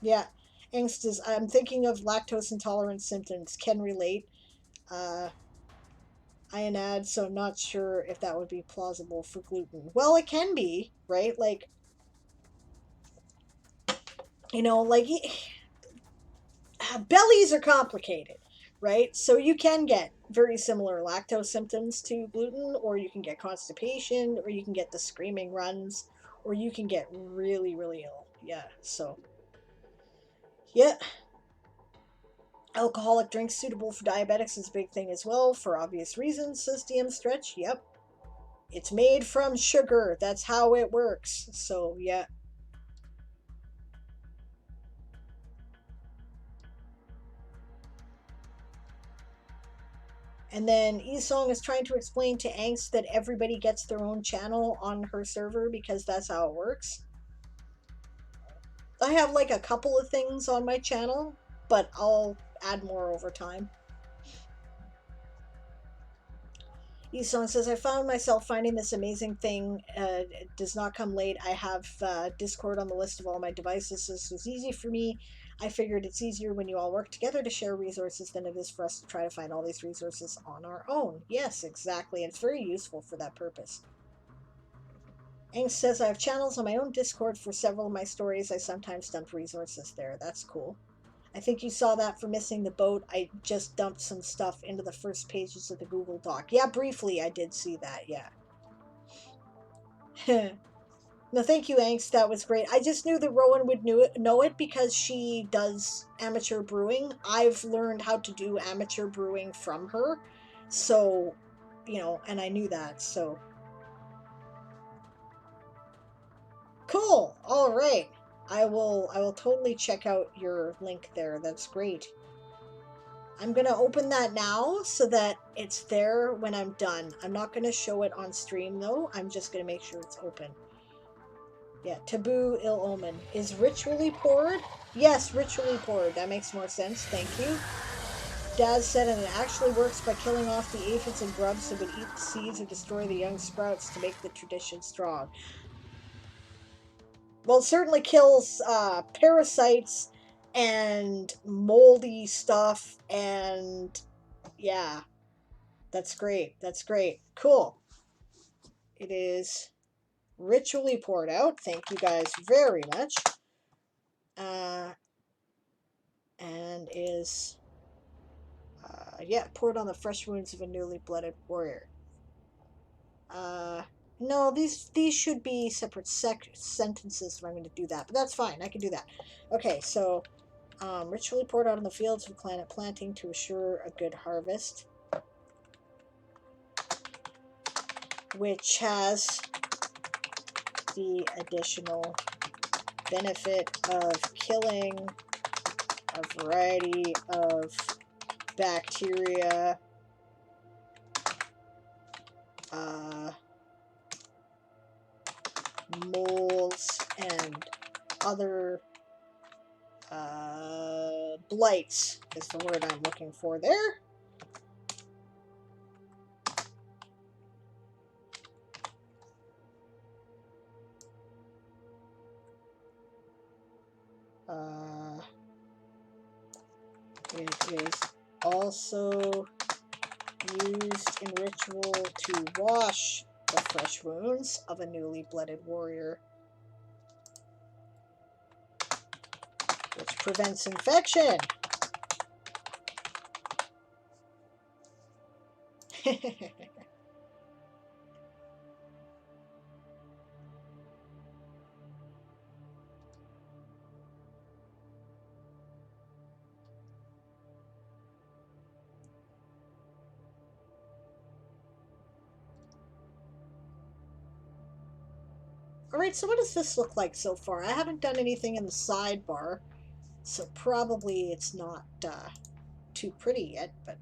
Yeah. Angst is, I'm thinking of lactose intolerance symptoms. Can relate. Uh, Ionad, so I'm not sure if that would be plausible for gluten. Well, it can be, right? Like, like bellies are complicated, right? So you can get very similar lactose symptoms to gluten, or you can get constipation, or you can get the screaming runs, or you can get really, really ill. Yeah, so, yeah. Alcoholic drinks suitable for diabetics is a big thing as well, for obvious reasons, says DM Stretch. Yep. It's made from sugar. That's how it works. So, yeah. And then Esong is trying to explain to Angst that everybody gets their own channel on her server because that's how it works. I have like a couple of things on my channel, but I'll add more over time. Esong says, I found myself finding this amazing thing. It does not come late. I have Discord on the list of all my devices. This was easy for me. I figured it's easier when you all work together to share resources than it is for us to try to find all these resources on our own. Yes, exactly. And it's very useful for that purpose. Angst says, I have channels on my own Discord for several of my stories. I sometimes dump resources there. That's cool. I think you saw that for missing the boat. I just dumped some stuff into the first pages of the Google Doc. Yeah, briefly I did see that, yeah. No, thank you, Angst. That was great. I just knew that Rowan would know it because she does amateur brewing. I've learned how to do amateur brewing from her. So, and I knew that, so. Cool. All right. I will totally check out your link there. That's great. I'm going to open that now so that it's there when I'm done. I'm not going to show it on stream though. I'm just going to make sure it's open. Yeah, taboo, ill omen. Is ritually poured? Yes, ritually poured. That makes more sense. Thank you. Dad said, and it actually works by killing off the aphids and grubs that would eat the seeds or destroy the young sprouts to make the tradition strong. Well, it certainly kills parasites and moldy stuff, and yeah, that's great. That's great. Cool. It is ritually poured out. Thank you guys very much. And is, yeah, poured on the fresh wounds of a newly blooded warrior. No, these should be separate sentences if I'm going to do that, but that's fine. I can do that. Okay, so ritually poured out on the fields of planet planting to assure a good harvest, which has the additional benefit of killing a variety of bacteria, molds, and other blights is the word I'm looking for there. is also used in ritual to wash the fresh wounds of a newly blooded warrior, which prevents infection. Alright, so what does this look like so far? I haven't done anything in the sidebar, so probably it's not too pretty yet, but...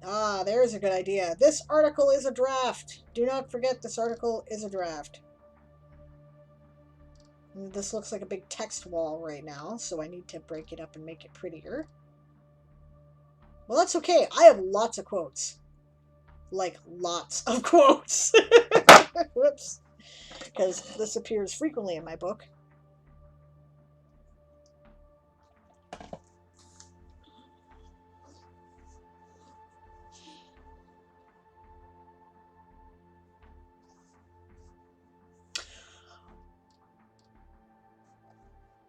Ah, there's a good idea. This article is a draft. Do not forget this article is a draft. And this looks like a big text wall right now, so I need to break it up and make it prettier. Well, that's okay. I have lots of quotes. Like, lots of quotes. Whoops. Because this appears frequently in my book.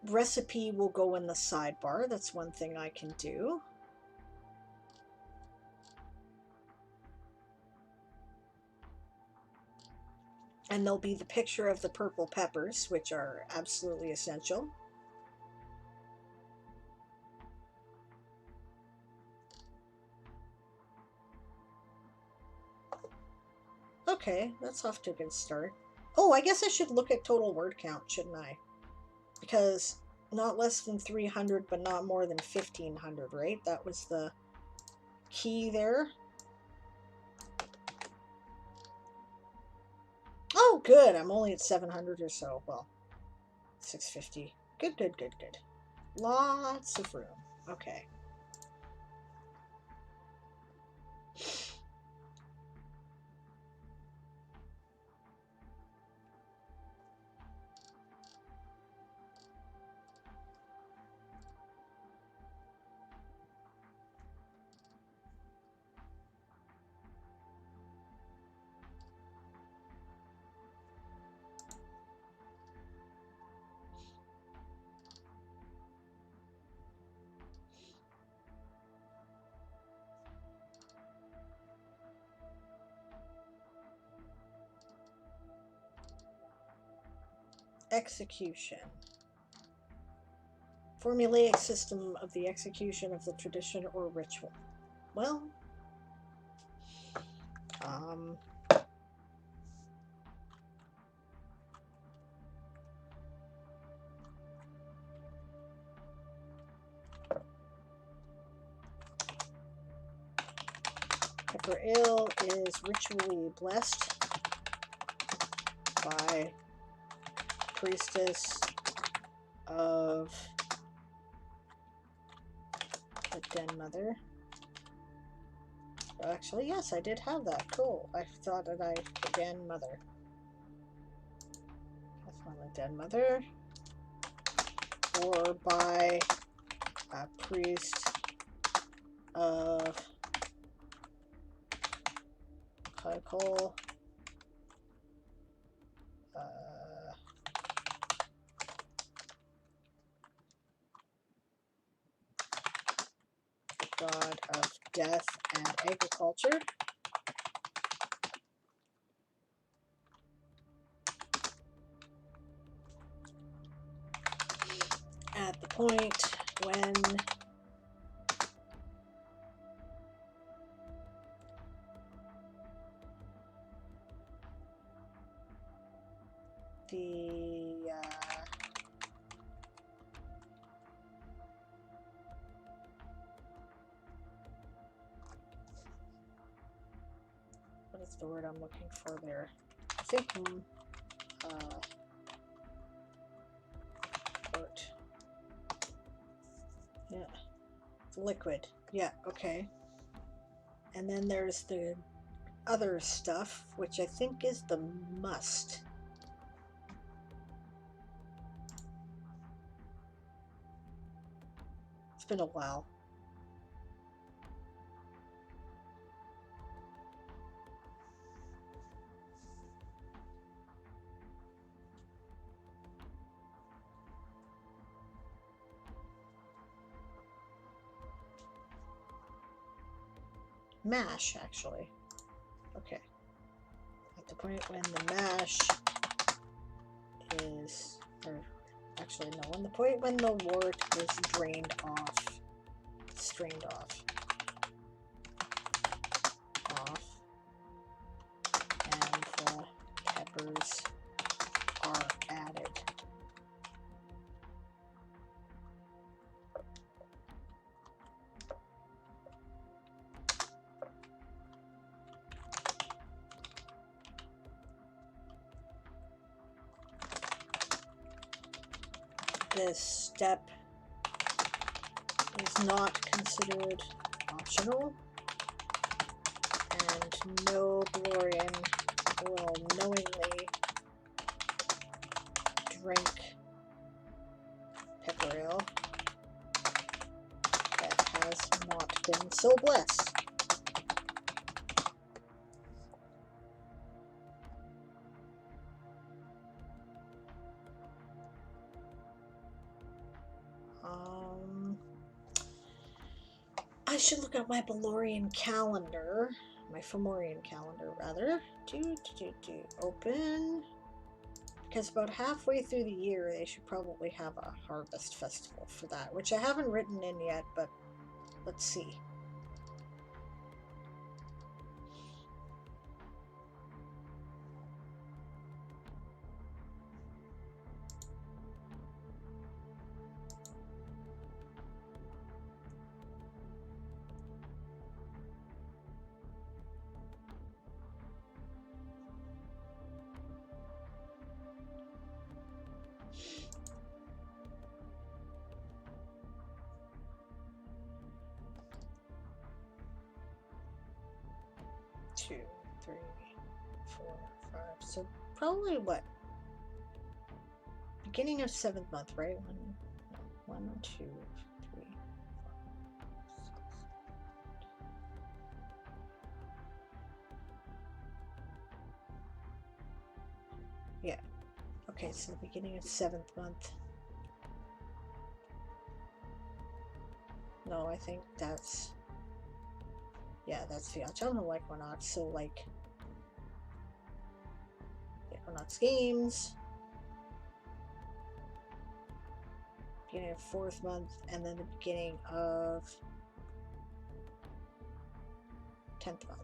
Recipe will go in the sidebar. That's one thing I can do. And there'll be the picture of the purple peppers, which are absolutely essential. Okay, that's off to a good start. Oh, I guess I should look at total word count, shouldn't I? Because not less than 300, but not more than 1,500, right? That was the key there. Oh, good. I'm only at 700 or so. Well, 650. Good, good, good, good. Lots of room. Okay. Execution. Formulaic system of the execution of the tradition or ritual. Well, Pepper Ale is ritually blessed by priestess of the Den Mother. Actually, yes, I did have that. Cool. I thought that I Den Mother. That's not the Den Mother. Or by a priest of Michael. God of death and agriculture. At the point when the what is the word I'm looking for there? I think yeah, it's liquid. Yeah, okay. And then there's the other stuff, which I think is the must. It's been a while. Mash, actually. Okay. At the point when the mash is, or actually no, when the point when the wort is drained off, strained off, and the peppers are added. This step is not considered optional, and no Valorian will knowingly drink pepper ale that has not been so blessed. I should look at my Valorian calendar, my Fomorian calendar rather. Open. Because about halfway through the year, they should probably have a harvest festival for that, which I haven't written in yet, but let's see. Two, three, four, five. So probably what? Beginning of 7th month, right? One, two, three, 4, 6. Yeah. Okay, so the beginning of 7th month. No, I think that's, yeah, that's the autumnal equinox. So like the equinox games, beginning of 4th month, and then the beginning of 10th month.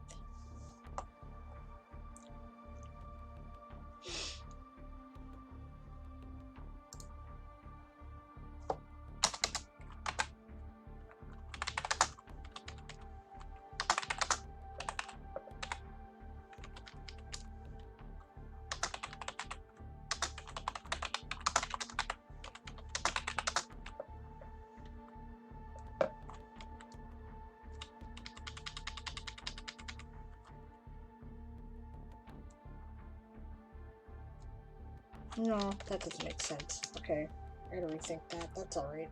No, that doesn't make sense. Okay, I gotta rethink that. That's alright.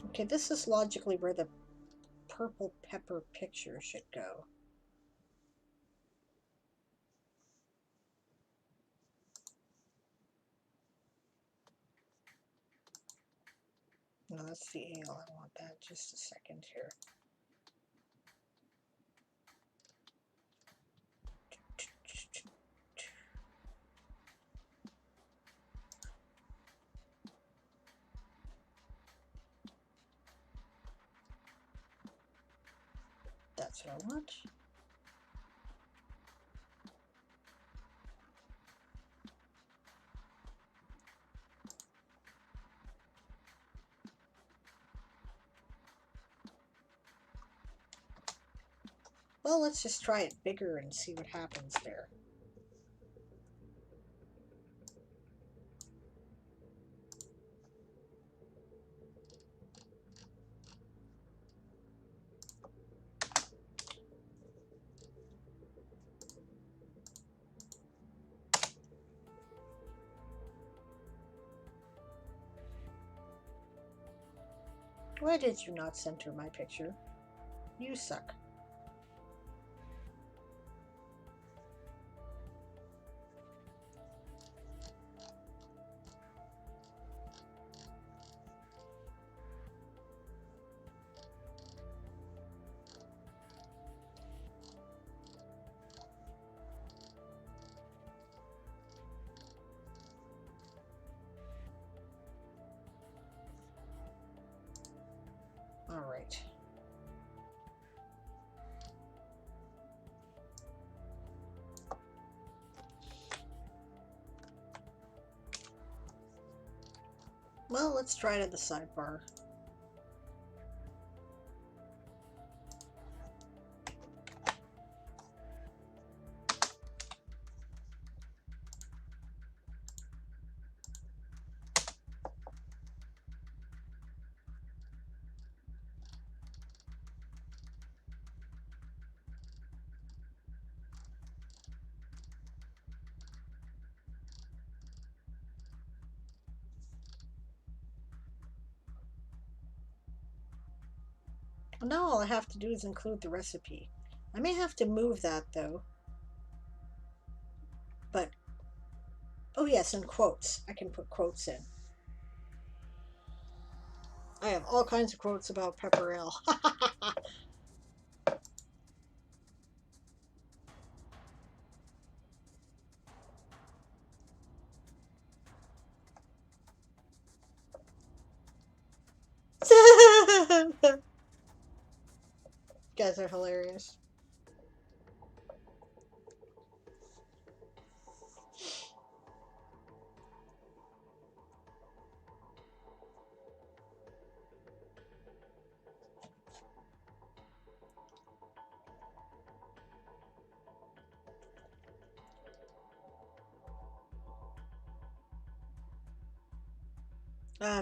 Okay, this is logically where the purple pepper picture should go. No, that's the ale. I want that. Just a second here. That's what I want. Well, let's just try it bigger and see what happens there. Why did you not center my picture? You suck. All right. Well, let's try to the sidebar. Now all I have to do is include the recipe. I may have to move that though. But, oh yes, and quotes. I can put quotes in. I have all kinds of quotes about pepper ale. You guys are hilarious.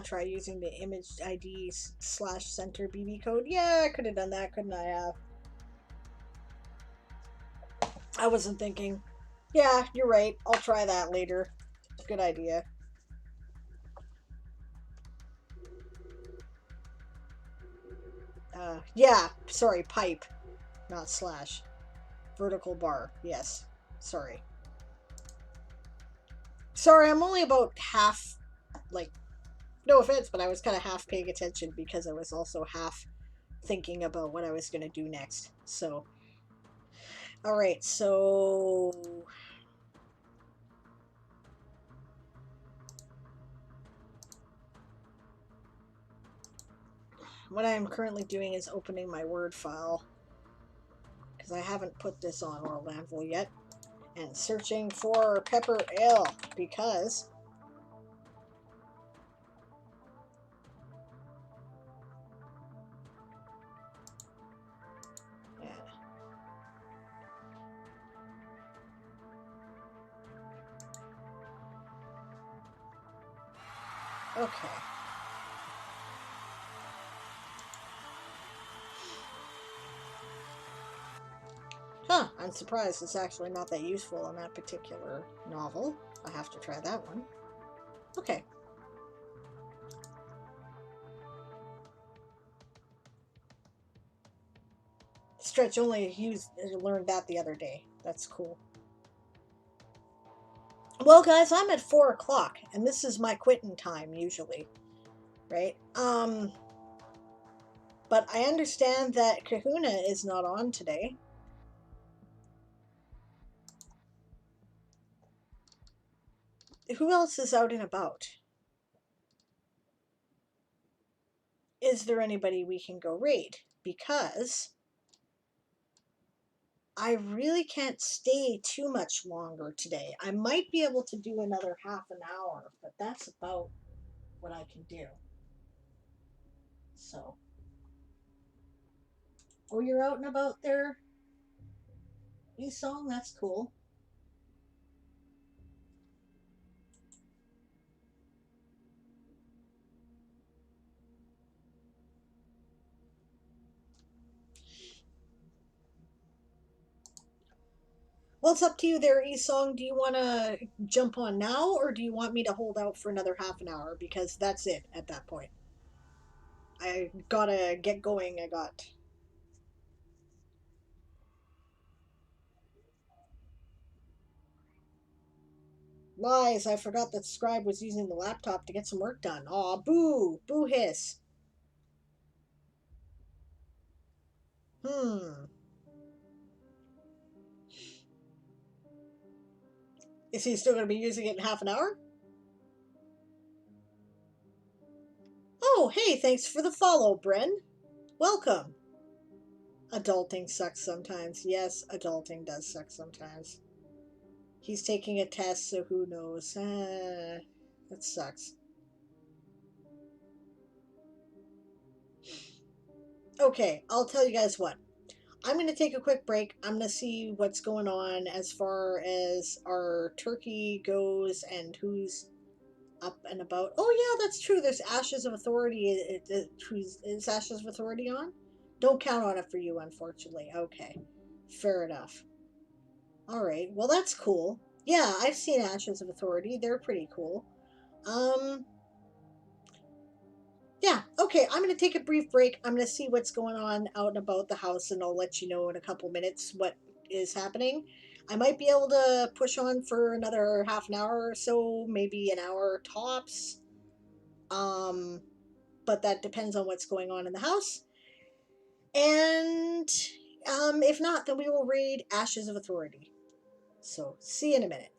Try using the image ID / center BB code. Yeah, I could have done that, couldn't I have? I wasn't thinking. Yeah, you're right. I'll try that later. Good idea. Yeah, sorry, pipe, not slash. Vertical bar, yes. Sorry. Sorry, I'm only about half, like, no offense, but I was kind of half paying attention because I was also half thinking about what I was going to do next. So, alright, so what I am currently doing is opening my Word file because I haven't put this on World Anvil yet, and searching for pepper ale because yeah. Okay. Huh, I'm surprised it's actually not that useful in that particular novel. I have to try that one. Okay. Stretch only learned that the other day. That's cool. Well, guys, I'm at 4 o'clock, and this is my quitting time usually, right? But I understand that Kahuna is not on today. Who else is out and about? Is there anybody we can go raid? Because I really can't stay too much longer today. I might be able to do another half an hour, but that's about what I can do. So. Oh, you're out and about there, Esong? That's cool. Well, it's up to you there, Esong. Do you want to jump on now, or do you want me to hold out for another half an hour? Because that's it at that point. I gotta get going. I got. Lies, I forgot that Scribe was using the laptop to get some work done. Aw, boo! Boo hiss. Hmm. Is he still gonna be using it in half an hour? Oh, hey, thanks for the follow, Bren. Welcome. Adulting sucks sometimes. Yes, adulting does suck sometimes. He's taking a test, so who knows? That sucks. Okay, I'll tell you guys what. I'm going to take a quick break. I'm going to see what's going on as far as our turkey goes and who's up and about. Oh, yeah, that's true. There's Ashes of Authority. Is Ashes of Authority on? Don't count on it for you, unfortunately. Okay, fair enough. All right, well, that's cool. Yeah, I've seen Ashes of Authority. They're pretty cool. Um, Yeah, okay, I'm going to take a brief break. I'm going to see what's going on out and about the house, and I'll let you know in a couple minutes what is happening. I might be able to push on for another half an hour or so, maybe an hour tops. Um, but that depends on what's going on in the house. And if not, then we will read Ashes of Authority. So, see you in a minute.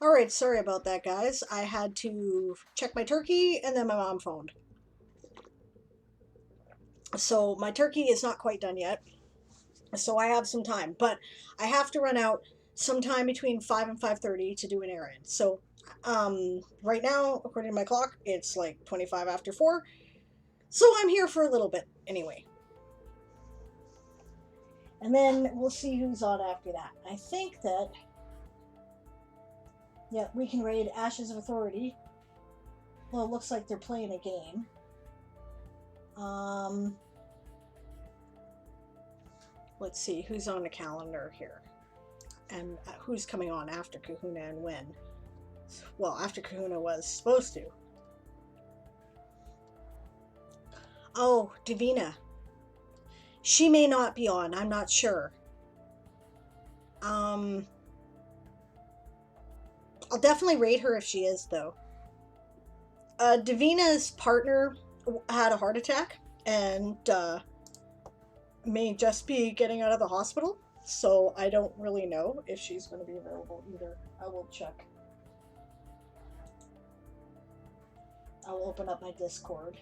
Alright, sorry about that, guys. I had to check my turkey, and then my mom phoned. So my turkey is not quite done yet. So I have some time. But I have to run out sometime between 5 and 5:30 to do an errand. So right now, according to my clock, it's like 25 after 4. So I'm here for a little bit anyway. And then we'll see who's on after that. I think that, yeah, we can raid Ashes of Authority. Well, it looks like they're playing a game. Let's see who's on the calendar here. And who's coming on after Kahuna and when. Well, after Kahuna was supposed to. Oh, Davina. She may not be on, I'm not sure. I'll definitely raid her if she is, though. Davina's partner had a heart attack and may just be getting out of the hospital, so I don't really know if she's going to be available either. I will check. I'll open up my Discord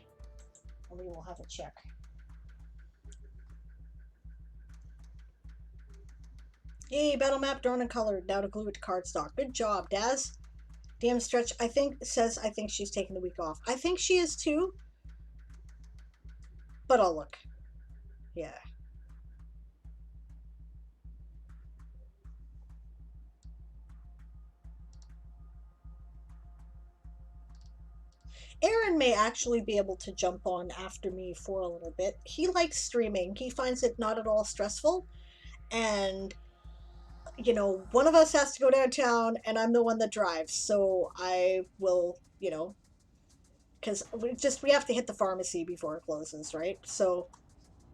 and we will have a check. Yay, battle map drawn and colored. Now to glue it to cardstock. Good job, Daz. DM Stretch, I think she's taking the week off. I think she is too. But I'll look. Yeah. Aaron may actually be able to jump on after me for a little bit. He likes streaming. He finds it not at all stressful. And, you know, one of us has to go downtown and I'm the one that drives. So I will, you know, because we have to hit the pharmacy before it closes, right? So,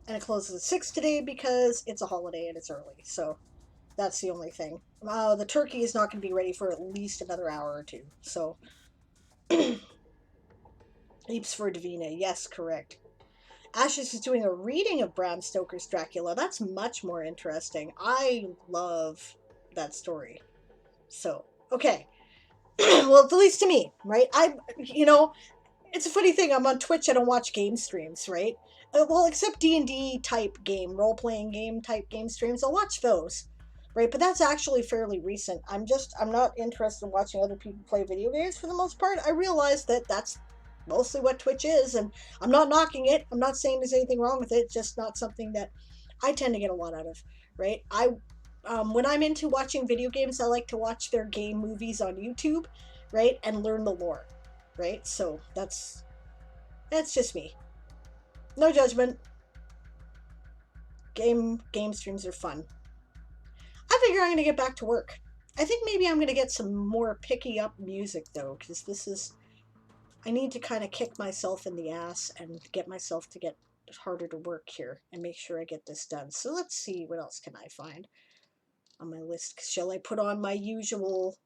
and it closes at 6 today because it's a holiday and it's early. So that's the only thing. The turkey is not going to be ready for at least another hour or two. So, Leaps for Davina. Yes, correct. Ashes is doing a reading of Bram Stoker's Dracula. That's much more interesting. I love that story. So, okay. Well, at least to me, right? It's a funny thing. I'm on Twitch. I don't watch game streams, right? Well, except D&D type game, role-playing game type game streams. I'll watch those, right? But that's actually fairly recent. I'm not interested in watching other people play video games for the most part. I realize that that's mostly what Twitch is, and I'm not knocking it. I'm not saying there's anything wrong with it. It's just not something that I tend to get a lot out of, right? When I'm into watching video games, I like to watch their game movies on YouTube, right, and learn the lore, right? So that's just me. No judgment. Game streams are fun. I figure I'm gonna get back to work. I think maybe I'm gonna get some more picky up music though, because I need to kind of kick myself in the ass and get myself to get harder to work here and make sure I get this done. So let's see, what else can I find on my list? Shall I put on my usual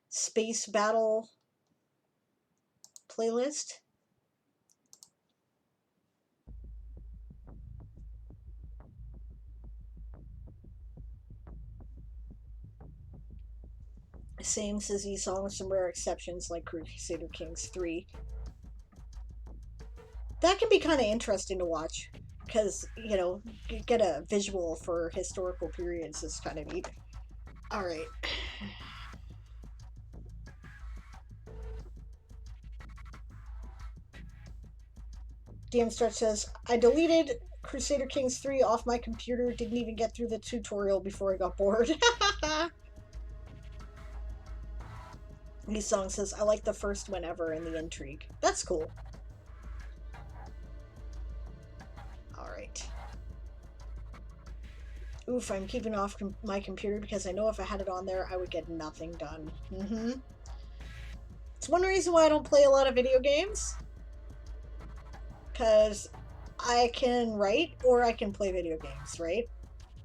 space battle playlist? Same Sizzy song with some rare exceptions like Crusader Kings 3. That can be kind of interesting to watch because, you know, you get a visual for historical periods is kind of neat. Alright. DM Stretch says, I deleted Crusader Kings 3 off my computer, didn't even get through the tutorial before I got bored. Lee Song says, I like the first one ever and the intrigue. That's cool. Alright. Oof, I'm keeping off my computer because I know if I had it on there, I would get nothing done. It's one reason why I don't play a lot of video games. Because I can write or I can play video games, right?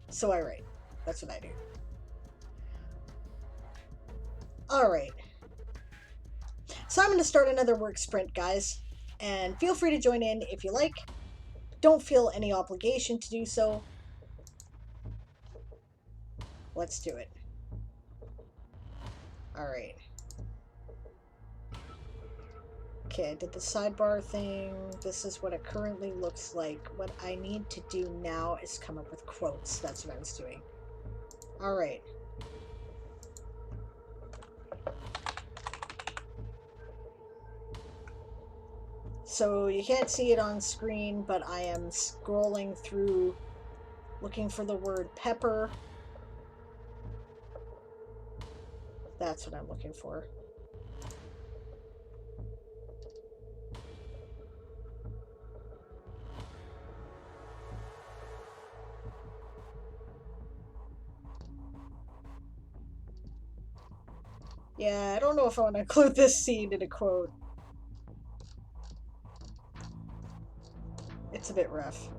So I write. That's what I do. Alright. So I'm going to start another work sprint, guys. And feel free to join in if you like. Don't feel any obligation to do so. Let's do it. Alright. Okay, I did the sidebar thing. This is what it currently looks like. What I need to do now is come up with quotes. That's what I was doing. All right. So you can't see it on screen, but I am scrolling through looking for the word pepper. That's what I'm looking for. Yeah, I don't know if I want to include this scene in a quote. It's a bit rough.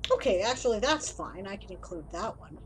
Okay, actually that's fine. I can include that one.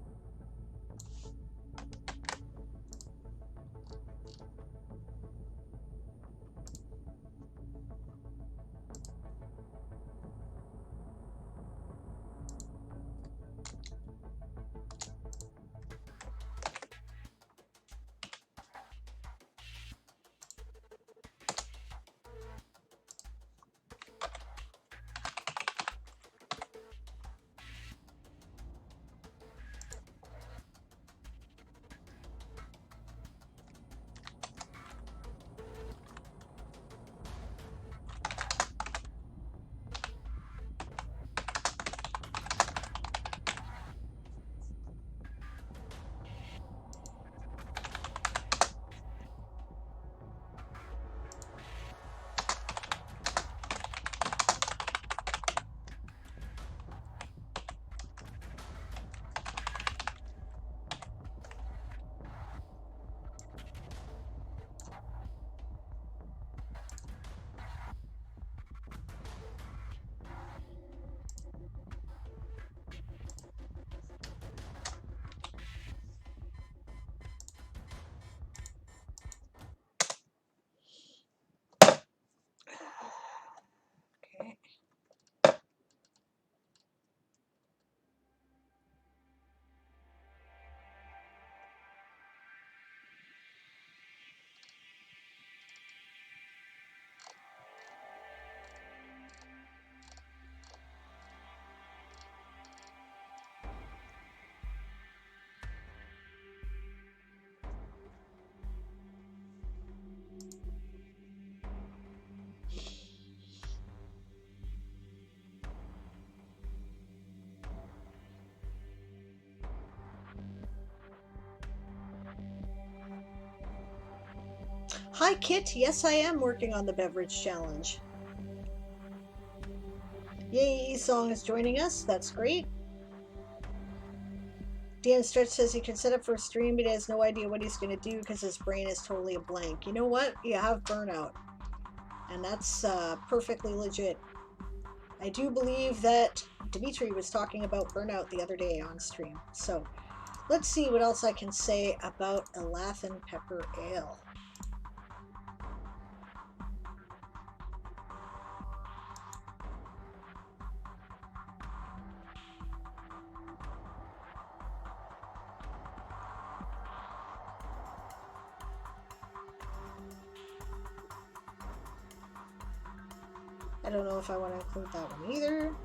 Okay. Hi, Kit. Yes, I am working on the beverage challenge. Yay, Song is joining us. That's great. Dan Stretch says he can set up for a stream, but he has no idea what he's going to do because his brain is totally a blank. You know what? You have burnout. And that's perfectly legit. I do believe that Dimitri was talking about burnout the other day on stream. So let's see what else I can say about Elathan Pepper Ale. I don't know if I want to include that one either.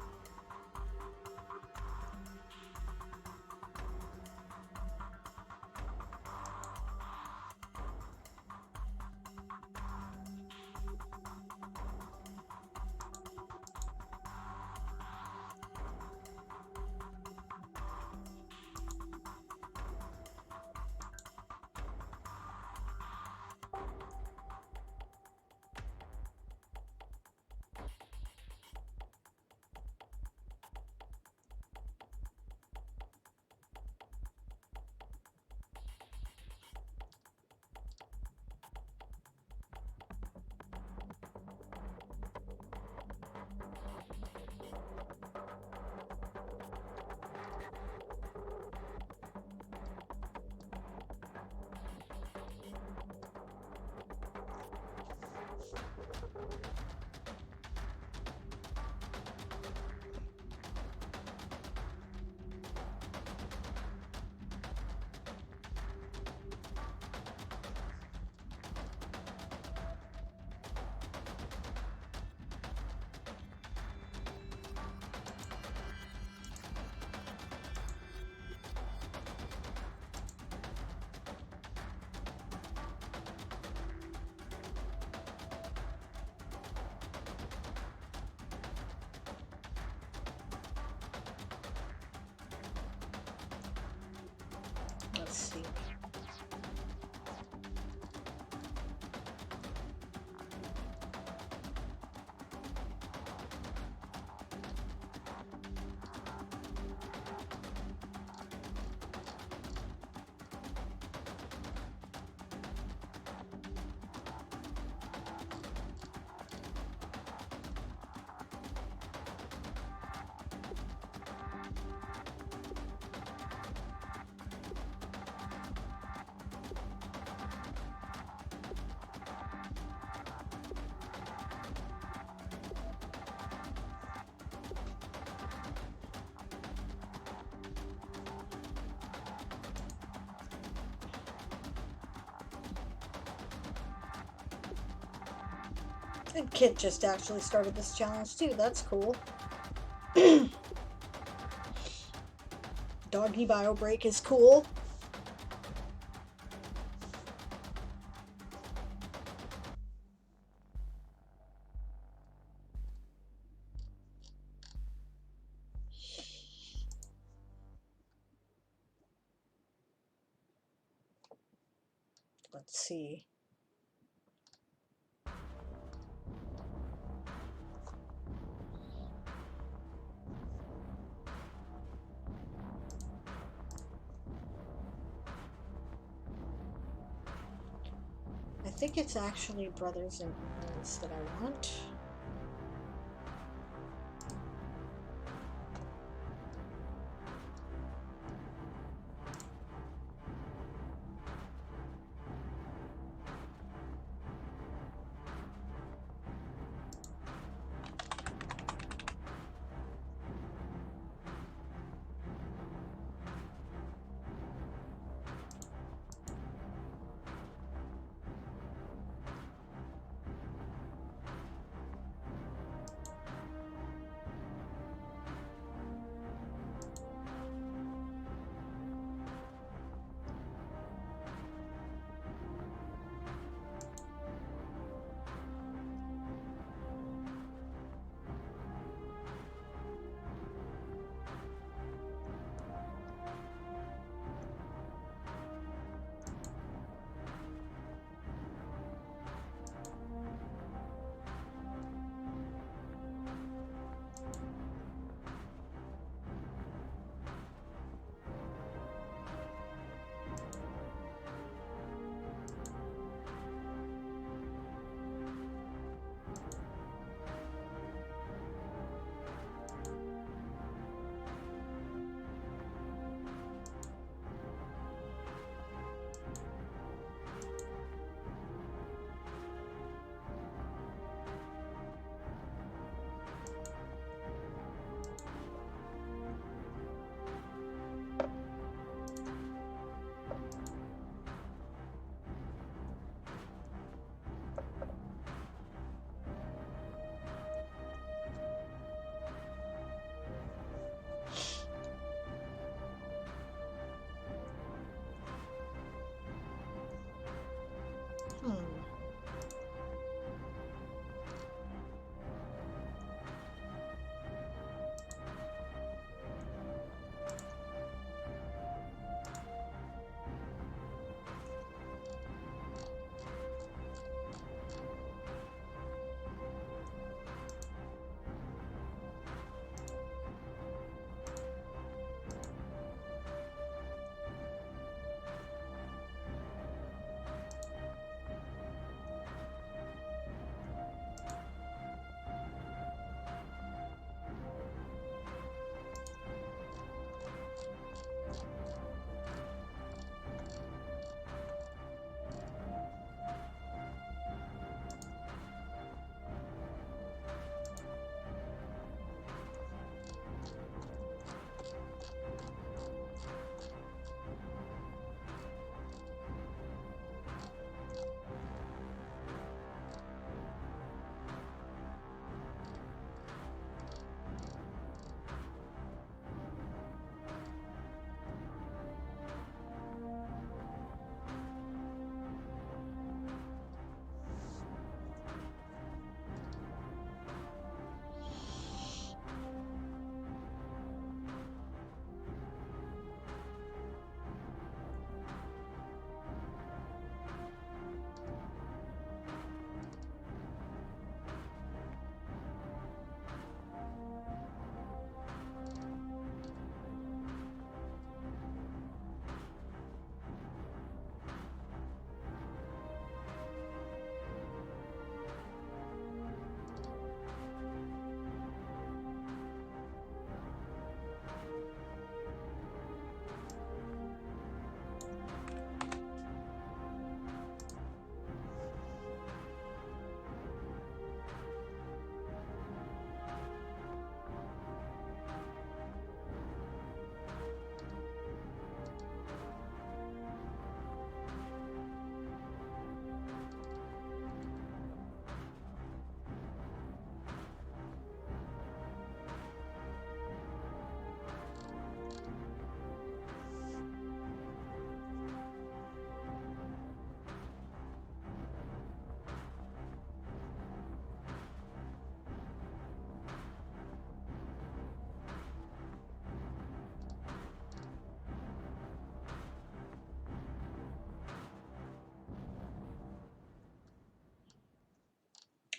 Let's see. And Kit just actually started this challenge too. That's cool. Doggy bio break is cool. Let's see. I think it's actually brothers and uncles that I want.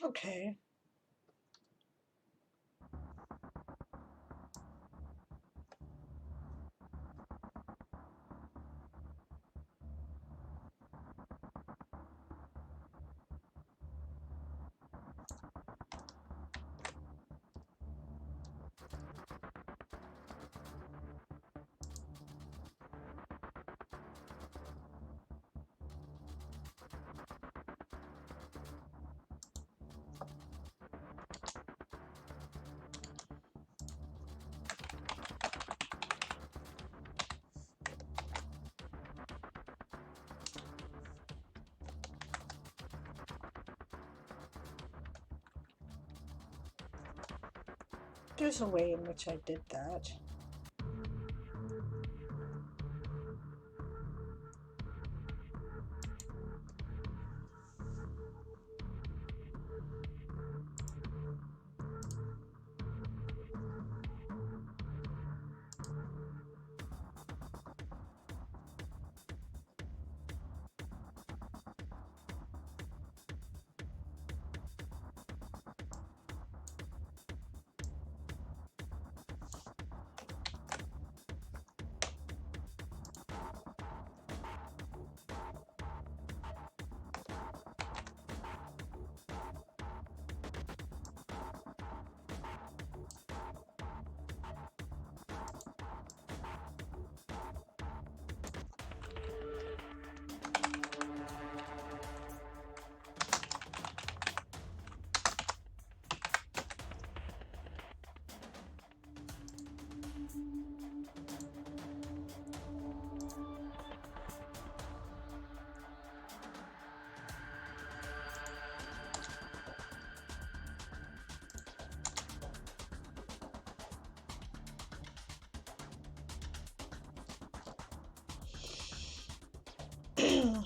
Okay. There's a way in which I did that.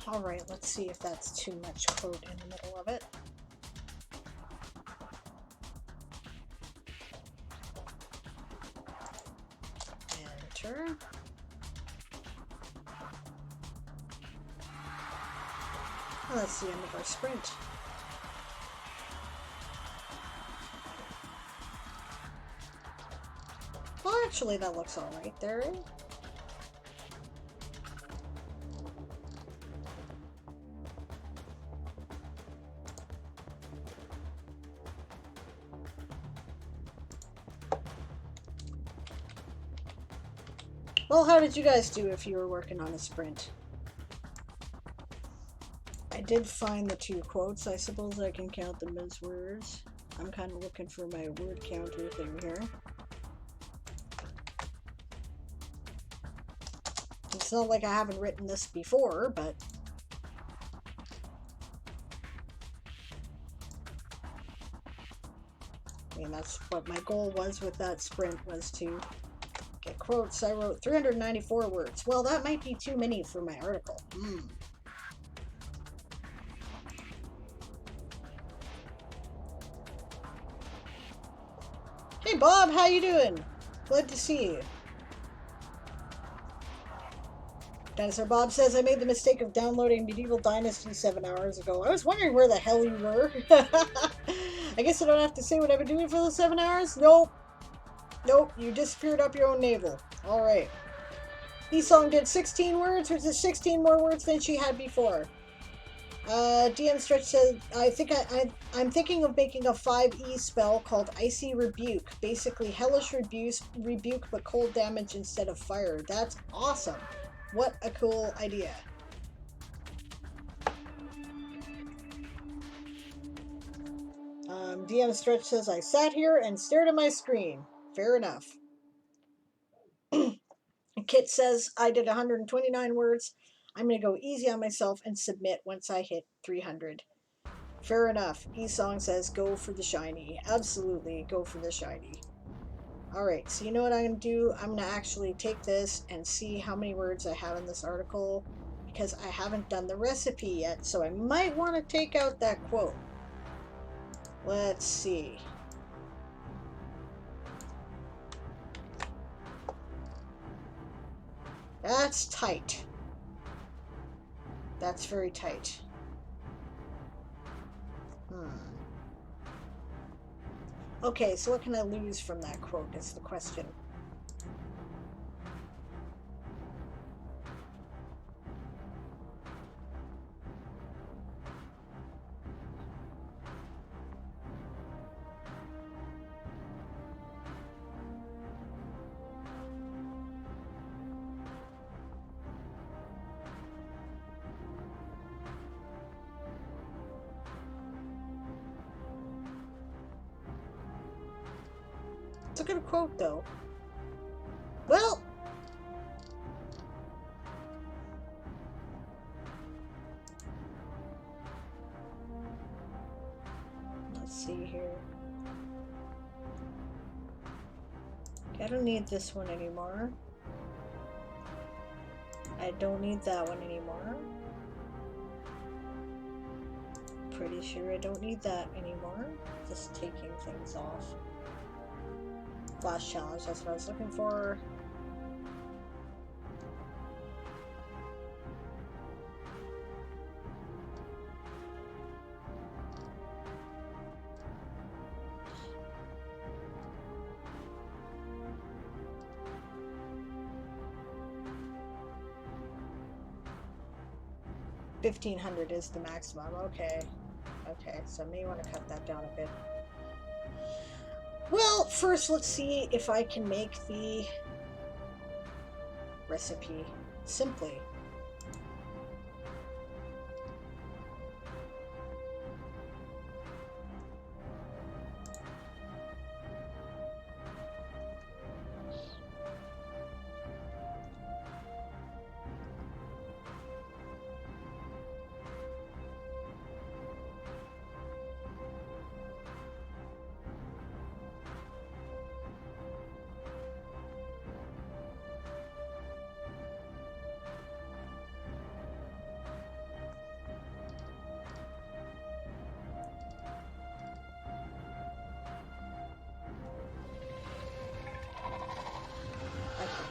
Alright, let's see if that's too much quote in the middle of it. Enter. Oh, that's the end of our sprint. Well, actually, that looks alright there. Well, how did you guys do if you were working on a sprint? I did find the 2 quotes. I suppose I can count them as words. I'm kind of looking for my word counter thing here. It's not like I haven't written this before, but... I mean, that's what my goal was with that sprint, was to get quotes. I wrote 394 words. Well, that might be too many for my article. Hey Bob, how you doing? Glad to see you. Dinosaur Bob says, I made the mistake of downloading Medieval Dynasty 7 hours ago. I was wondering where the hell you were. I guess I don't have to say what I've been doing for those 7 hours? Nope. Nope, you disappeared up your own navel. Alright. E-Song did 16 words, which is 16 more words than she had before. DM Stretch says, I'm thinking of making a 5E spell called Icy Rebuke. Basically, hellish rebuke, but cold damage instead of fire. That's awesome. What a cool idea. DM Stretch says, I sat here and stared at my screen. Fair enough. Kit says, I did 129 words. I'm going to go easy on myself and submit once I hit 300. Fair enough. E-Song says, go for the shiny. Absolutely, go for the shiny. Alright, so you know what I'm going to do? I'm going to actually take this and see how many words I have in this article, because I haven't done the recipe yet, so I might want to take out that quote. Let's see. That's tight. That's very tight. Okay, so what can I lose from that quote is the question. It's a good quote, though. Well, let's see here. I don't need this one anymore. I don't need that one anymore. Pretty sure I don't need that anymore. Just taking things off. Flash challenge, that's what I was looking for. $1,500 is the maximum. Okay. Okay, so I may want to cut that down a bit. Well, first let's see if I can make the recipe simply.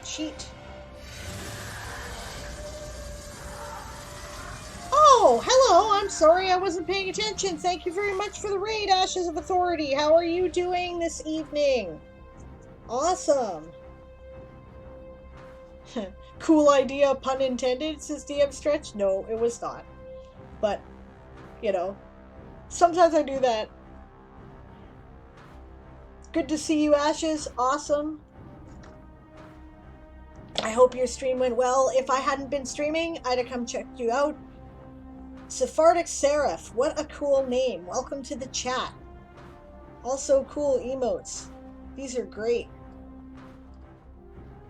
Cheat. Oh, hello. I'm sorry I wasn't paying attention. Thank you very much for the raid, Ashes of Authority. How are you doing this evening? Awesome. Cool idea, pun intended, says DM Stretch. No, it was not. But, you know, sometimes I do that. Good to see you, Ashes. Awesome. I hope your stream went well. If I hadn't been streaming, I'd have come checked you out. Sephardic Seraph, what a cool name. Welcome to the chat. Also cool emotes. These are great.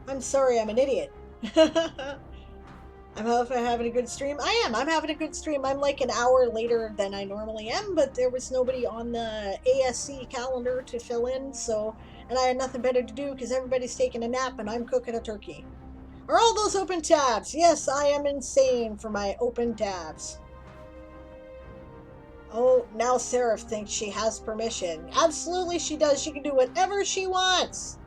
I'm sorry, I'm an idiot. I'm having a good stream. I am. I'm having a good stream. I'm like an hour later than I normally am, but there was nobody on the ASC calendar to fill in, so, and I had nothing better to do because everybody's taking a nap and I'm cooking a turkey. Are all those open tabs? Yes, I am insane for my open tabs. Oh, now Seraph thinks she has permission. Absolutely she does. She can do whatever she wants.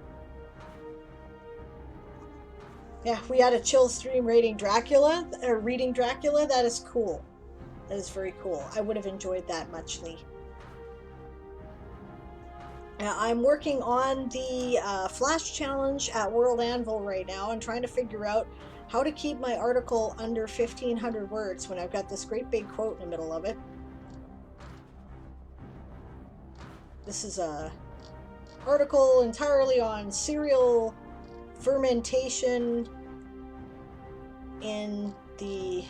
Yeah, we had a chill stream reading Dracula. That is cool. That is very cool. I would have enjoyed that muchly. I'm working on the Flash Challenge at World Anvil right now and trying to figure out how to keep my article under 1,500 words when I've got this great big quote in the middle of it. This is a article entirely on cereal fermentation in the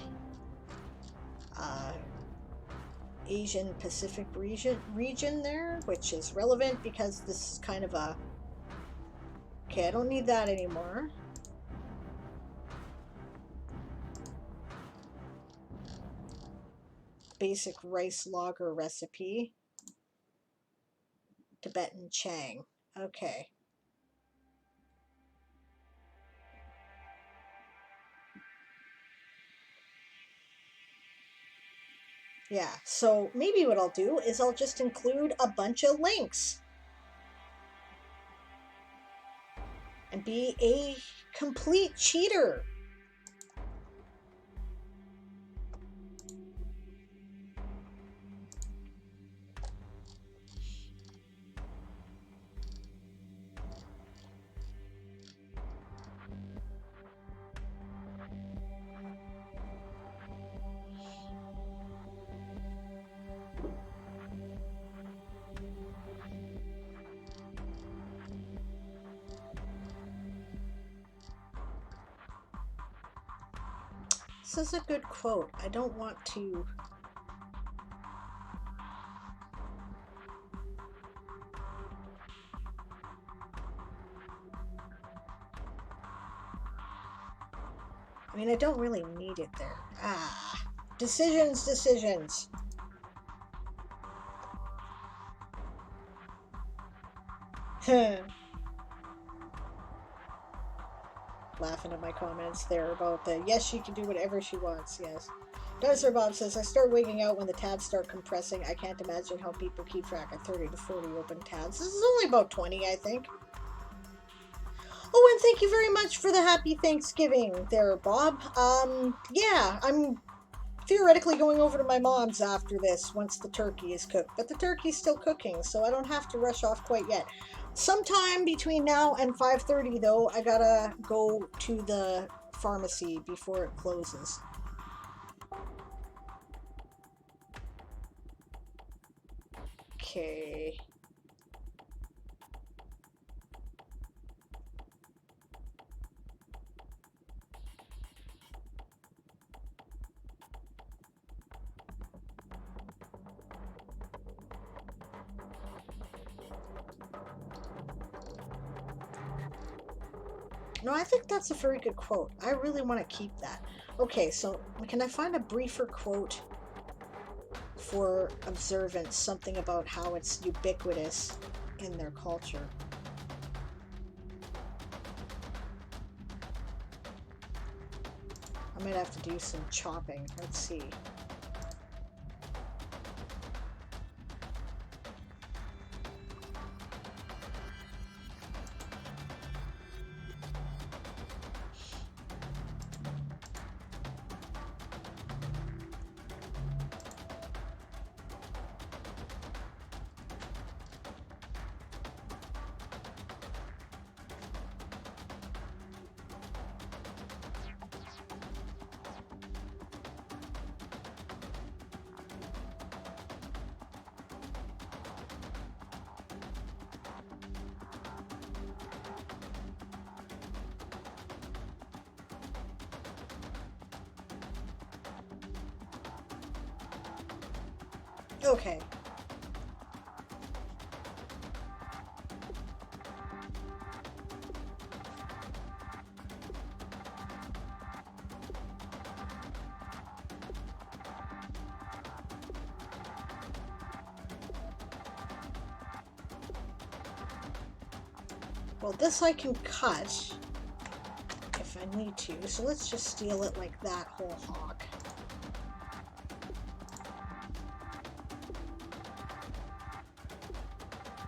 Asian Pacific region there, which is relevant because this is kind of a... Okay, I don't need that anymore. Basic rice lager recipe. Tibetan Chang. Okay. Yeah, so maybe what I'll do is I'll just include a bunch of links. And be a complete cheater. This is a good quote. I don't want to... I mean, I don't really need it there. Ah. Decisions, decisions. Laughing at my comments there about the, yes, she can do whatever she wants, yes. Dinosaur Bob says, I start wigging out when the tabs start compressing. I can't imagine how people keep track of 30 to 40 open tabs. This is only about 20, I think. Oh, and thank you very much for the happy Thanksgiving there, Bob. Yeah, I'm theoretically going over to my mom's after this once the turkey is cooked, but the turkey's still cooking, so I don't have to rush off quite yet. Sometime between now and 5:30, though, I gotta go to the pharmacy before it closes. Okay. No, I think that's a very good quote. I really want to keep that. Okay, so can I find a briefer quote for observance? Something about how it's ubiquitous in their culture. I might have to do some chopping. Let's see. Okay. Well, this I can cut if I need to, so let's just steal it like that whole hog.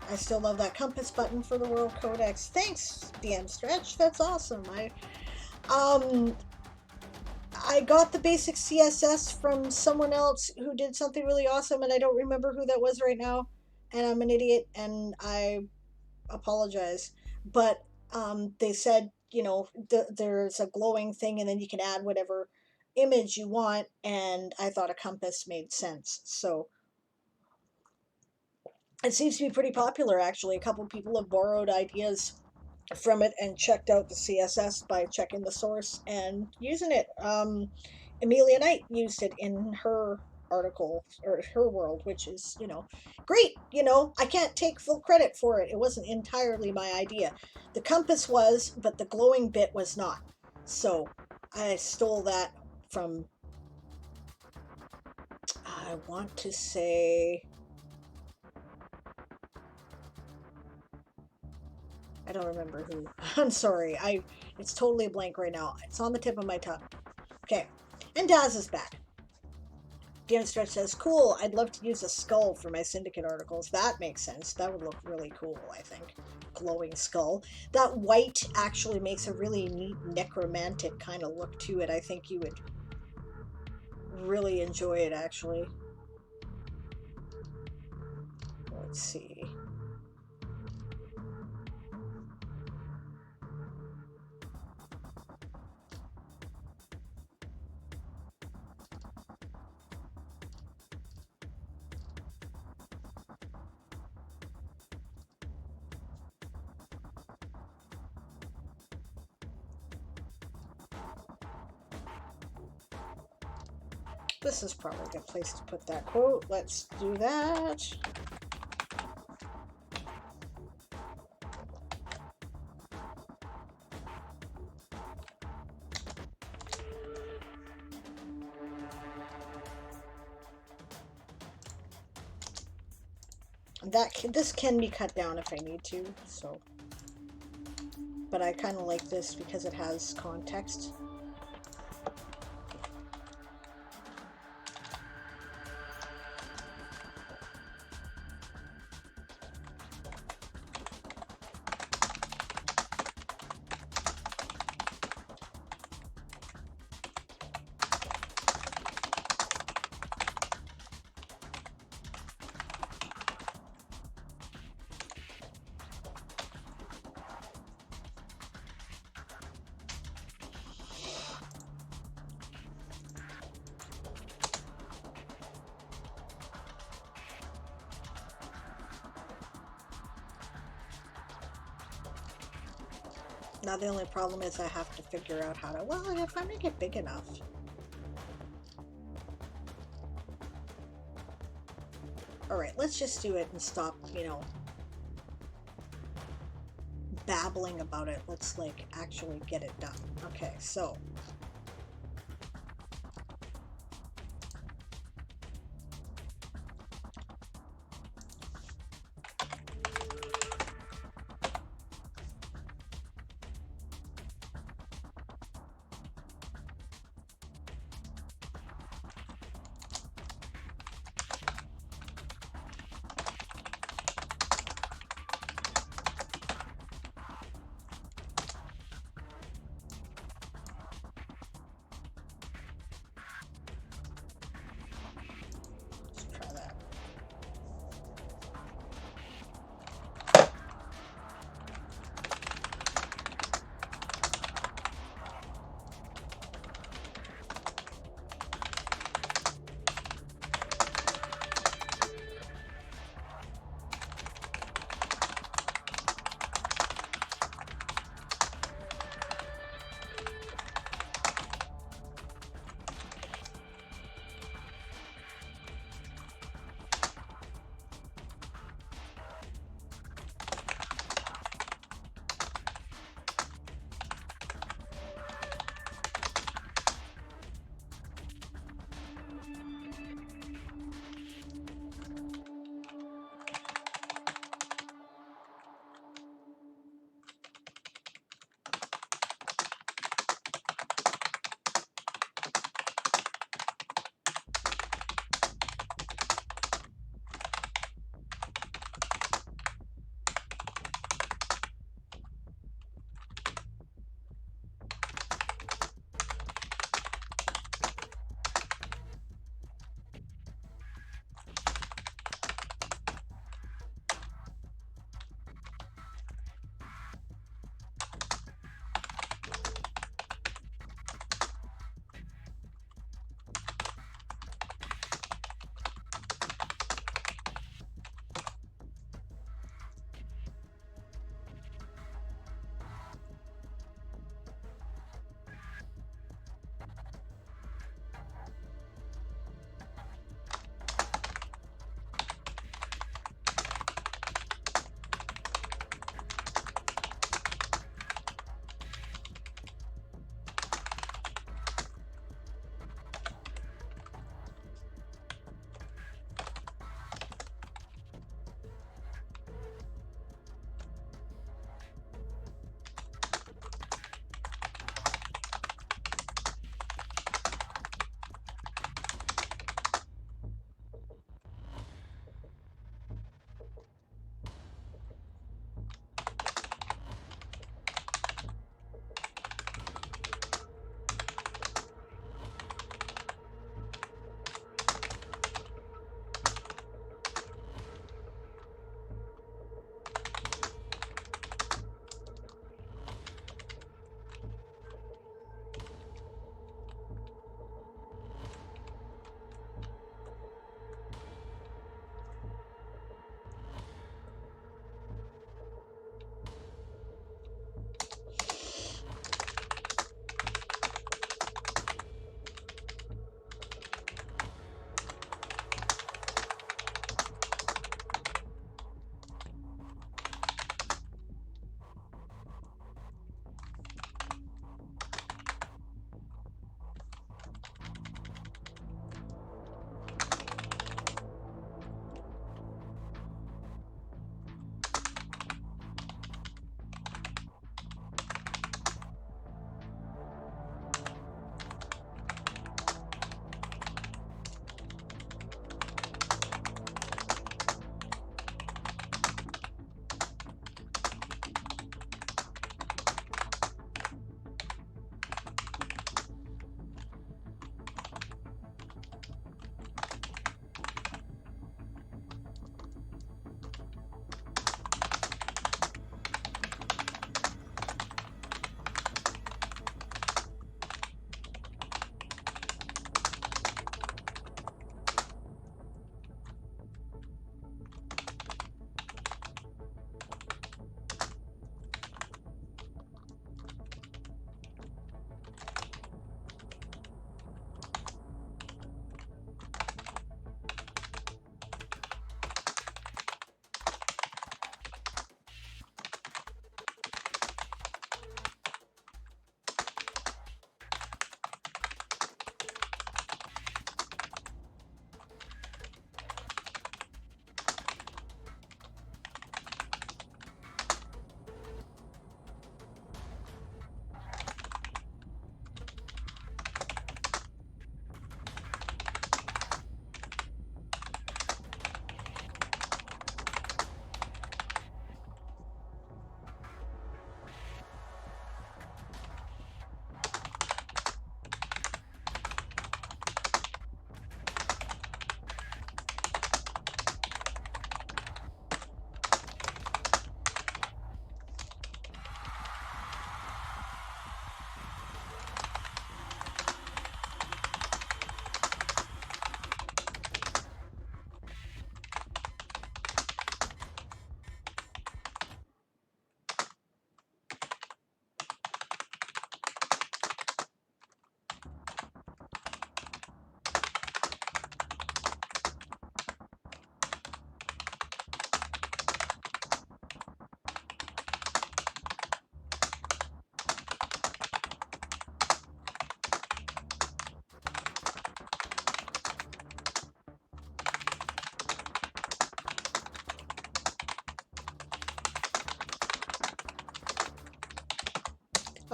I still love that compass button for the World Codex. Thanks, DM Stretch. That's awesome. I got the basic CSS from someone else who did something really awesome, and I don't remember who that was right now. And I'm an idiot, and I apologize. But they said, you know, there's a glowing thing, and then you can add whatever image you want, and I thought a compass made sense. So it seems to be pretty popular, actually. A couple people have borrowed ideas from it and checked out the CSS by checking the source and using it. Amelia Knight used it in her article or her world, which is, you know, great. You know, I can't take full credit for it. It wasn't entirely my idea. The compass was, but the glowing bit was not. So I stole that from, I want to say, I don't remember who. I'm sorry. It's totally a blank right now. It's on the tip of my tongue. Okay. And Daz is back. DM Stretch says, cool, I'd love to use a skull for my Syndicate articles. That makes sense. That would look really cool, I think. Glowing skull. That white actually makes a really neat necromantic kind of look to it. I think you would really enjoy it, actually. Let's see. This is probably a good place to put that quote. Let's do that. This can be cut down if I need to, so. But I kind of like this because it has context. Now the only problem is I have to figure out how to, well, if I make it big enough. Alright, let's just do it and stop, you know, babbling about it. Let's, like, actually get it done. Okay, so.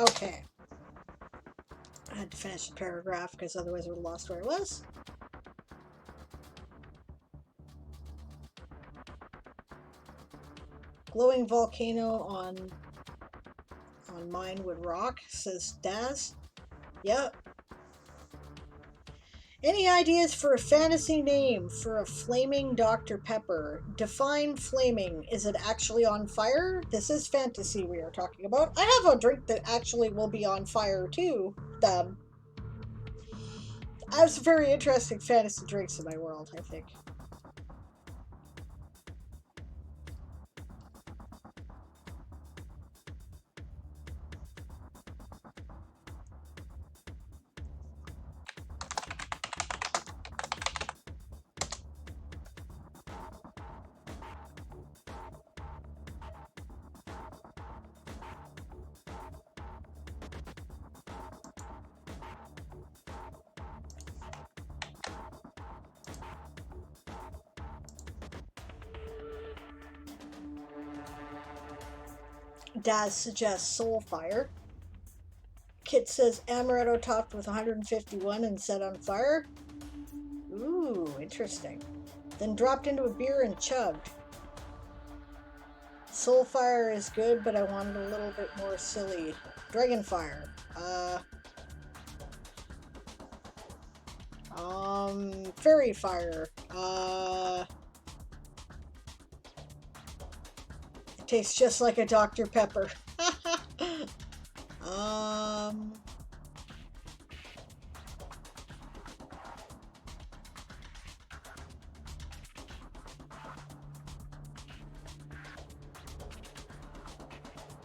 Okay. I had to finish the paragraph because otherwise I would have lost where I was. Glowing volcano on Minewood Rock, says Daz. Yep. Any ideas for a fantasy name for a flaming Dr. Pepper? Define flaming. Is it actually on fire? This is fantasy we are talking about. I have a drink that actually will be on fire too. I have some very interesting fantasy drinks in my world, I think. Daz suggests Soulfire. Kit says Amaretto topped with 151 and set on fire. Ooh, interesting. Then dropped into a beer and chugged. Soulfire is good, but I wanted a little bit more silly. Dragonfire. Fairy Fire. It tastes just like a Dr. Pepper.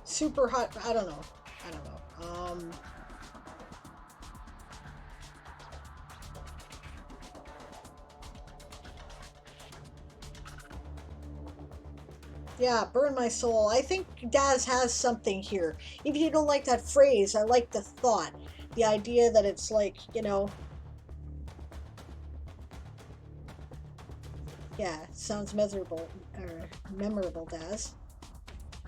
Super hot. I don't know. Yeah, burn my soul. I think Daz has something here. If you don't like that phrase, I like the thought. The idea that it's like, you know... Yeah, sounds memorable, Daz.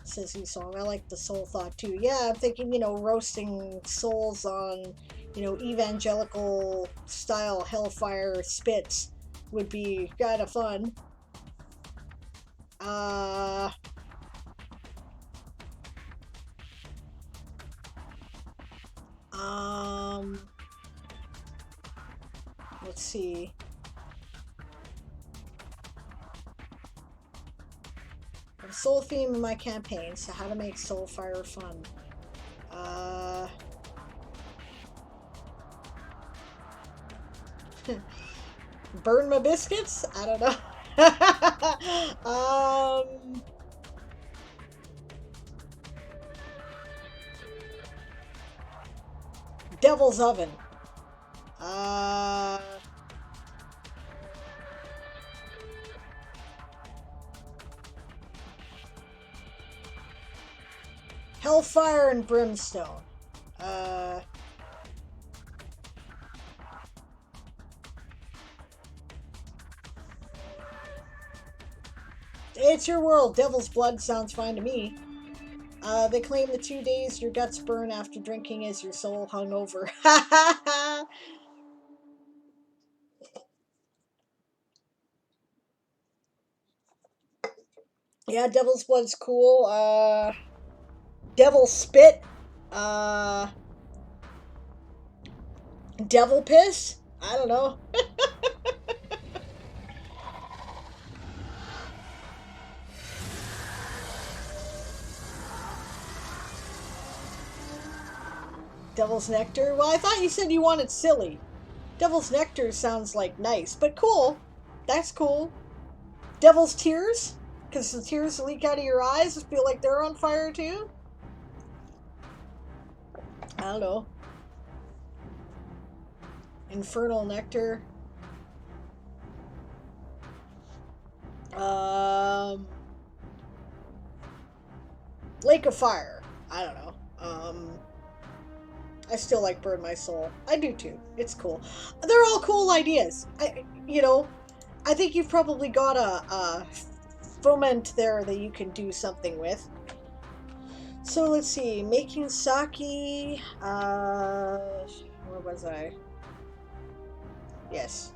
Says he song. I like the soul thought too. Yeah, I'm thinking, you know, roasting souls on, you know, evangelical style hellfire spits would be kind of fun. Let's see. A soul theme in my campaign, so how to make Soulfire fun. Burn my biscuits? I don't know. Devil's Oven. Hellfire and Brimstone. It's your world. Devil's Blood sounds fine to me. They claim the 2 days your guts burn after drinking is your soul hungover. Yeah, Devil's Blood's cool. Devil Spit. Devil Piss? I don't know. Devil's Nectar? Well, I thought you said you wanted silly. Devil's Nectar sounds like nice, but cool. That's cool. Devil's Tears? Because the tears leak out of your eyes feel like they're on fire too? I don't know. Infernal Nectar. Lake of Fire. I don't know. I still like Burn My Soul. I do too. It's cool. They're all cool ideas. I think you've probably got a foment there that you can do something with. So let's see, making sake, where was I? Yes.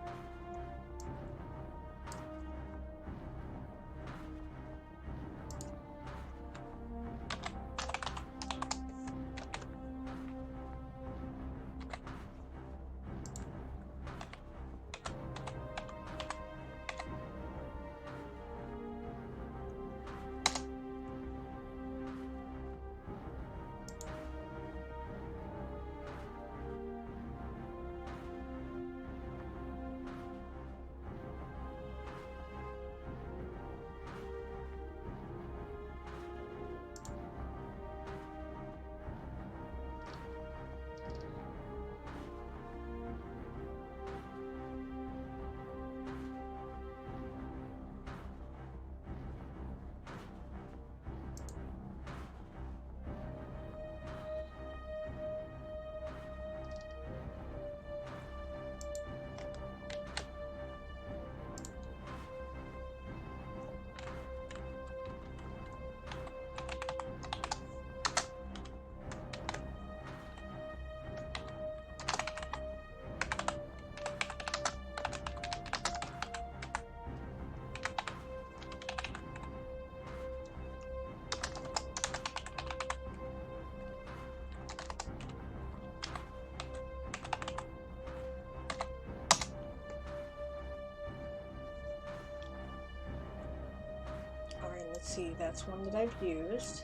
Alright, let's see, that's one that I've used.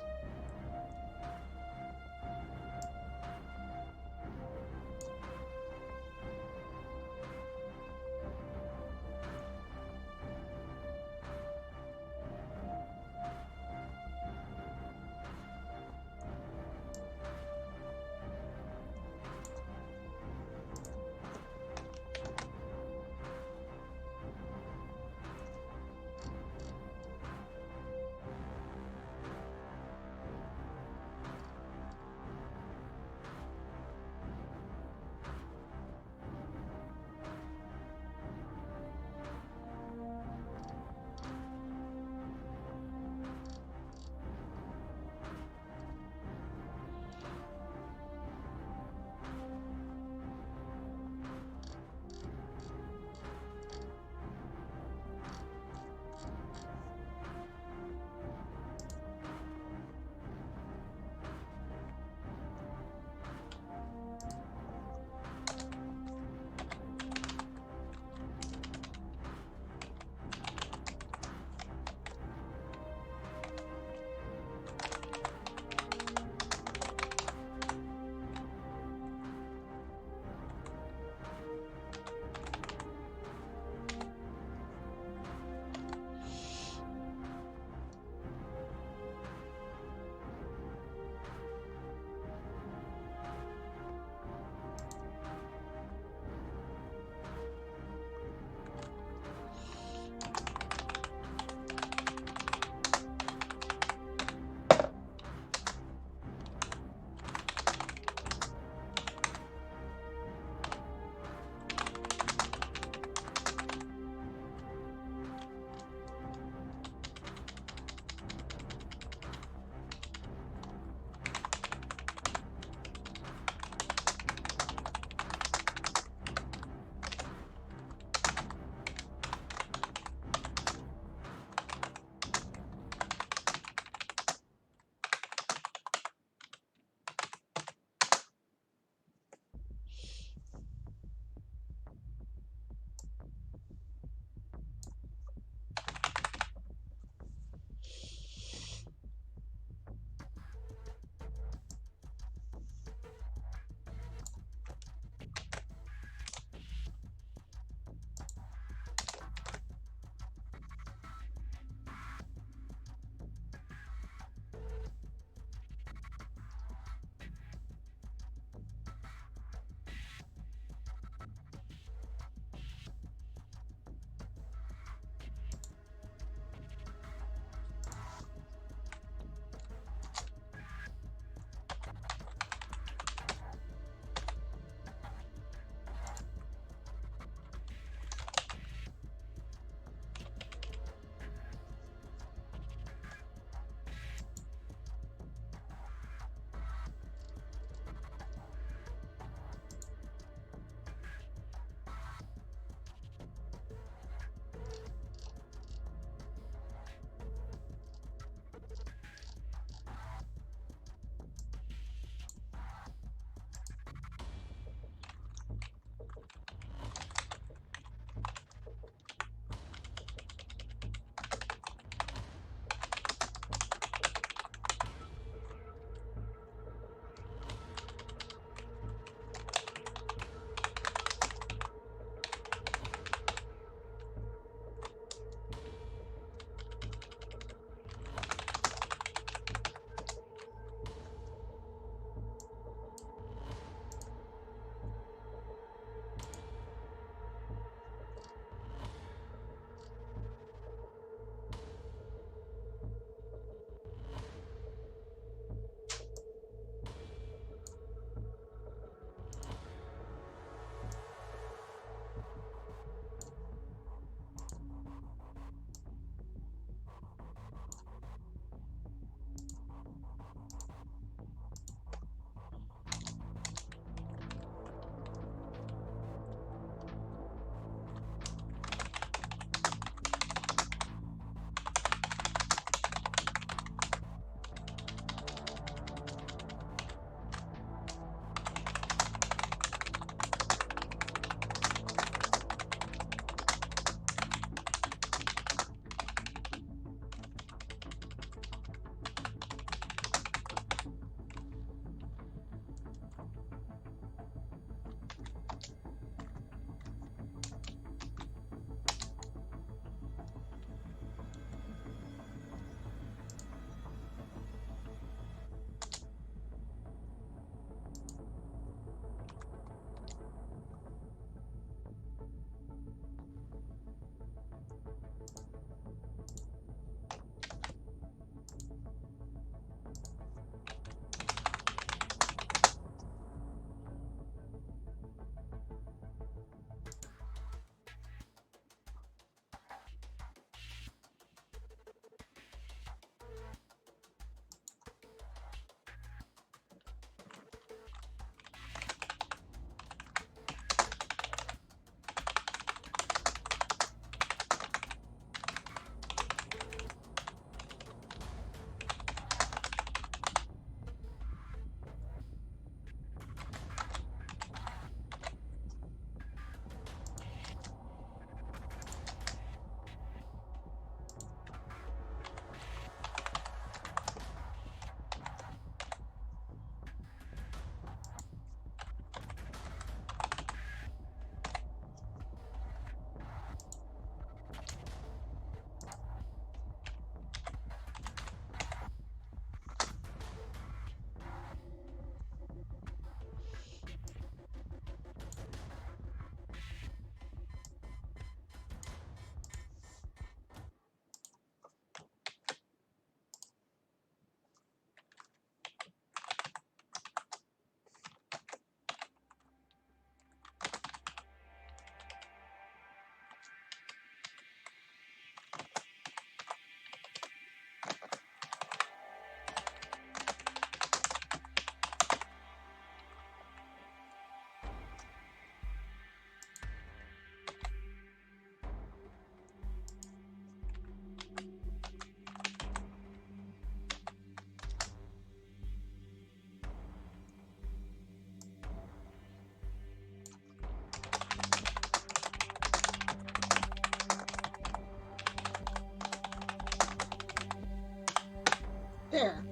There.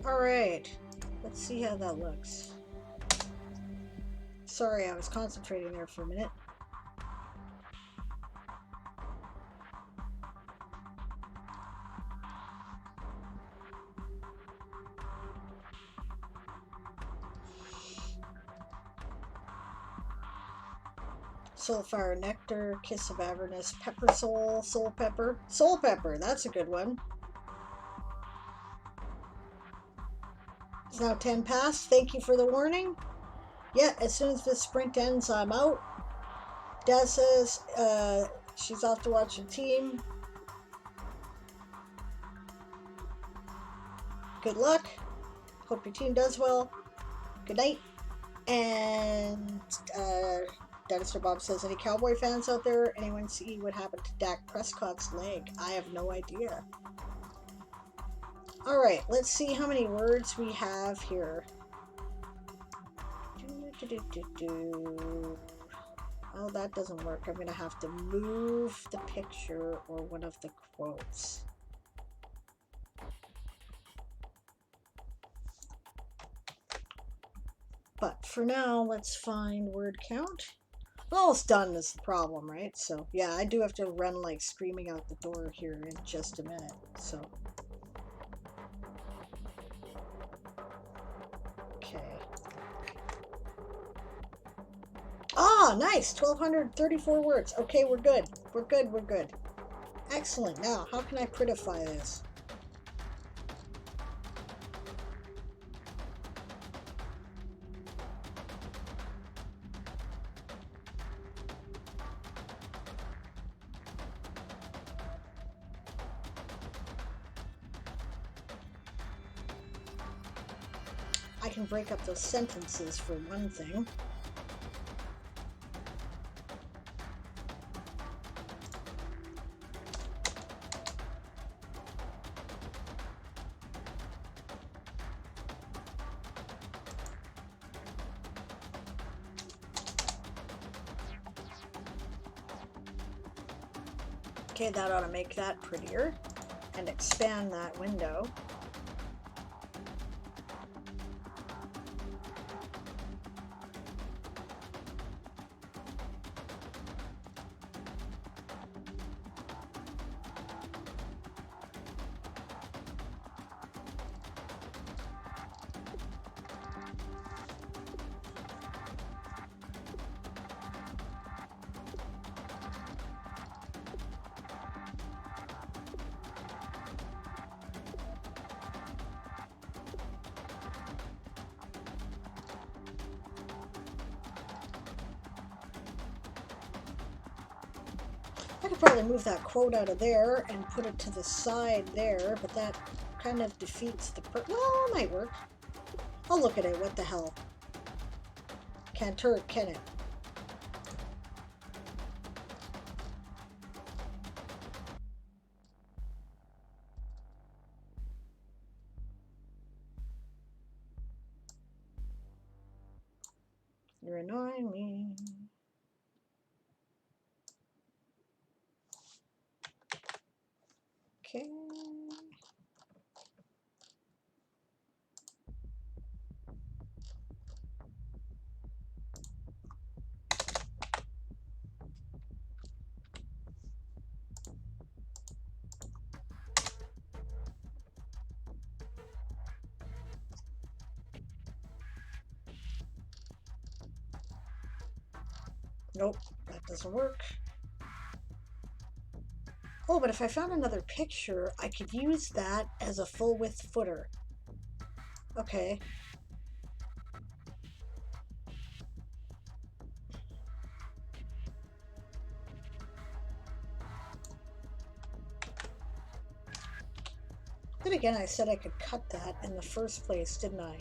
Alright. Let's see how that looks. Sorry, I was concentrating there for a minute. Soulfire Nectar, Kiss of Avernus, Pepper Soul, Soul Pepper. Soul Pepper, that's a good one. It's now 10 past. Thank you for the warning. Yeah, as soon as this sprint ends, I'm out. Dad says she's off to watch the team. Good luck. Hope your team does well. Good night. And Dinosaur Bob says, any Cowboy fans out there? Anyone see what happened to Dak Prescott's leg? I have no idea. Alright, let's see how many words we have here. Oh, that doesn't work. I'm going to have to move the picture or one of the quotes. But for now, let's find word count. Almost done is the problem, right? So, yeah, I do have to run like screaming out the door here in just a minute. So, okay. Ah, nice! 1,234 words. Okay, we're good. We're good, we're good. Excellent. Now, how can I prettify this? I can break up those sentences for one thing. Okay, that ought to make that prettier and expand that window. I could probably move that quote out of there and put it to the side there, but that kind of defeats the well, it might work. I'll look at it, what the hell. Can't hurt, can it? You're annoying me. Okay. Nope, that doesn't work. Oh, but if I found another picture, I could use that as a full width footer. Okay. Then again, I said I could cut that in the first place, didn't I?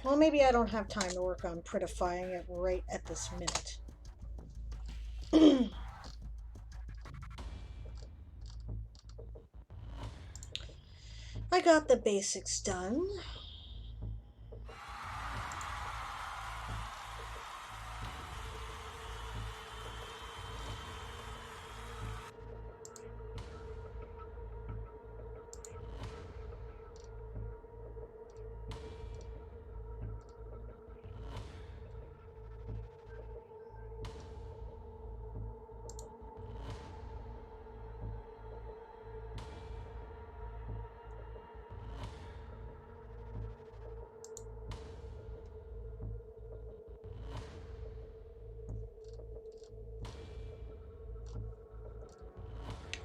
Well, maybe I don't have time to work on prettifying it right at this minute. I got the basics done.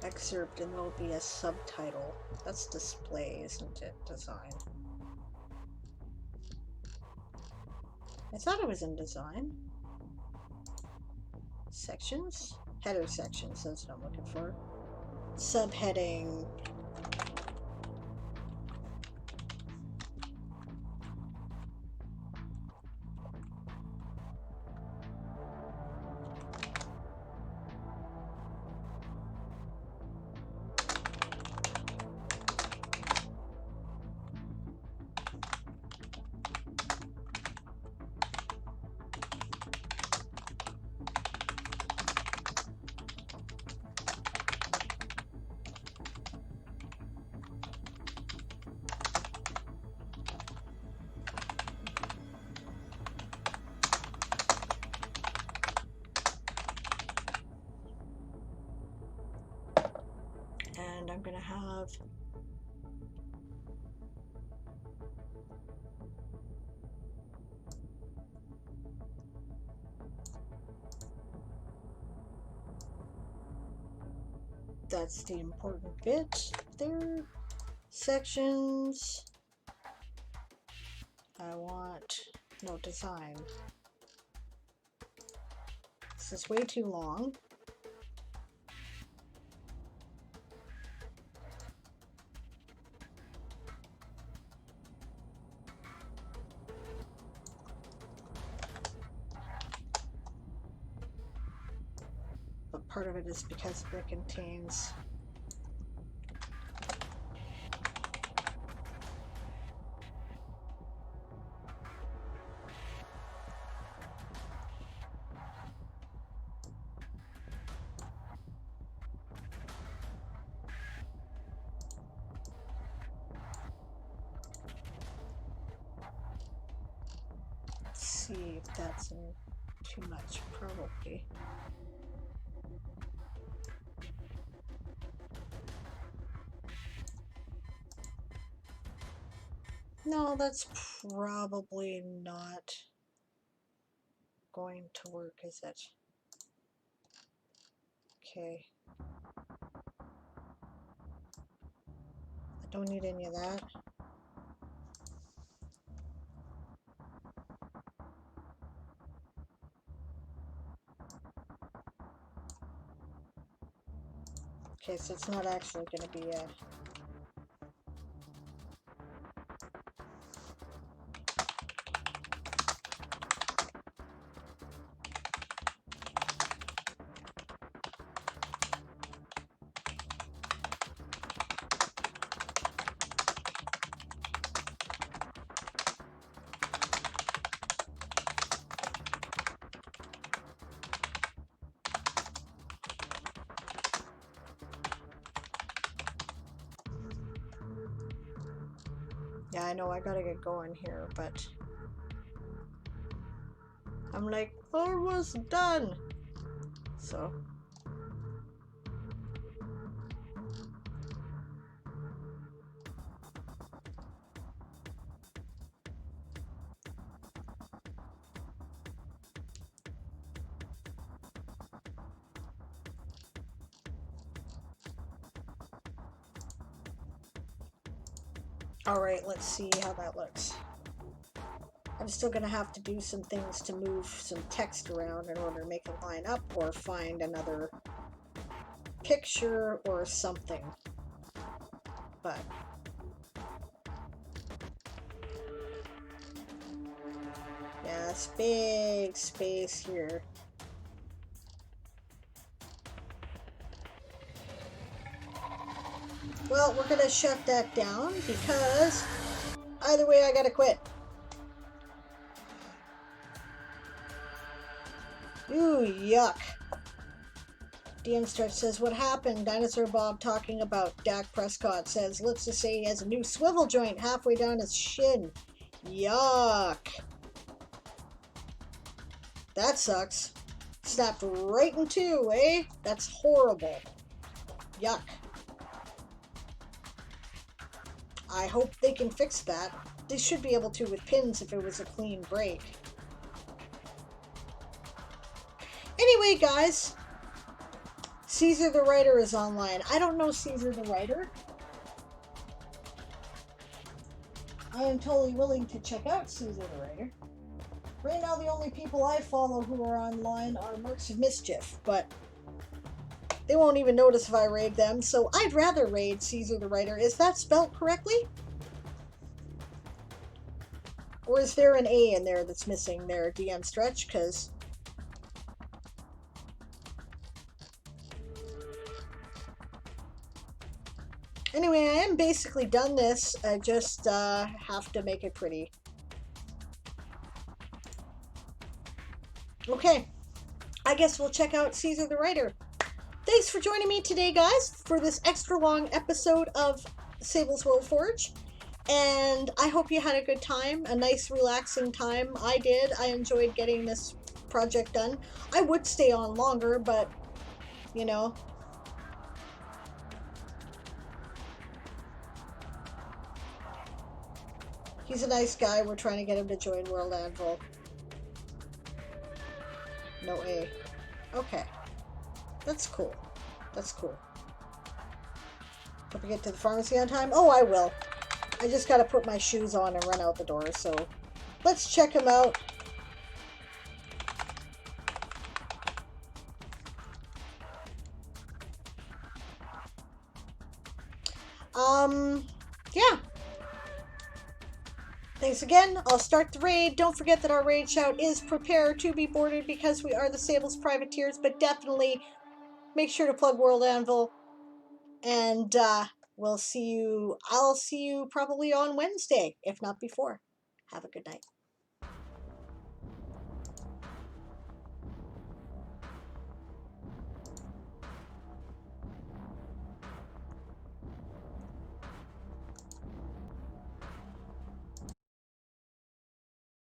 Excerpt, and there'll be a subtitle. That's display, isn't it? Design. I thought it was in design. Sections? Header sections, that's what I'm looking for. Subheading. And I'm gonna have that's the important bit there. Sections. I want no design. This is way too long. But part of it is because it contains see if that's too much, probably. No, that's probably not going to work, is it? Okay. I don't need any of that. Okay, so it's not actually going to be a... Yeah, I know I gotta get going here, but I'm like almost done. So all right, let's see how that looks. I'm still gonna have to do some things to move some text around in order to make it line up, or find another picture or something. But yeah, it's big space here. Well, we're gonna shut that down because either way I gotta quit. Ooh, yuck. DM Stretch says, what happened? Dinosaur Bob talking about Dak Prescott says, let's just say he has a new swivel joint halfway down his shin. Yuck. That sucks. Snapped right in two, eh? That's horrible. Yuck. I hope they can fix that. They should be able to with pins if it was a clean break. Anyway, guys, Caesar the Writer is online. I don't know Caesar the Writer. I am totally willing to check out Caesar the Writer. Right now, the only people I follow who are online are Mercs of Mischief, but they won't even notice if I raid them, so I'd rather raid Caesar the Writer. Is that spelled correctly? Or is there an A in there that's missing there, DM Stretch? Because... Anyway, I am basically done this. I just have to make it pretty. Okay, I guess we'll check out Caesar the Writer. Thanks for joining me today, guys, for this extra long episode of Sable's WorldForge. And I hope you had a good time, a nice relaxing time. I did. I enjoyed getting this project done. I would stay on longer, but, you know. He's a nice guy. We're trying to get him to join World Anvil. No A. Okay. That's cool. That's cool. Hope I get to the pharmacy on time. Oh, I will. I just gotta put my shoes on and run out the door, so let's check him out. Yeah. Thanks again. I'll start the raid. Don't forget that our raid shout is prepare to be boarded because we are the Sable's privateers, but definitely make sure to plug World Anvil. And I'll see you probably on Wednesday, if not before. Have a good night.